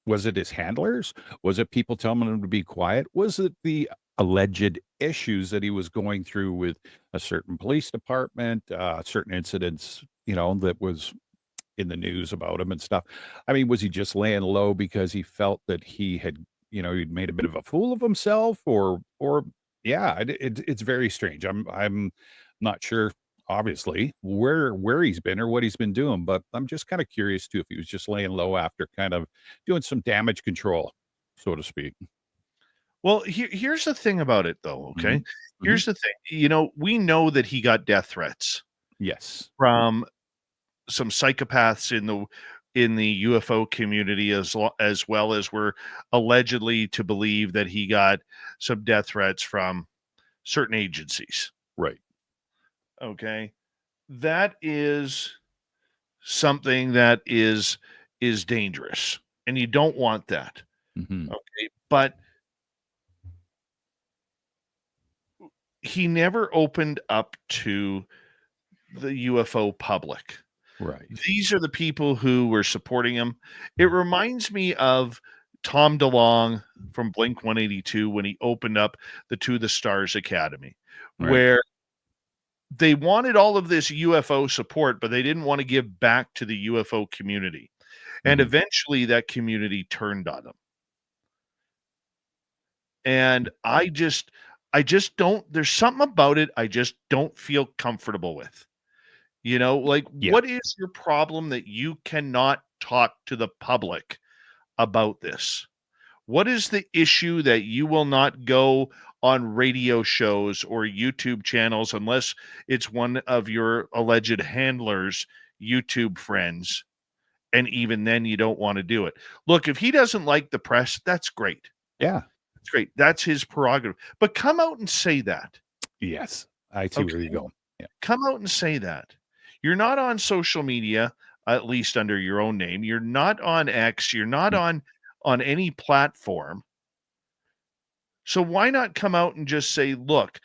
was it his handlers? Was it people telling him to be quiet? Was it the alleged issues that he was going through with a certain police department, certain incidents, that was in the news about him and stuff? I mean, was he just laying low because he felt that he had, he'd made a bit of a fool of himself, or Yeah, it's very strange. I'm not sure, obviously, where he's been or what he's been doing, but I'm just kind of curious too if he was just laying low after kind of doing some damage control, so to speak. Well, here's the thing about it, though. Okay, Mhm. Mhm. here's the thing. We know that he got death threats Yes. from some psychopaths in the UFO community, as well as we're allegedly to believe that he got some death threats from certain agencies. Right. Okay, that is something that is dangerous, and you don't want that. Mhm. Okay, but he never opened up to the UFO public. Right. These are the people who were supporting him. It reminds me of Tom DeLonge from Blink 182 when he opened up the To the Stars Academy, Right. where they wanted all of this UFO support, but they didn't want to give back to the UFO community. And Mhm. eventually that community turned on them. And I just don't, there's something about it I just don't feel comfortable with. Like, Yeah. what is your problem that you cannot talk to the public about this? What is the issue that you will not go on radio shows or YouTube channels unless it's one of your alleged handlers' YouTube friends? And even then, you don't want to do it. Look, if he doesn't like the press, that's great. Yeah. That's great. That's his prerogative. But come out and say that. Yes. I see where you're Okay? going. Yeah. Come out and say that. You're not on social media, at least under your own name. You're not on X. You're not Mm. on any platform. So why not come out and just say, look,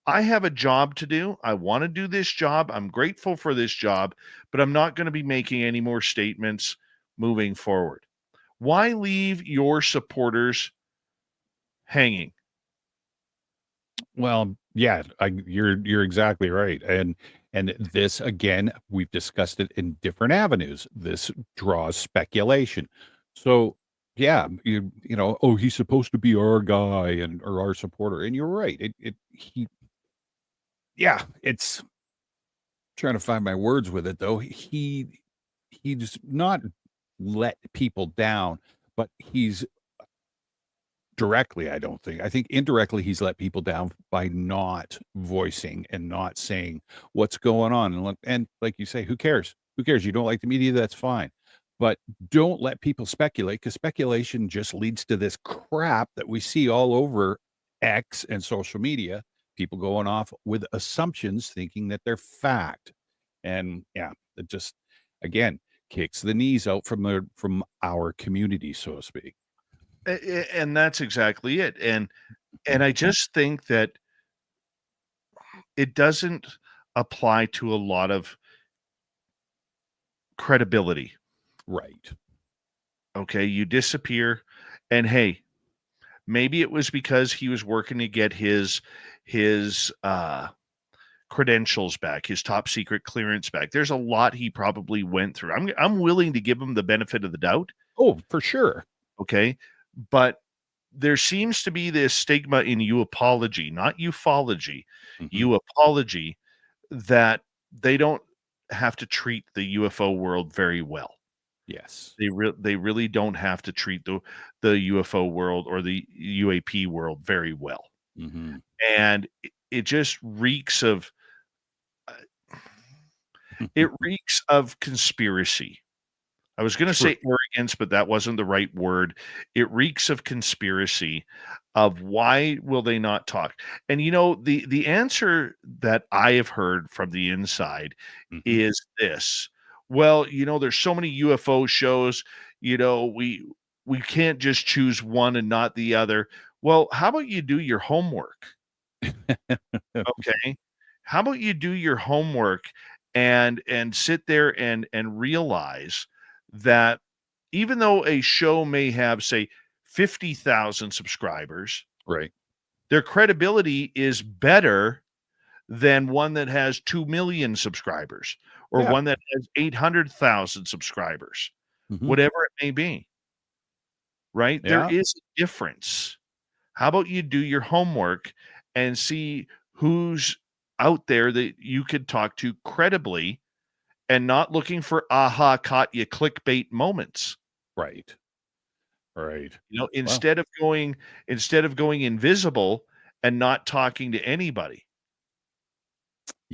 I have a job to do. I want to do this job. I'm grateful for this job, but I'm not going to be making any more statements moving forward. Why leave your supporters hanging? Well, yeah, you're exactly right. And this again, we've discussed it in different avenues. This draws speculation. So yeah, oh, he's supposed to be our guy and or our supporter. And you're right. Yeah, it's trying to find my words with it though. He's not let people down, but he's directly, I don't think. I think indirectly he's let people down by not voicing and not saying what's going on. And like you say, who cares? Who cares? You don't like the media, that's fine. But don't let people speculate because speculation just leads to this crap that we see all over X and social media. People going off with assumptions thinking that they're fact. And yeah, it just again kicks the knees out from our community, so to speak. And that's exactly it. And I just think that it doesn't apply to a lot of credibility. Right. Okay, you disappear, and hey, maybe it was because he was working to get his credentials back, his top secret clearance back. There's a lot he probably went through. I'm willing to give him the benefit of the doubt. Oh, for sure. Okay, but there seems to be this stigma in apology, not ufology, Mhm. apology, that they don't have to treat the UFO world very well. Yes. They really don't have to treat the UFO world or the UAP world very well. Mhm. And it just reeks of it reeks of conspiracy. I was going to True. say arrogance, but that wasn't the right word. It reeks of conspiracy of why will they not talk? And the answer that I have heard from the inside Mhm. is this. Well, there's so many UFO shows, we can't just choose one and not the other. Well, how about you do your homework? Okay. How about you do your homework and sit there and realize that even though a show may have, say, 50,000 subscribers, Right. their credibility is better than one that has 2 million subscribers or Yeah. one that has 800,000 subscribers, Mhm. whatever it may be, right? There Yeah. is a difference. How about you do your homework and see who's out there that you could talk to credibly, and not looking for aha caught you clickbait moments. Right. Right. You know, Well, instead of going invisible and not talking to anybody.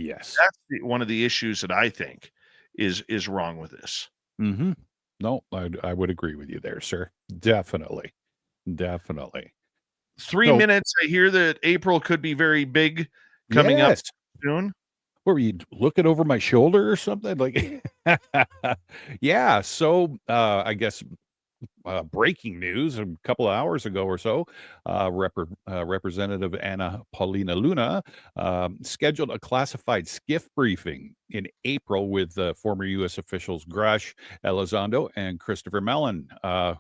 yes. That's one of the issues that I think is wrong with this. Mm-hmm. No, I would agree with you there, sir. Definitely. Definitely. 3 So, minutes. I hear that April could be very big coming up yes. soon. What were you looking over my shoulder or something? Like, yeah. So, I guess breaking news a couple of hours ago or so, Representative Anna Paulina Luna scheduled a classified skiff briefing in April with former U.S. officials Grush, Elizondo, and Christopher Mellon,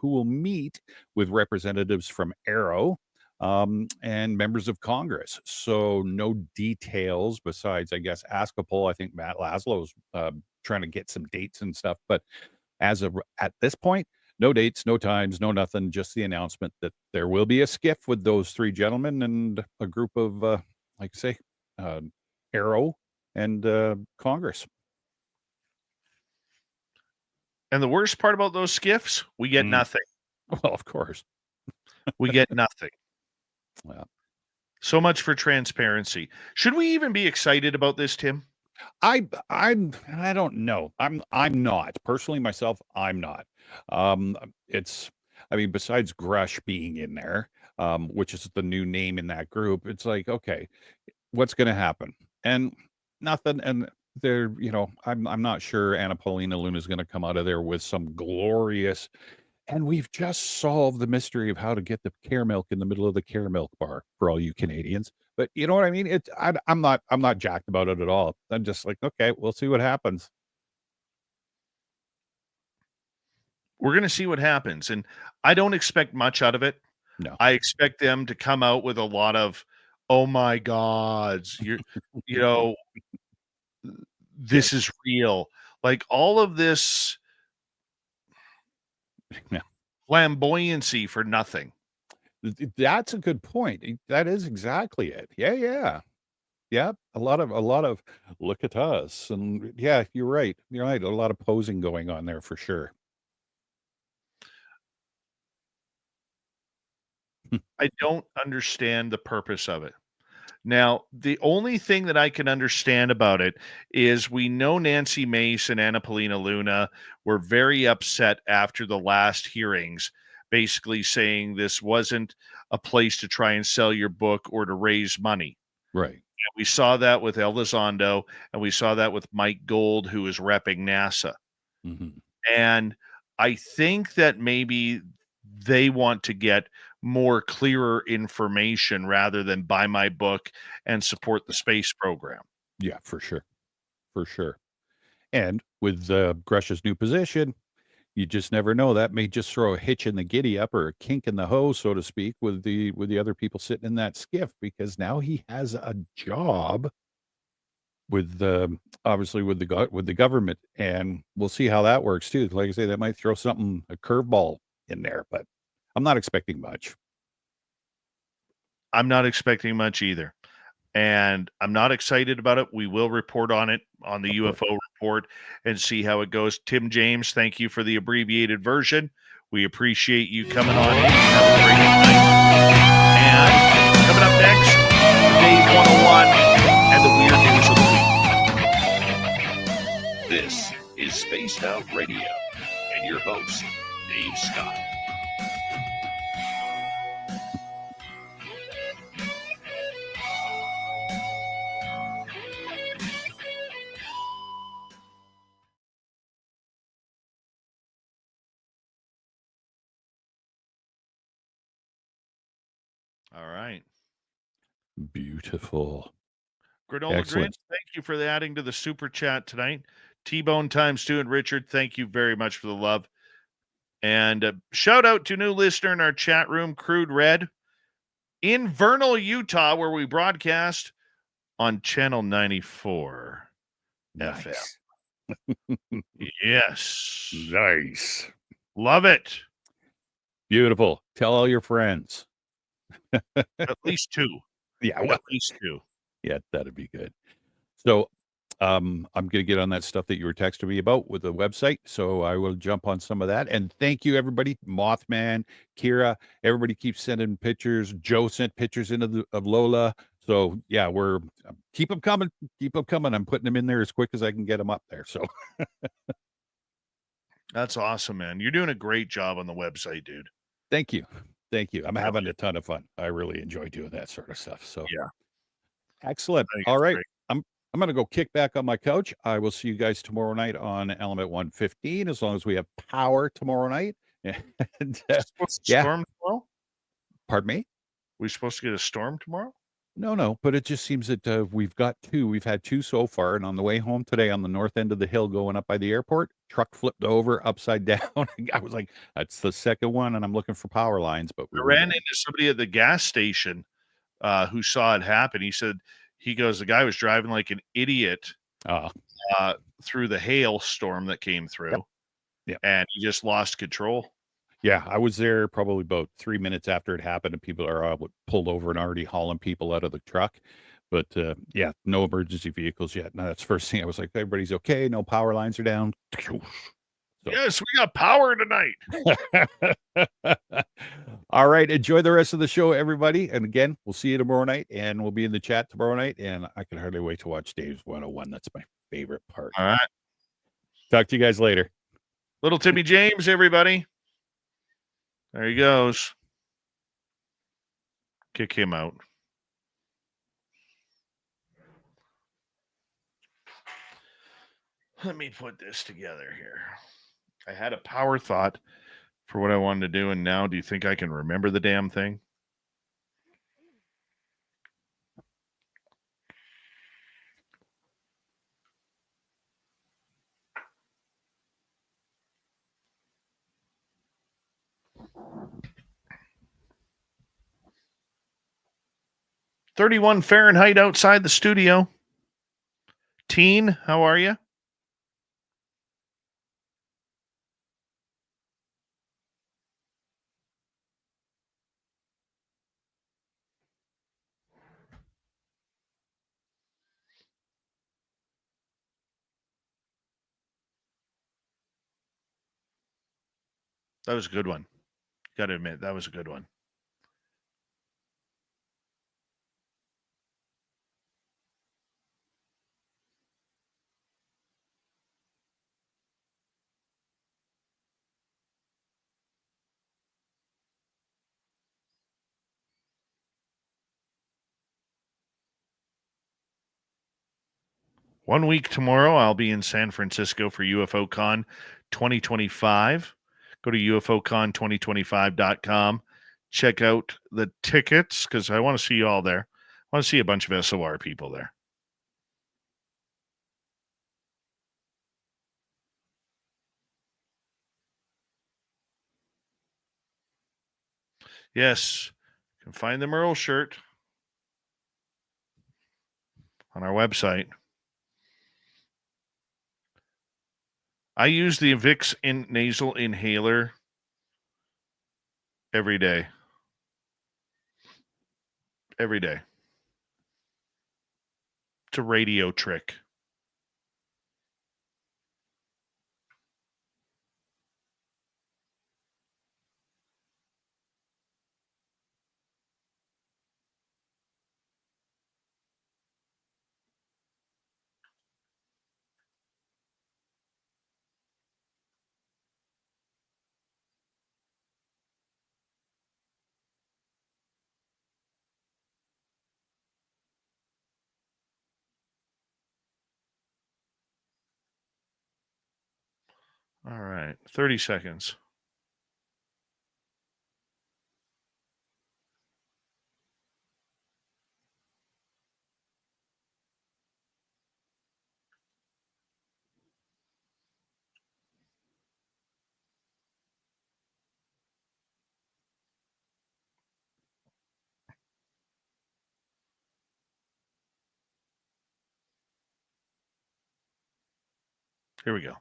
who will meet with representatives from Arrow and members of Congress. So no details besides, I guess, Askapol. I think Matt Laszlo's trying to get some dates and stuff. But as of at this point, no dates, no times, no nothing, just the announcement that there will be a skiff with those three gentlemen and a group of, like I say, Arrow and Congress. And the worst part about those skiffs, we get nothing. Well, of course. We get nothing. Well, so much for transparency. Should we even be excited about this, Tim? I don't know. I'm not. Personally, myself, I'm not. It's, I mean, besides Grush being in there, which is the new name in that group, it's like, okay, what's going to happen? And nothing. And there, you know, I'm not sure Anna Paulina Luna is going to come out of there with some glorious, and we've just solved the mystery of how to get the care milk in the middle of the care milk bar for all you Canadians. But you know what I mean? I'm not jacked about it at all. I'm just like, okay, we'll see what happens. We're going to see what happens. And I don't expect much out of it. No. I expect them to come out with a lot of, oh my gods, this is real. Like all of this flamboyancy for nothing. That's a good point. That is exactly it. Yeah. A lot of look at us. And yeah, you're right. You're right. A lot of posing going on there for sure. I don't understand the purpose of it. Now, the only thing that I can understand about it is we know Nancy Mace and Anna Paulina Luna were very upset after the last hearings, basically saying this wasn't a place to try and sell your book or to raise money. Right. And we saw that with Elizondo, and we saw that with Mike Gold, who is repping NASA. Mm-hmm. And I think that maybe they want to get more clearer information rather than buy my book and support the space program. Yeah, for sure. For sure. And with Grush's new position, you just never know. That may just throw a hitch in the giddy up or a kink in the hose, so to speak, with the other people sitting in that skiff, because now he has a job with obviously with the government, and we'll see how that works too. Like I say, that might throw a curveball in there, but I'm not expecting much. I'm not expecting much either. And I'm not excited about it. We will report on it on the UFO report and see how it goes. Tim James, thank you for the abbreviated version. We appreciate you coming on in. Have a great night. And coming up next, Dave 101 and the weird news of the week. This is Spaced Out Radio and your host, Dave Scott. All right. Beautiful. Granola Grinch, thank you for adding to the super chat tonight. T-Bone times 2 and Richard, thank you very much for the love. And shout out to new listener in our chat room, Crude Red, in Vernal, Utah, where we broadcast on Channel 94 nice. FM. Yes. Nice. Love it. Beautiful. Tell all your friends. At least 2. Yeah, At least 2. yeah, that'd be good. So, I'm going to get on that stuff that you were texting me about with the website. So I will jump on some of that. And thank you, everybody. Mothman, Kira, everybody keeps sending pictures. Joe sent pictures of Lola. So yeah, keep them coming. Keep them coming. I'm putting them in there as quick as I can get them up there. So That's awesome, man. You're doing a great job on the website, dude. thank you. Thank you. I'm having a ton of fun. I really enjoy doing that sort of stuff. So Yeah. excellent. I think All it's right. great. I'm going to go kick back on my couch. I will see you guys tomorrow night on Element 115, as long as we have power tomorrow night. And Supposed to yeah, storm tomorrow? pardon me? We supposed to get a storm tomorrow? No, but it just seems that we've got 2. We've had 2 so far. And on the way home today, on the north end of the hill going up by the airport, truck flipped over upside down. I was like, that's the second one. And I'm looking for power lines. But I ran into somebody at the gas station who saw it happen. He said, the guy was driving like an idiot through the hailstorm that came through. Yep. And he just lost control. Yeah, I was there probably about 3 minutes after it happened, and people are pulled over and already hauling people out of the truck. But yeah, no emergency vehicles yet. No, that's the first thing. I was like, everybody's okay. No power lines are down. So. Yes, we got power tonight. All right. Enjoy the rest of the show, everybody. And again, we'll see you tomorrow night, and we'll be in the chat tomorrow night. And I can hardly wait to watch Dave's 101. That's my favorite part. All right. Talk to you guys later. Little Timmy James, everybody. There he goes. Kick him out. Let me put this together here. I had a power thought for what I wanted to do, and now do you think I can remember the damn thing? "31 Fahrenheit outside the studio. Teen, how are you? That was a good one. Got to admit, that was a good one. One week tomorrow, I'll be in San Francisco for UFOCon 2025. Go to UFOCon2025.com. Check out the tickets because I want to see you all there. I want to see a bunch of SOR people there. Yes, you can find the Merle shirt on our website. I use the Vicks nasal inhaler every day. Every day. It's a radio trick. All right, 30 seconds. Here we go.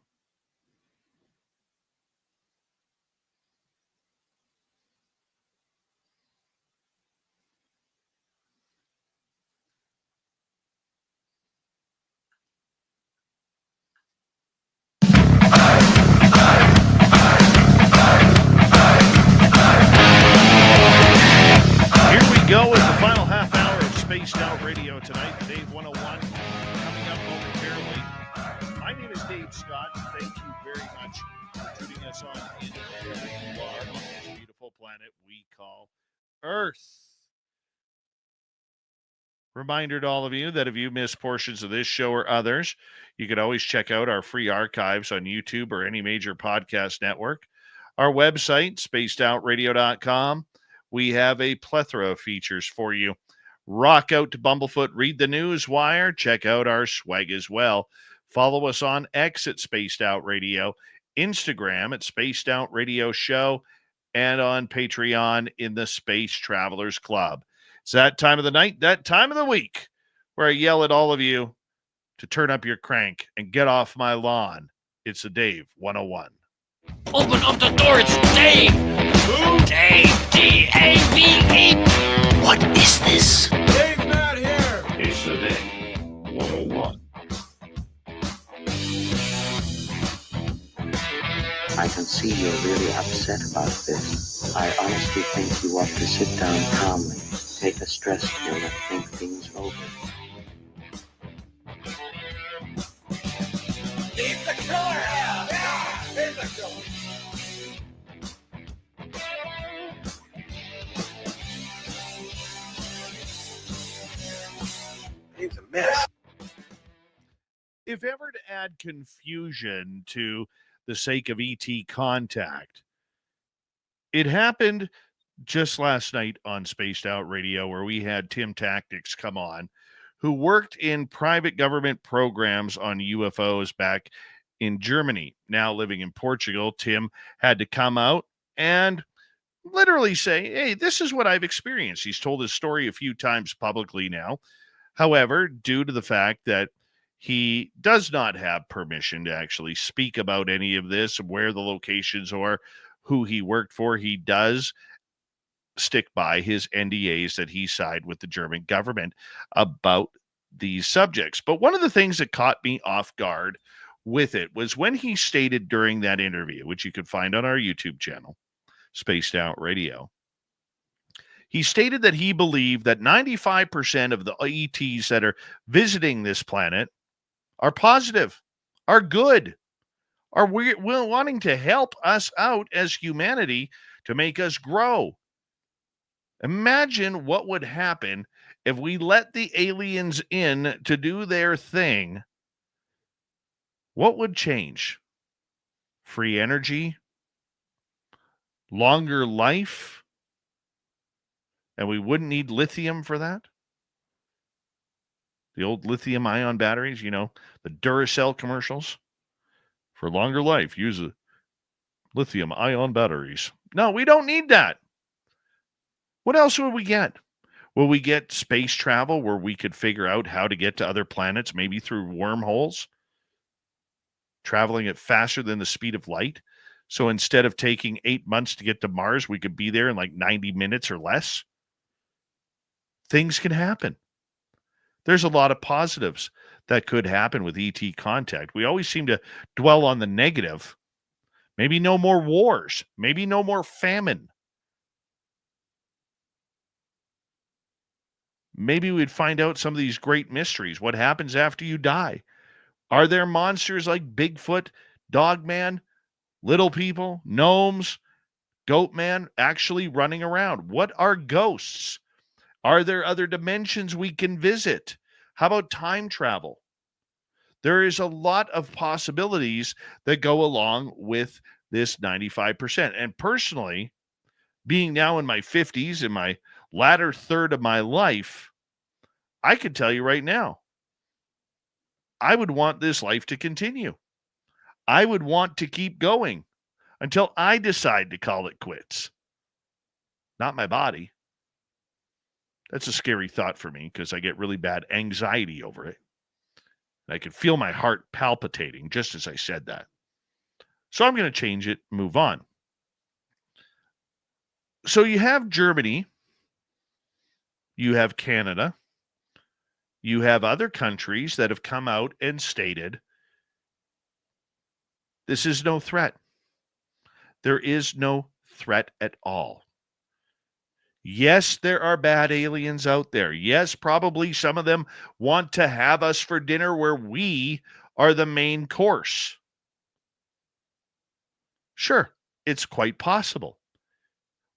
101 coming up momentarily. My name is Dave Scott. Thank you very much for tuning us on in wherever you are on this beautiful planet we call Earth. Reminder to all of you that if you miss portions of this show or others, you can always check out our free archives on YouTube or any major podcast network. Our website, spacedoutradio.com, we have a plethora of features for you. Rock out to Bumblefoot, read the news wire, check out our swag as well. Follow us on X at Spaced Out Radio, Instagram at Spaced Out Radio Show, and on Patreon in the Space Travelers Club. It's that time of the night, that time of the week, where I yell at all of you to turn up your crank and get off my lawn. It's the Dave 101. Open up the door, it's Dave! Who? Dave, D-A-V-E! What is this? Dave not here. It's the Dave 101. I can see you're really upset about this. I honestly think you ought to sit down calmly, take a stress pill, and think things over. Keep the killer out! Yeah! Keep the killer! Dave's a mess. If ever to add confusion to the sake of ET contact, it happened just last night on Spaced Out Radio, where we had Tim Tactics come on, who worked in private government programs on UFOs back in Germany. Now living in Portugal, Tim had to come out and literally say, hey, this is what I've experienced. He's told his story a few times publicly now. However, due to the fact that he does not have permission to actually speak about any of this, where the locations are, who he worked for, he does stick by his NDAs that he signed with the German government about these subjects. But one of the things that caught me off guard with it was when he stated during that interview, which you can find on our YouTube channel, Spaced Out Radio, he stated that he believed that 95% of the ETs that are visiting this planet are positive, are good, are we're wanting to help us out as humanity to make us grow. Imagine what would happen if we let the aliens in to do their thing. What would change? Free energy? Longer life? And we wouldn't need lithium for that? The old lithium ion batteries, you know, the Duracell commercials. For longer life, use a lithium ion batteries. No, we don't need that. What else would we get? Will we get space travel where we could figure out how to get to other planets, maybe through wormholes, traveling at faster than the speed of light? So instead of taking 8 months to get to Mars, we could be there in like 90 minutes or less. Things can happen. There's a lot of positives that could happen with ET contact. We always seem to dwell on the negative. Maybe no more wars. Maybe no more famine. Maybe we'd find out some of these great mysteries. What happens after you die? Are there monsters like Bigfoot, Dogman, little people, gnomes, Goatman actually running around? What are ghosts? Are there other dimensions we can visit? How about time travel? There is a lot of possibilities that go along with this 95%. And personally, being now in my 50s, in my latter third of my life, I can tell you right now, I would want this life to continue. I would want to keep going until I decide to call it quits. Not my body. That's a scary thought for me because I get really bad anxiety over it. I could feel my heart palpitating just as I said that. So I'm going to change it, move on. So you have Germany, you have Canada, you have other countries that have come out and stated this is no threat. There is no threat at all. Yes, there are bad aliens out there. Yes, probably some of them want to have us for dinner where we are the main course. Sure, it's quite possible.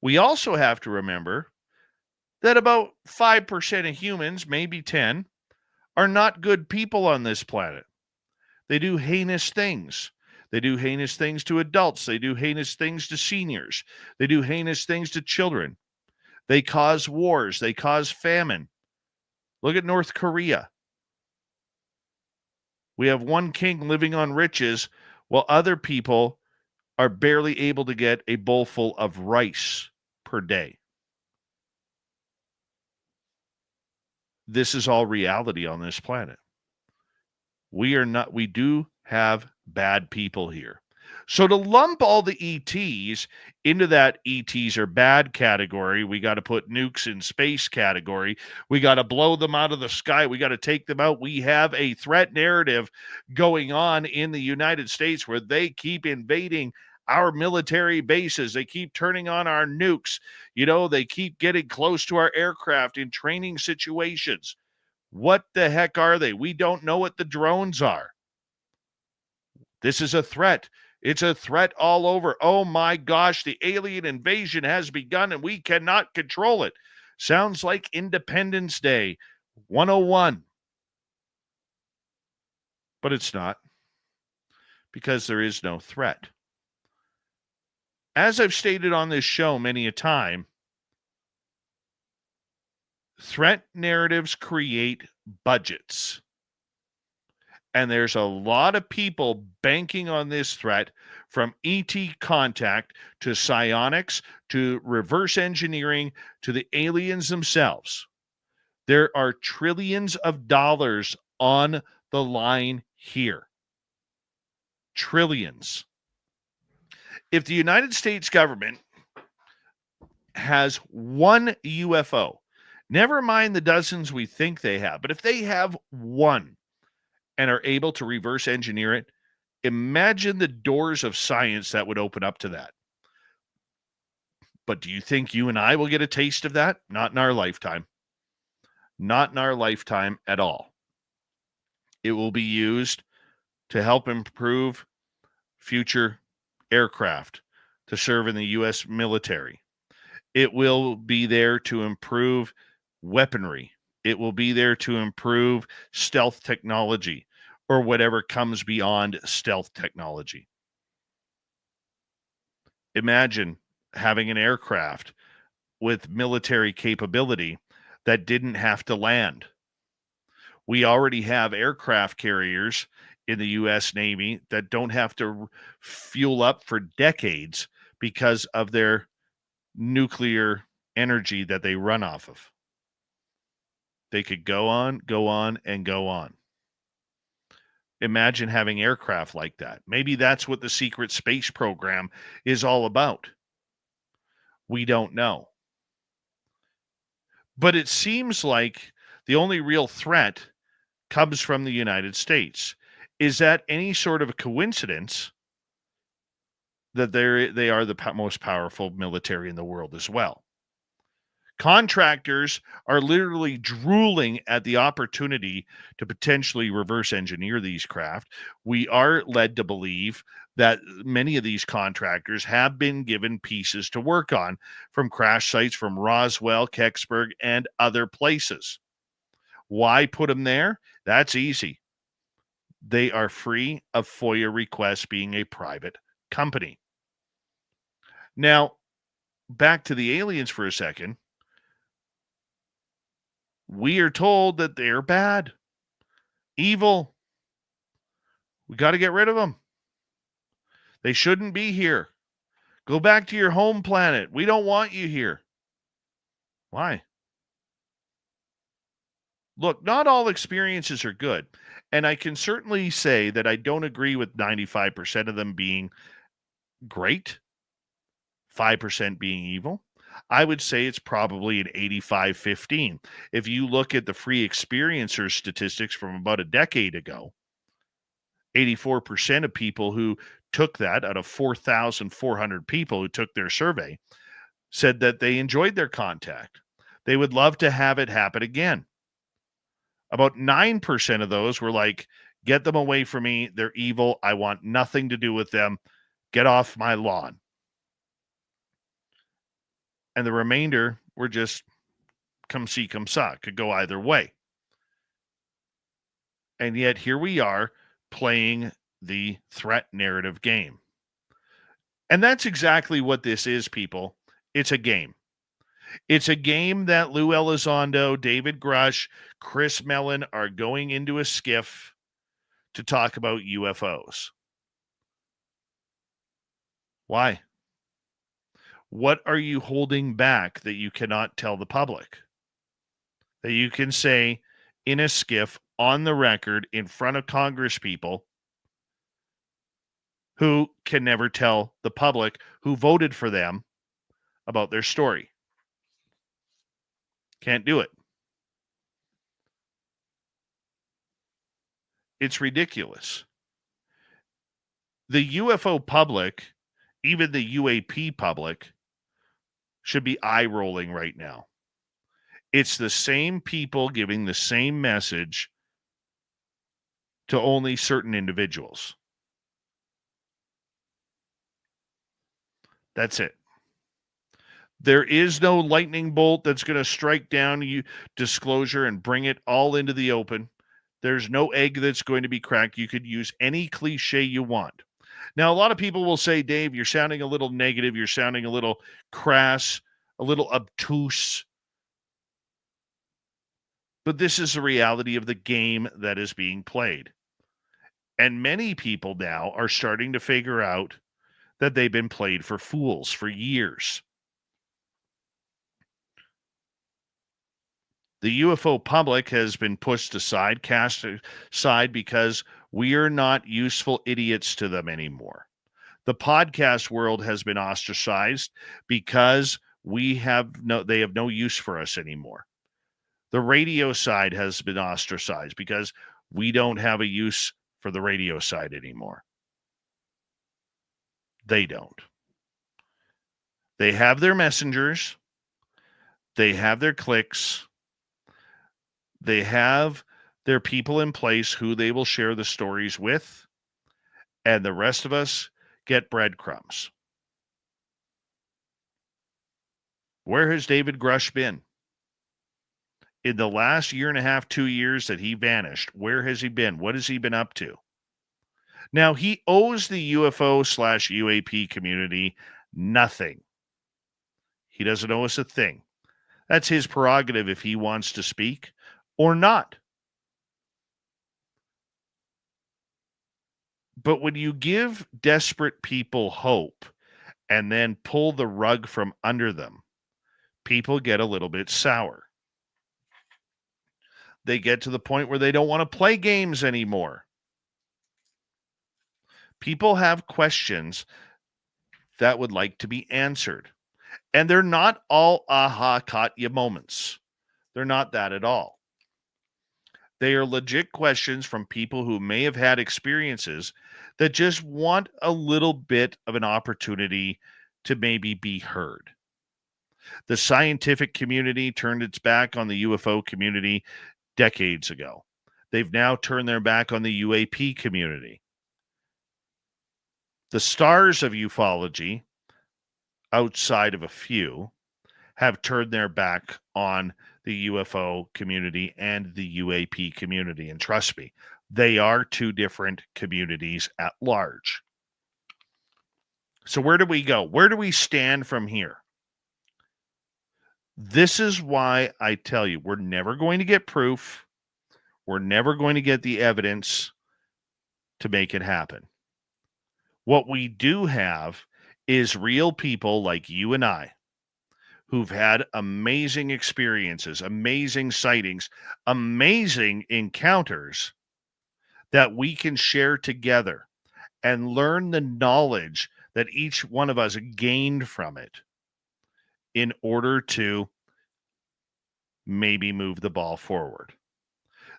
We also have to remember that about 5% of humans, maybe 10, are not good people on this planet. They do heinous things. They do heinous things to adults. They do heinous things to seniors. They do heinous things to children. They cause wars. They cause famine. Look at North Korea. We have one king living on riches while other people are barely able to get a bowl full of rice per day. This is all reality on this planet. We do have bad people here. So to lump all the ETs into that ETs are bad category, we got to put nukes in space category. We got to blow them out of the sky. We got to take them out. We have a threat narrative going on in the United States where they keep invading our military bases. They keep turning on our nukes. They keep getting close to our aircraft in training situations. What the heck are they? We don't know what the drones are. This is a threat. It's a threat all over. Oh my gosh, the alien invasion has begun and we cannot control it. Sounds like Independence Day 101. But it's not, because there is no threat. As I've stated on this show many a time, threat narratives create budgets. And there's a lot of people banking on this threat, from ET contact to psionics to reverse engineering to the aliens themselves. There are trillions of dollars on the line here. Trillions. If the United States government has one UFO, never mind the dozens we think they have, but if they have one and are able to reverse engineer it, imagine the doors of science that would open up to that. But do you think you and I will get a taste of that? Not in our lifetime. Not in our lifetime at all. It will be used to help improve future aircraft to serve in the U.S. military. It will be there to improve weaponry. It will be there to improve stealth technology or whatever comes beyond stealth technology. Imagine having an aircraft with military capability that didn't have to land. We already have aircraft carriers in the U.S. Navy that don't have to fuel up for decades because of their nuclear energy that they run off of. They could go on, and go on. Imagine having aircraft like that. Maybe that's what the secret space program is all about. We don't know. But it seems like the only real threat comes from the United States. Is that any sort of a coincidence that they are the most powerful military in the world as well? Contractors are literally drooling at the opportunity to potentially reverse engineer these craft. We are led to believe that many of these contractors have been given pieces to work on from crash sites from Roswell, Kecksburg, and other places. Why put them there? That's easy. They are free of FOIA requests, being a private company. Now, back to the aliens for a second. We are told that they're bad, evil. We got to get rid of them. They shouldn't be here. Go back to your home planet. We don't want you here. Why? Look, not all experiences are good. And I can certainly say that I don't agree with 95% of them being great, 5% being evil. I would say it's probably an 85-15. If you look at the free experiencer statistics from about a decade ago, 84% of people who took that out of 4,400 people who took their survey, said that they enjoyed their contact. They would love to have it happen again. About 9% of those were like, get them away from me. They're evil. I want nothing to do with them. Get off my lawn. And the remainder were just come see, come saw. Could go either way. And yet here we are playing the threat narrative game. And that's exactly what this is, people. It's a game. It's a game that Lou Elizondo, David Grush, Chris Mellon are going into a skiff to talk about UFOs. Why? What are you holding back that you cannot tell the public? That you can say in a skiff on the record in front of Congress people who can never tell the public who voted for them about their story. Can't do it. It's ridiculous. The UFO public, even the UAP public, should be eye-rolling right now. It's the same people giving the same message to only certain individuals. That's it. There is no lightning bolt that's going to strike down disclosure and bring it all into the open. There's no egg that's going to be cracked. You could use any cliche you want. Now, a lot of people will say, Dave, you're sounding a little negative. You're sounding a little crass, a little obtuse. But this is the reality of the game that is being played. And many people now are starting to figure out that they've been played for fools for years. The UFO public has been pushed aside, cast aside, because we are not useful idiots to them anymore. The podcast world has been ostracized because they have no use for us anymore. The radio side has been ostracized because we don't have a use for the radio side anymore. They don't. They have their messengers. They have their cliques. They have their people in place who they will share the stories with, and the rest of us get breadcrumbs. Where has David Grush been? In the last year and a half, 2 years that he vanished, where has he been? What has he been up to? Now, he owes the UFO/UAP community nothing. He doesn't owe us a thing. That's his prerogative if he wants to speak or not. But when you give desperate people hope and then pull the rug from under them, people get a little bit sour. They get to the point where they don't want to play games anymore. People have questions that would like to be answered. And they're not all aha, caught you moments. They're not that at all. They are legit questions from people who may have had experiences that just want a little bit of an opportunity to maybe be heard. The scientific community turned its back on the UFO community decades ago. They've now turned their back on the UAP community. The stars of ufology, outside of a few, have turned their back on the UFO community and the UAP community. And trust me, they are two different communities at large. So where do we go? Where do we stand from here? This is why I tell you, we're never going to get proof. We're never going to get the evidence to make it happen. What we do have is real people like you and I who've had amazing experiences, amazing sightings, amazing encounters that we can share together and learn the knowledge that each one of us gained from it in order to maybe move the ball forward.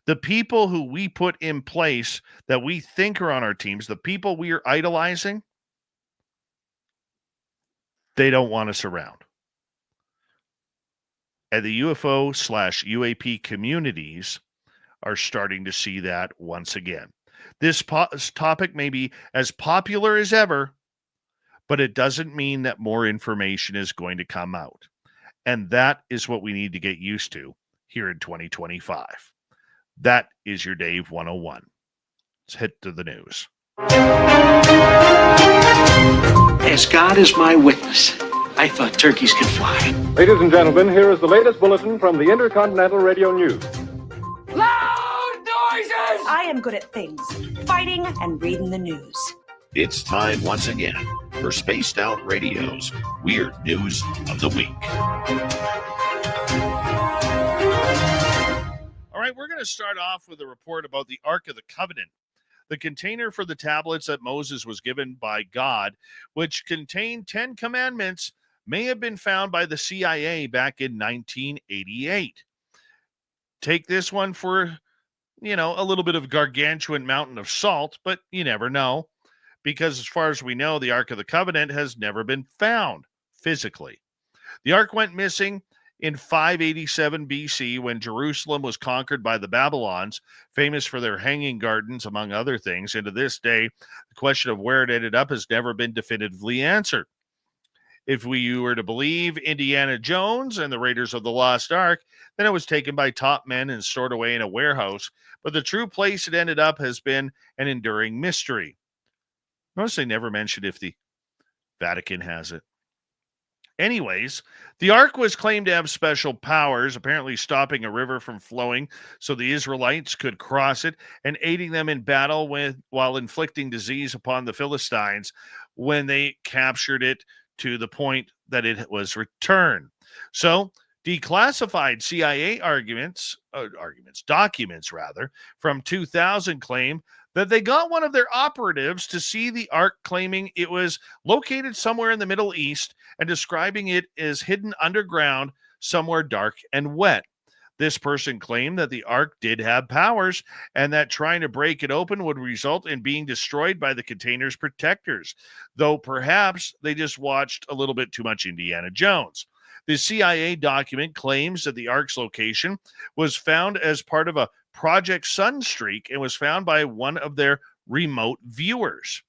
The people who we put in place that we think are on our teams, the people we are idolizing, they don't want us around. And the UFO/UAP communities are starting to see that once again. This topic may be as popular as ever, but it doesn't mean that more information is going to come out. And that is what we need to get used to here in 2025. That is your Dave 101. Let's hit to the news. As God is my witness, I thought turkeys could fly. Ladies and gentlemen, here is the latest bulletin from the Intercontinental Radio News. Loud noises! I am good at things, fighting and reading the news. It's time once again for Spaced Out Radio's Weird News of the Week. All right, we're going to start off with a report about the Ark of the Covenant, the container for the tablets that Moses was given by God, which contained 10 commandments, may have been found by the CIA back in 1988. Take this one for, a little bit of gargantuan mountain of salt, but you never know. Because as far as we know, the Ark of the Covenant has never been found physically. The Ark went missing in 587 BC when Jerusalem was conquered by the Babylons, famous for their hanging gardens, among other things. And to this day, the question of where it ended up has never been definitively answered. If we were to believe Indiana Jones and the Raiders of the Lost Ark, then it was taken by top men and stored away in a warehouse. But the true place it ended up has been an enduring mystery. Notice they never mentioned if the Vatican has it. Anyways, the Ark was claimed to have special powers, apparently stopping a river from flowing so the Israelites could cross it and aiding them in battle while inflicting disease upon the Philistines when they captured it to the point that it was returned. So, declassified CIA documents from 2000 claim that they got one of their operatives to see the Ark, claiming it was located somewhere in the Middle East and describing it as hidden underground somewhere dark and wet. This person claimed that the Ark did have powers and that trying to break it open would result in being destroyed by the container's protectors, though perhaps they just watched a little bit too much Indiana Jones. The CIA document claims that the Ark's location was found as part of a Project Sunstreak and was found by one of their remote viewers.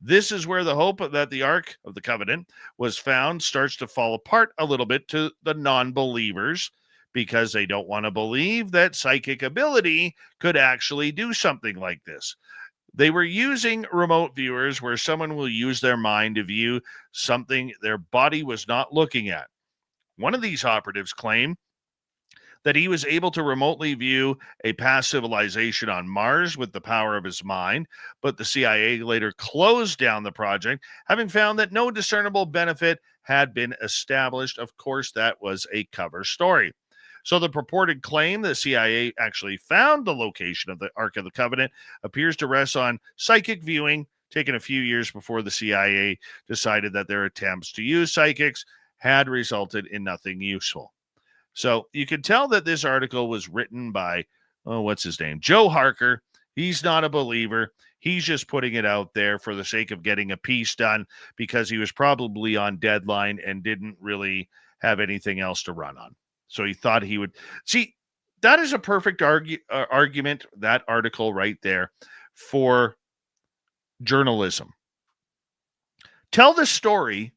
This is where the hope that the Ark of the Covenant was found starts to fall apart a little bit to the non-believers, because they don't want to believe that psychic ability could actually do something like this. They were using remote viewers where someone will use their mind to view something their body was not looking at. One of these operatives claimed that he was able to remotely view a past civilization on Mars with the power of his mind, but the CIA later closed down the project, having found that no discernible benefit had been established. Of course, that was a cover story. So the purported claim the CIA actually found the location of the Ark of the Covenant appears to rest on psychic viewing, taken a few years before the CIA decided that their attempts to use psychics had resulted in nothing useful. So you can tell that this article was written by, what's his name? Joe Harker. He's not a believer. He's just putting it out there for the sake of getting a piece done because he was probably on deadline and didn't really have anything else to run on. So he thought he would. See, that is a perfect argument, that article right there, for journalism. Tell the story.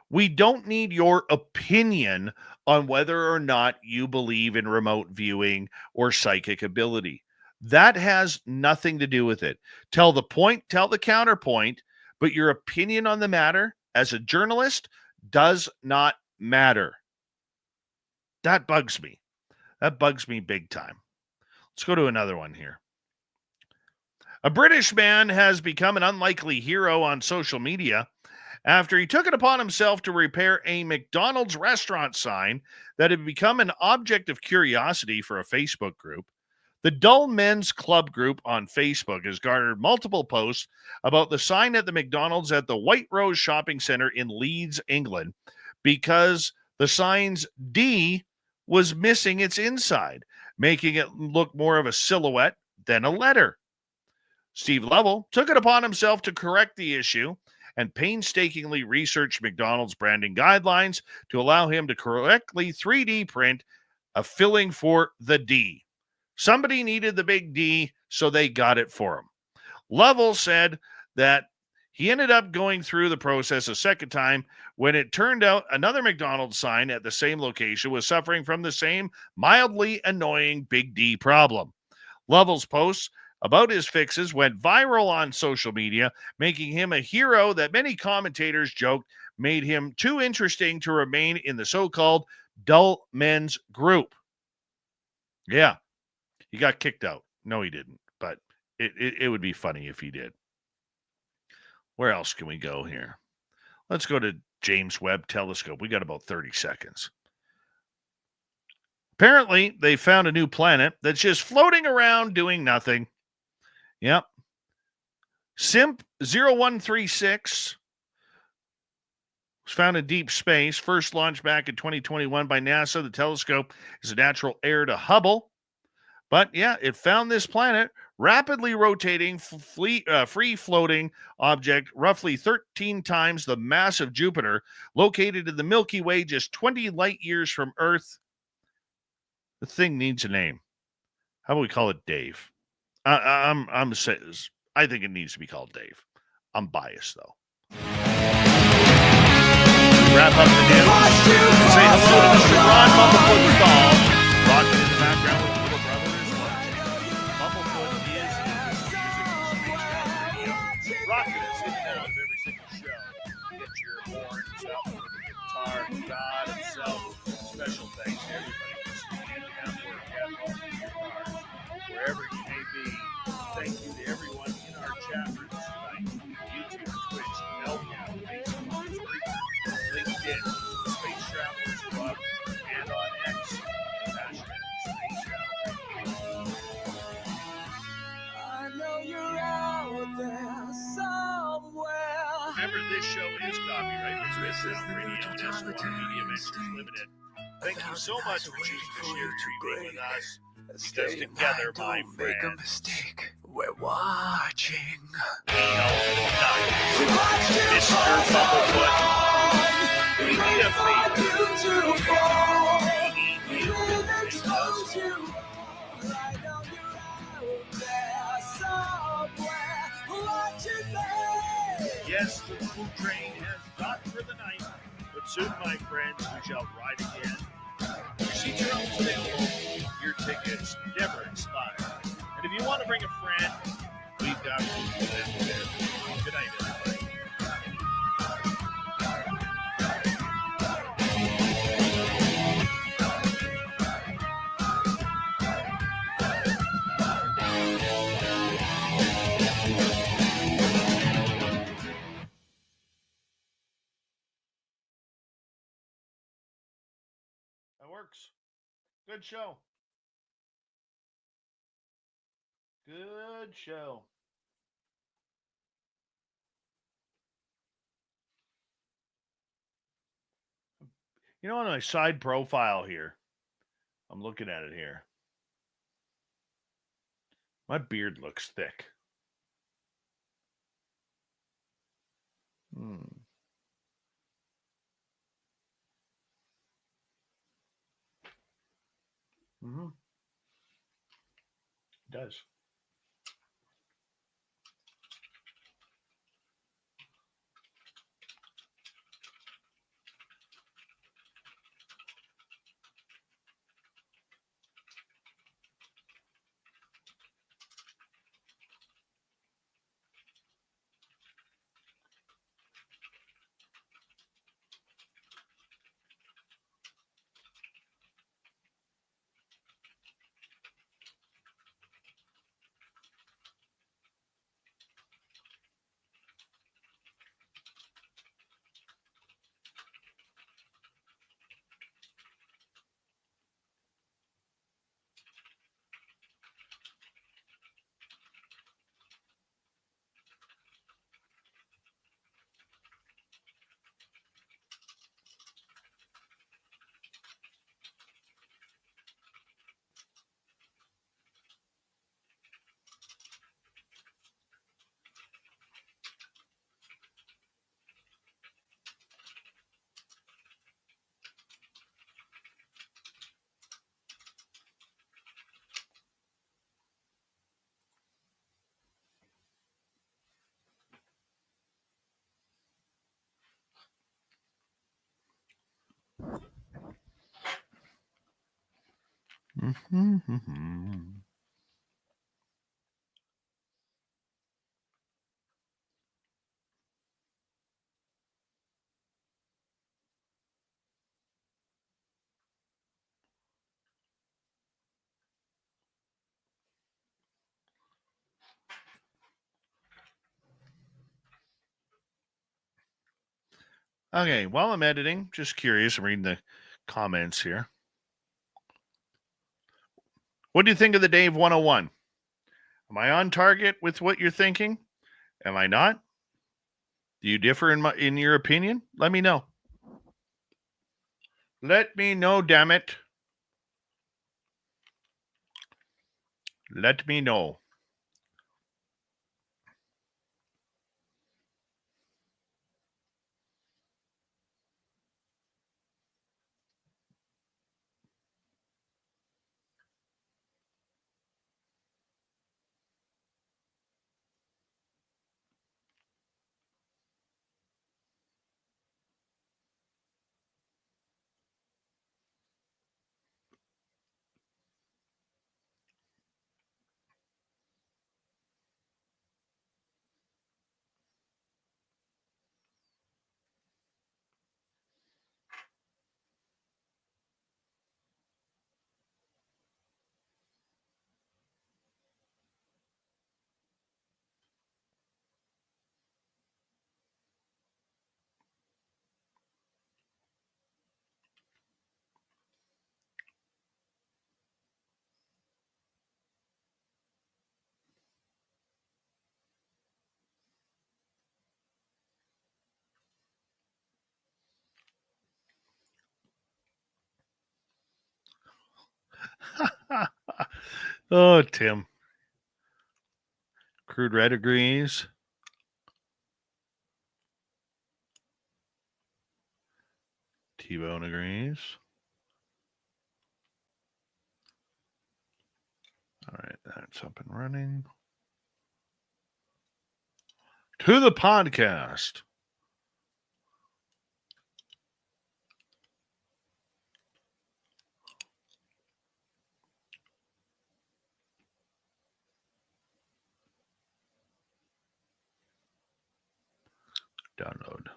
We don't need your opinion on whether or not you believe in remote viewing or psychic ability. That has nothing to do with it. Tell the point, tell the counterpoint, but your opinion on the matter as a journalist does not matter. That bugs me. That bugs me big time. Let's go to another one here. A British man has become an unlikely hero on social media after he took it upon himself to repair a McDonald's restaurant sign that had become an object of curiosity for a Facebook group. The Dull Men's Club group on Facebook has garnered multiple posts about the sign at the McDonald's at the White Rose Shopping Center in Leeds, England, because the sign's D was missing its inside, making it look more of a silhouette than a letter. Steve Lovell took it upon himself to correct the issue and painstakingly researched McDonald's branding guidelines to allow him to correctly 3D print a filling for the D. Somebody needed the big D, so they got it for him. Lovell said that he ended up going through the process a second time when it turned out another McDonald's sign at the same location was suffering from the same mildly annoying big D problem. Lovell's posts about his fixes went viral on social media, making him a hero that many commentators joked made him too interesting to remain in the so-called dull men's group. Yeah, he got kicked out. No, he didn't, but it would be funny if he did. Where else can we go here? Let's go to James Webb Telescope. We got about 30 seconds. Apparently, they found a new planet that's just floating around doing nothing. Yep. SIMP 0136 was found in deep space, first launched back in 2021 by NASA. The telescope is a natural heir to Hubble. But yeah, it found this planet, rapidly rotating, free-floating object, roughly 13 times the mass of Jupiter, located in the Milky Way, just 20 light years from Earth. The thing needs a name. How about we call it Dave? I think it needs to be called Dave. I'm biased, though. Wrap up the news. Say hello to Mr. Ron Bumblefoot Stahl. Rocking in the background with little brother as well. Bumblefoot is in the music radio. Rocking us in and out of every single show. Get your horns out with the guitar, God himself. Special thanks to everybody listening in at work, at home, in your cars, wherever you may be. Thank you to everyone in our chat rooms tonight. YouTube, Twitch, LCAP, Facebook, Spreaker, LinkedIn, Space Travelers Club, and on X, hashtag Space Travelers. I know you're out there somewhere. Remember, this show is copyright Space Sound Radio and SR Media Ventures Limited. Thank you so much for choosing to share your evening with us. Because together, my friends, Make a mistake. We're watching. we know nothing. Mr. Bumblefoot, we need a favor. We need you to take us. Yes, the blue train has stopped for the night, but soon, my friends, we shall ride again. Your seats are always available. Your tickets never expire. And if you want to bring a friend, we've got room for them too. Good night, everybody. That works. Good show. Good show. You know, on my side profile here, I'm looking at it here. My beard looks thick. Mm-hmm. It does. Okay, while I'm editing, just curious, I'm reading the comments here. What do you think of the Dave 101? Am I on target with what you're thinking? Am I not? Do you differ in your opinion? Let me know. Let me know, damn it. Let me know. Oh, Tim. Crude Red agrees. T-Bone agrees. All right, that's up and running. To the podcast. Download.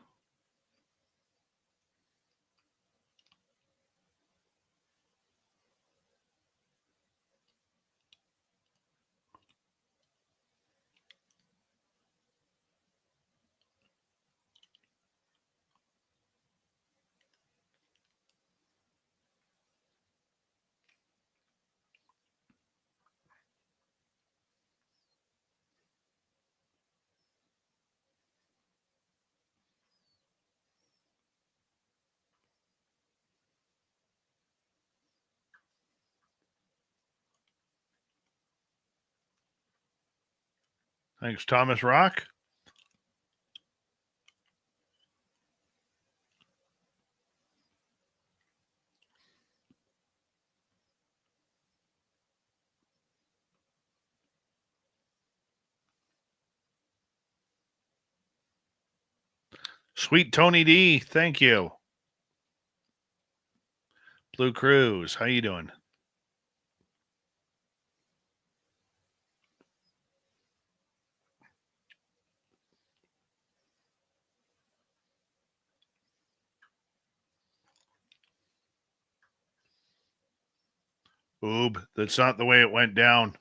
Thanks, Thomas Rock. Sweet Tony D, thank you. Blue Cruise, how you doing? Oob, that's not the way it went down.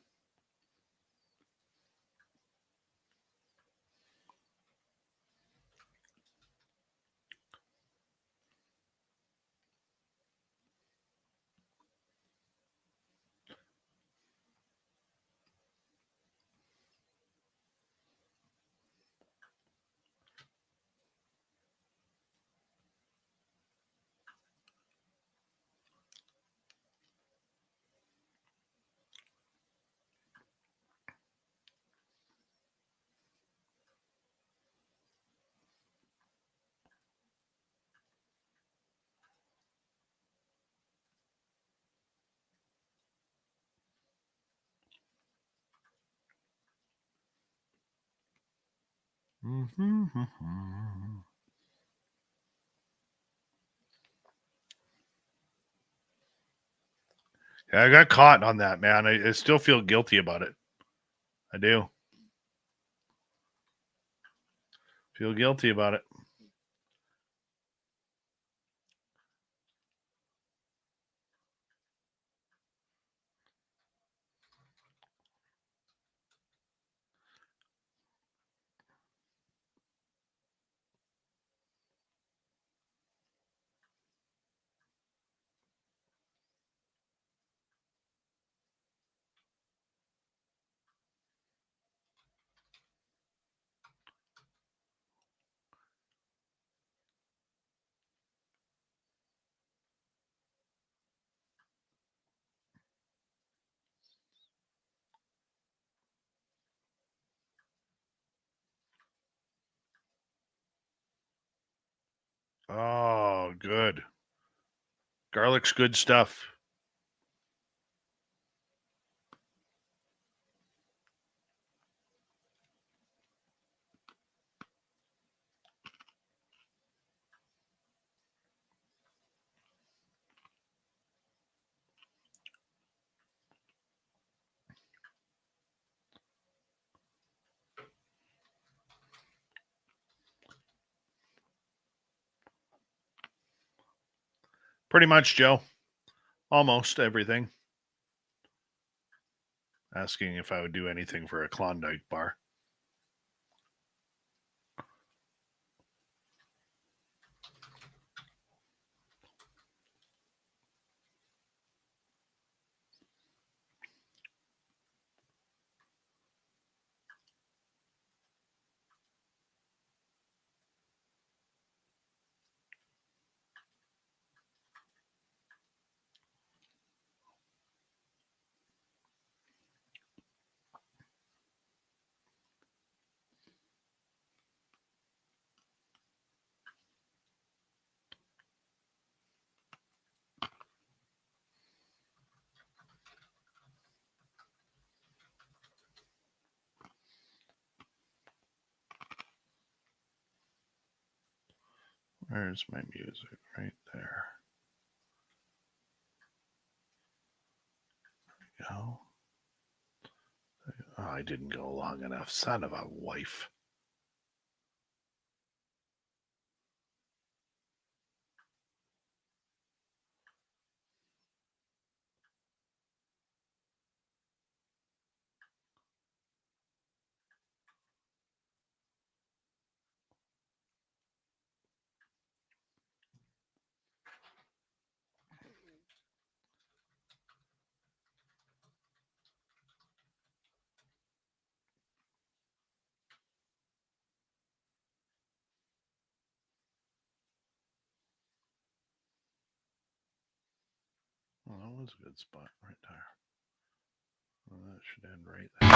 Yeah, I got caught on that, man. I still feel guilty about it. I do. Feel guilty about it. Oh, good. Garlic's good stuff. Pretty much, Joe. Almost everything. Asking if I would do anything for a Klondike bar. Where's my music? Right there. There we go. Oh, I didn't go long enough. Son of a wife. Well, that was a good spot right there. Well, that should end right there.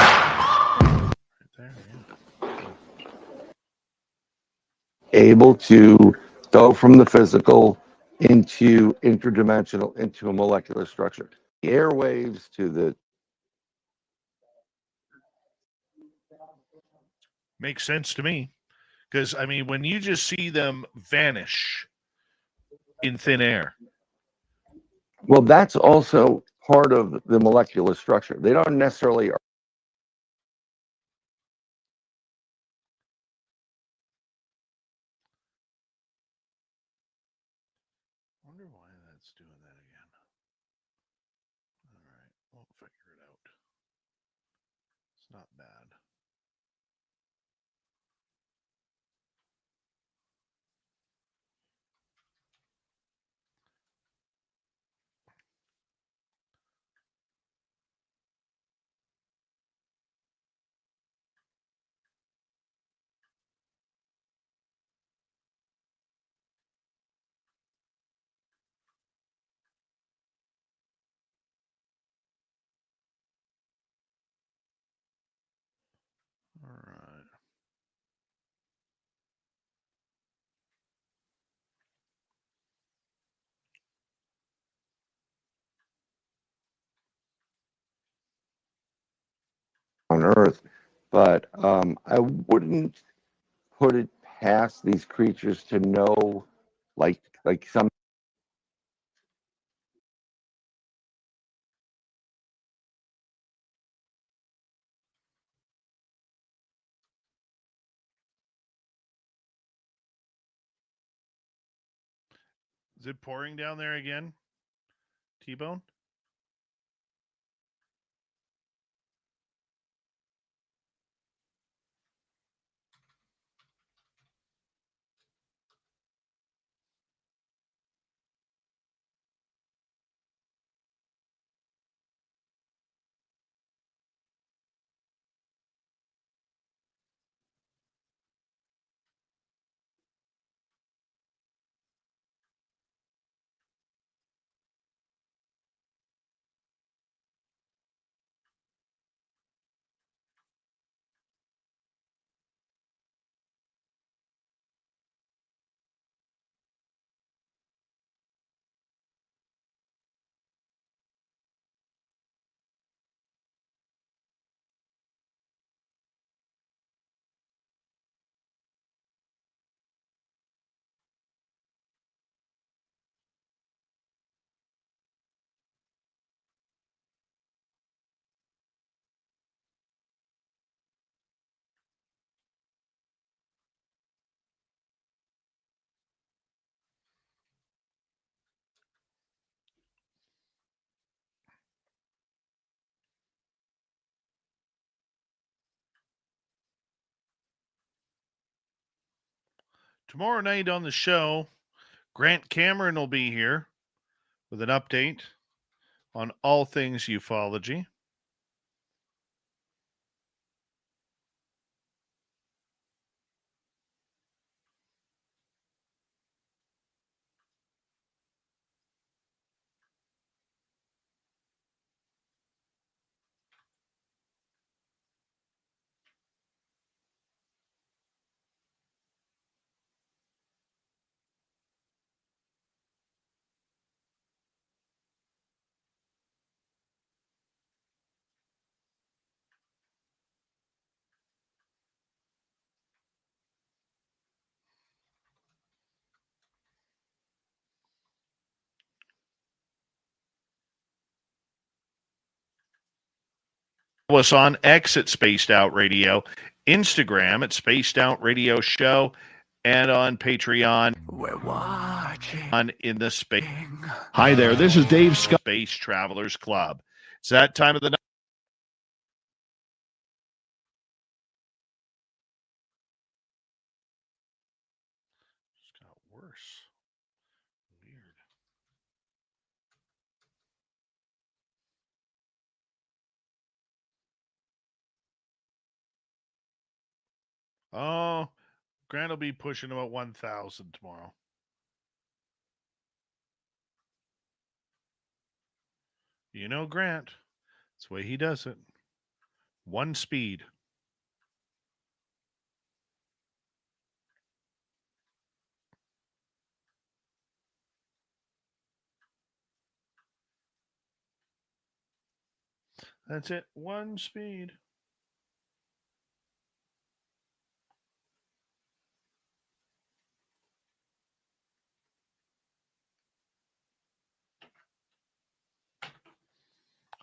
Right there, yeah. Able to go from the physical into interdimensional, into a molecular structure. The airwaves to the... Makes sense to me. Because, I mean, when you just see them vanish in thin air. Well, that's also part of the molecular structure. They don't necessarily... I wonder why that's doing that again. All right, we'll figure it out. It's not bad. All right. on Earth, but I wouldn't put it past these creatures to know, like some Is it pouring down there again? T-Bone? Tomorrow night on the show, Grant Cameron will be here with an update on all things ufology. Us on X at Spaced Out Radio, Instagram at Spaced Out Radio Show, and on Patreon. We're watching. On in the space. Hi there, this is Dave Scott. Space Travelers Club. It's that time of the night. It's got worse. Weird. Oh, Grant will be pushing about 1,000 tomorrow. You know Grant. That's the way he does it. One speed. That's it. One speed.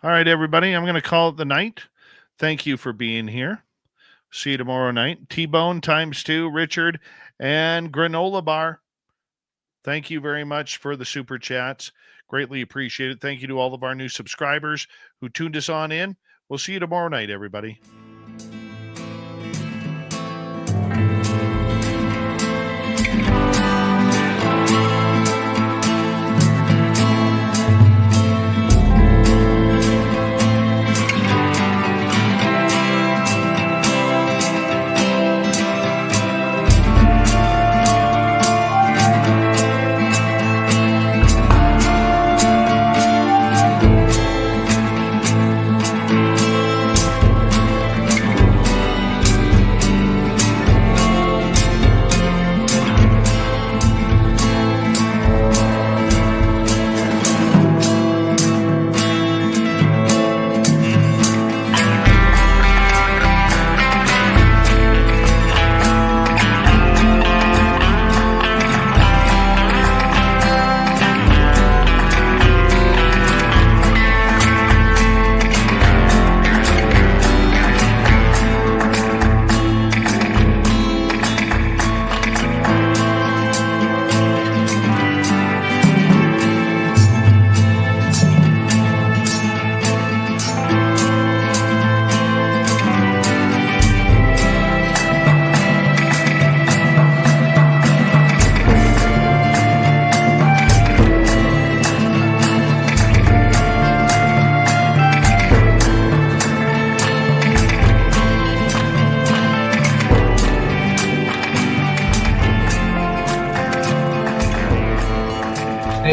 All right, everybody. I'm going to call it the night. Thank you for being here. See you tomorrow night. T-Bone ×2, Richard, and Granola Bar. Thank you very much for the super chats. Greatly appreciate it. Thank you to all of our new subscribers who tuned us on in. We'll see you tomorrow night, everybody.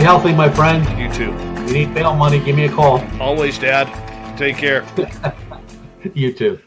healthy, my friend. You too. If you need bail money, give me a call. Always, Dad. Take care. You too.